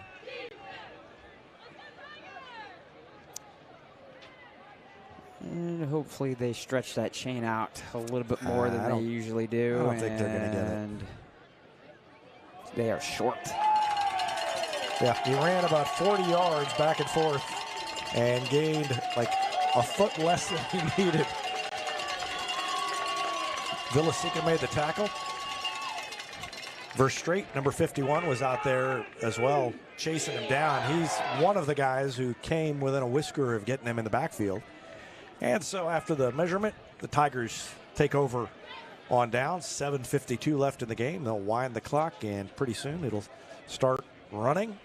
And hopefully they stretch that chain out a little bit more than they usually do. I don't think they're going to get it. They are short. Yeah, he ran about 40 yards back and forth and gained like a foot less than he needed. Villasica made the tackle. Verstrate, number 51, was out there as well, chasing him down. He's one of the guys who came within a whisker of getting him in the backfield. And so after the measurement, the Tigers take over on down. 7:52 left in the game. They'll wind the clock, and pretty soon it'll start running.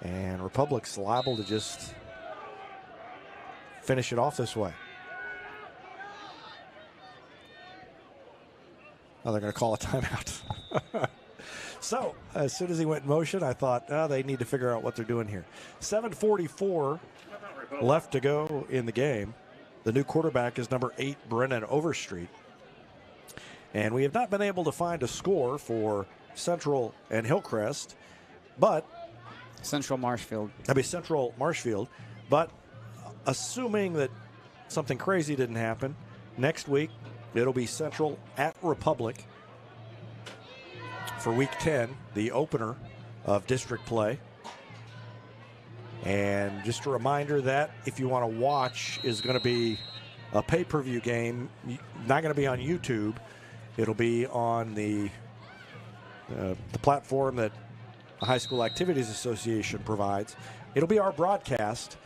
And Republic's liable to just finish it off this way. Oh, they're going to call a timeout. So, as soon as he went in motion, I thought, they need to figure out what they're doing here. 7:44 left to go in the game. The new quarterback is number 8, Brennan Overstreet. And we have not been able to find a score for Central and Hillcrest, but Central Marshfield. Central Marshfield. But assuming that something crazy didn't happen, next week it'll be Central at Republic for Week 10, the opener of district play. And just a reminder that if you want to watch, is going to be a pay-per-view game. Not going to be on YouTube. It'll be on the platform that the High School Activities Association provides. It'll be our broadcast,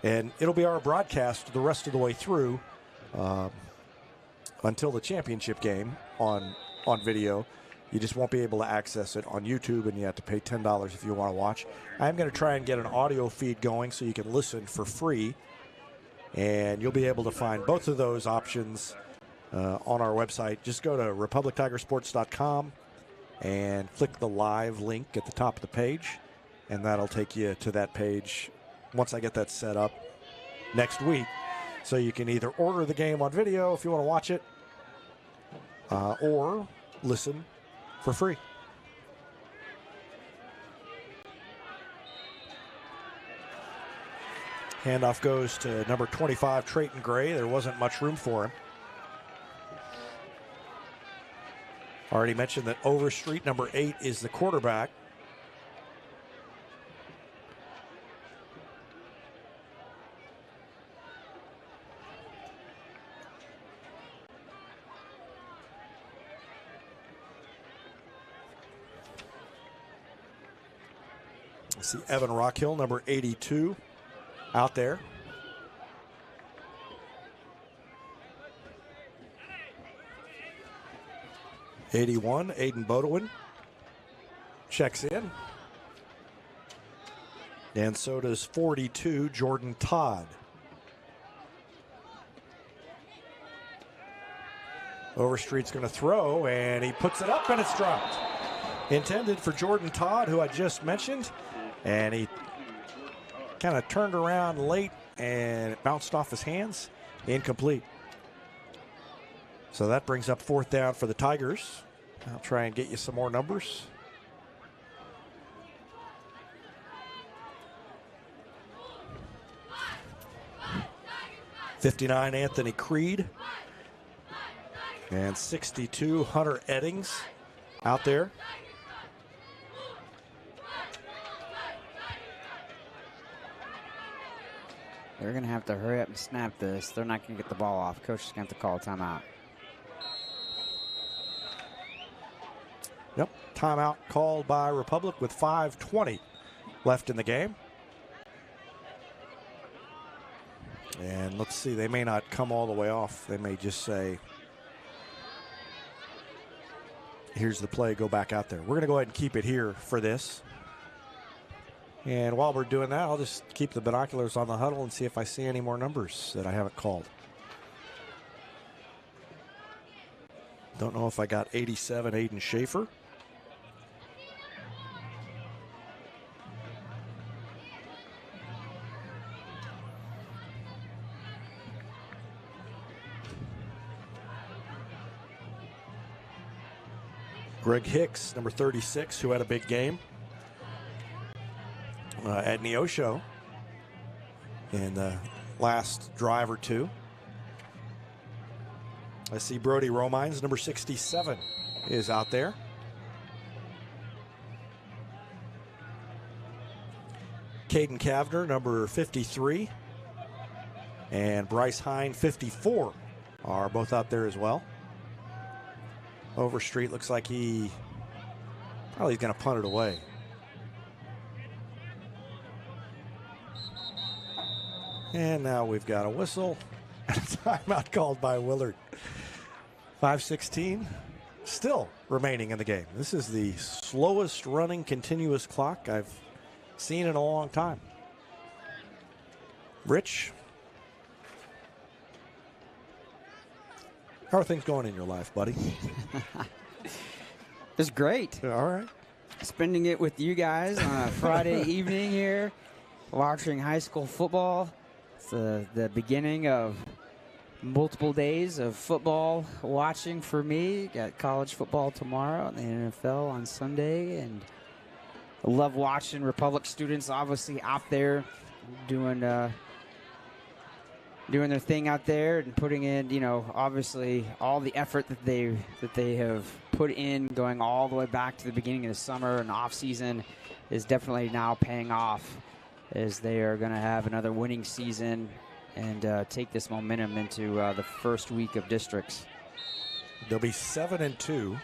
and it'll be our broadcast the rest of the way through until the championship game on video. You just won't be able to access it on YouTube, and you have to pay $10 if you want to watch. I'm going to try and get an audio feed going so you can listen for free, and you'll be able to find both of those options on our website. Just go to republictigersports.com and click the live link at the top of the page, and that'll take you to that page once I get that set up next week. So you can either order the game on video if you want to watch it, or listen for free. Handoff goes to number 25, Trayton Gray. There wasn't much room for him. Already mentioned that Overstreet, number 8, is the quarterback. See Evan Rockhill, number 82, out there. '81, Aiden Bodewin checks in. And so does 42, Jordan Todd. Overstreet's going to throw, and he puts it up, and it's dropped. Intended for Jordan Todd, who I just mentioned. And he kind of turned around late, and it bounced off his hands. Incomplete. So that brings up 4th down for the Tigers. I'll try and get you some more numbers. '59, Anthony Creed. And 62, Hunter Eddings out there. They're going to have to hurry up and snap this. They're not going to get the ball off. Coach is going to have to call a timeout. Yep, timeout called by Republic with 5:20 left in the game. And let's see, they may not come all the way off. They may just say, here's the play, go back out there. We're going to go ahead and keep it here for this. And while we're doing that, I'll just keep the binoculars on the huddle and see if I see any more numbers that I haven't called. Don't know if I got 87, Aiden Schaefer. Greg Hicks, number 36, who had a big game at Neosho in the last drive or two. I see Brody Romines, number 67, is out there. Caden Kavner, number 53, and Bryce Hines, 54, are both out there as well. Overstreet looks like he's going to punt it away. And now we've got a whistle and a timeout called by Willard. 5:16 still remaining in the game. This is the slowest running continuous clock I've seen in a long time. Rich, how are things going in your life, buddy? It's great. All right. Spending it with you guys on a Friday evening here, watching high school football. It's the beginning of multiple days of football watching for me. Got college football tomorrow and the NFL on Sunday. And I love watching Republic students obviously out there doing their thing out there and putting in, obviously all the effort that they have put in going all the way back to the beginning of the summer and off season is definitely now paying off as they are going to have another winning season and take this momentum into the first week of districts. They'll be 7-2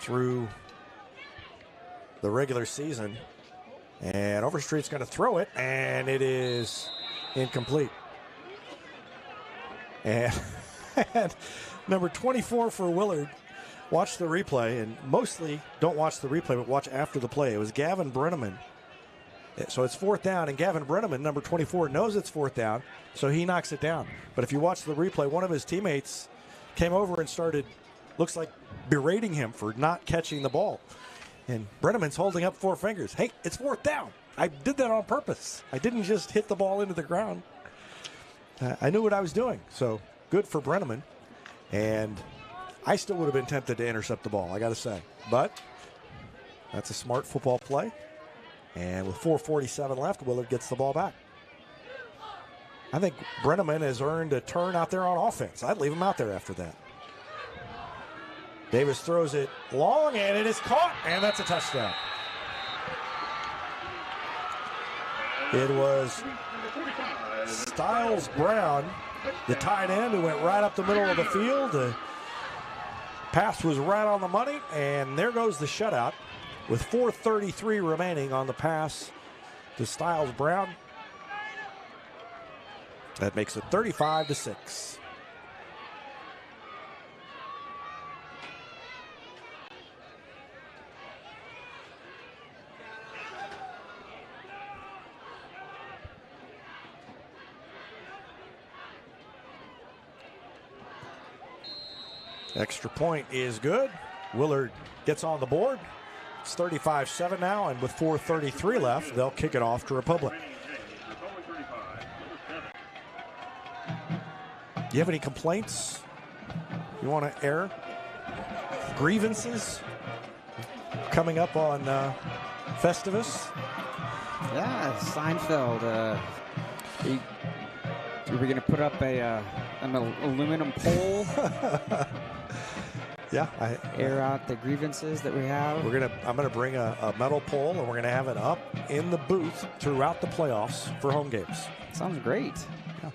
through the regular season. And Overstreet's going to throw it, and it is incomplete. And number 24 for Willard, watch the replay, and mostly don't watch the replay, but watch after the play. It was Gavin Brenneman. So it's 4th down, and Gavin Brenneman, number 24, knows it's 4th down, so he knocks it down. But if you watch the replay, one of his teammates came over and started, looks like, berating him for not catching the ball. And Brenneman's holding up 4 fingers. Hey, it's 4th down. I did that on purpose. I didn't just hit the ball into the ground. I knew what I was doing. So good for Brenneman. And I still would have been tempted to intercept the ball, I got to say. But that's a smart football play. And with 4:47 left, Willard gets the ball back. I think Brenneman has earned a turn out there on offense. I'd leave him out there after that. Davis throws it long, and it is caught, and that's a touchdown. It was Styles Brown, the tight end, who went right up the middle of the field. The pass was right on the money, and there goes the shutout with 4:33 remaining on the pass to Styles Brown. That makes it 35-6. Extra point is good. Willard gets on the board. It's 35-7 now, and with 4:33 left, they'll kick it off to Republic. Do you have any complaints you want to air? Grievances coming up on Festivus? Yeah, Seinfeld. We're going to put up an aluminum pole. Yeah, air out the grievances that we have. I'm gonna bring a metal pole, and we're gonna have it up in the booth throughout the playoffs for home games. Sounds great. Yeah.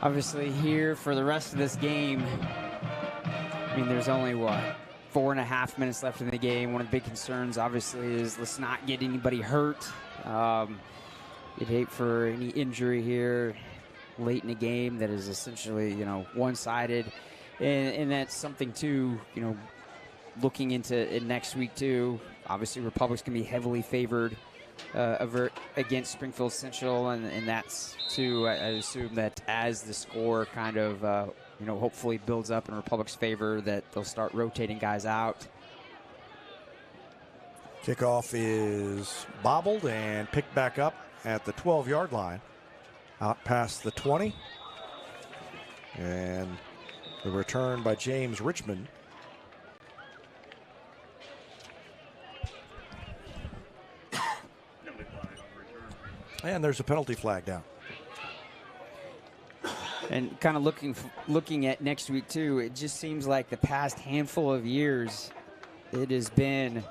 Obviously, here for the rest of this game, I mean, there's only 4.5 minutes left in the game. One of the big concerns, obviously, is let's not get anybody hurt. You'd hate for any injury here late in the game that is essentially, one-sided. And that's something, too, looking into next week too, obviously Republic's going to be heavily favored against Springfield Central, and that's too, I assume that as the score kind of, hopefully builds up in Republic's favor, that they'll start rotating guys out. Kickoff is bobbled and picked back up at the 12-yard line, out past the 20. And the return by James Richmond. And there's a penalty flag down. And kind of looking at next week too, it just seems like the past handful of years, it has been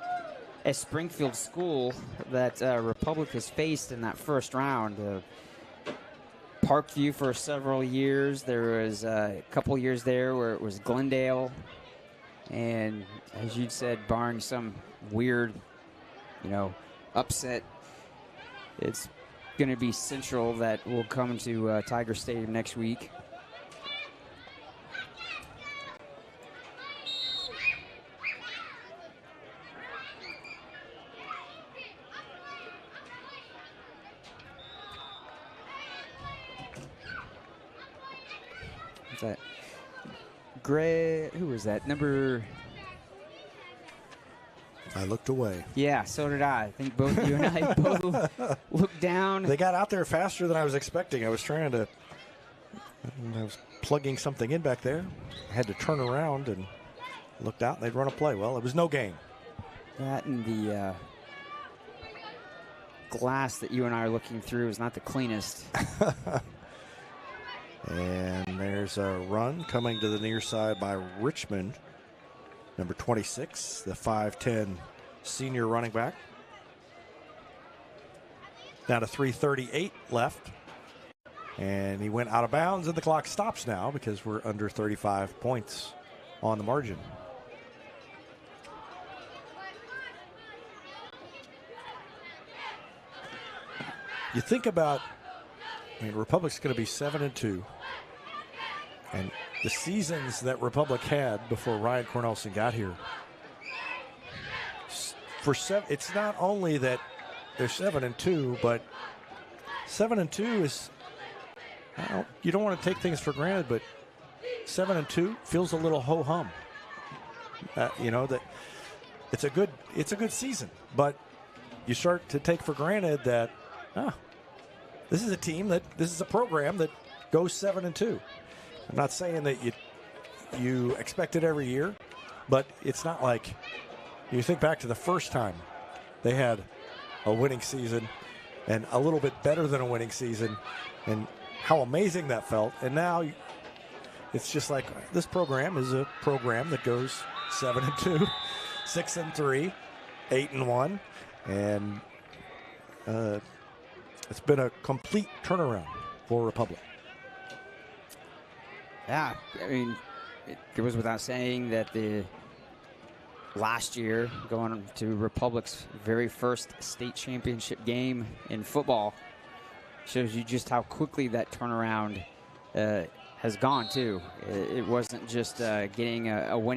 a Springfield school that Republic has faced in that first round. Parkview for several years. There was a couple years there where it was Glendale. And as you said, barring some weird, upset, it's going to be Central that will come to Tiger Stadium next week. What's that? Gray, who was that? Number... I looked away. Yeah, so did I. I think both you and I both looked down. They got out there faster than I was expecting. I was plugging something in back there. I had to turn around and looked out, and they'd run a play. Well, it was no gain. That and the glass that you and I are looking through is not the cleanest. And there's a run coming to the near side by Richmond. Number 26, the 5'10 senior running back. Down to 3:38 left. And he went out of bounds, and the clock stops now because we're under 35 points on the margin. You think about, Republic's going to be 7-2. And the seasons that Republic had before Ryan Cornelson got here, it's not only that they're 7-2, but 7-2 is, you don't want to take things for granted, but 7-2 feels a little ho-hum. That it's a good season, but you start to take for granted that this is a program that goes 7-2. I'm not saying that you expect it every year, but it's not like you think back to the first time they had a winning season and a little bit better than a winning season and how amazing that felt. And now it's just like this program is a program that goes 7-2, 6-3, 8-1, and it's been a complete turnaround for Republic. Yeah, it goes without saying that the last year going to Republic's very first state championship game in football shows you just how quickly that turnaround has gone too. It wasn't just getting a winning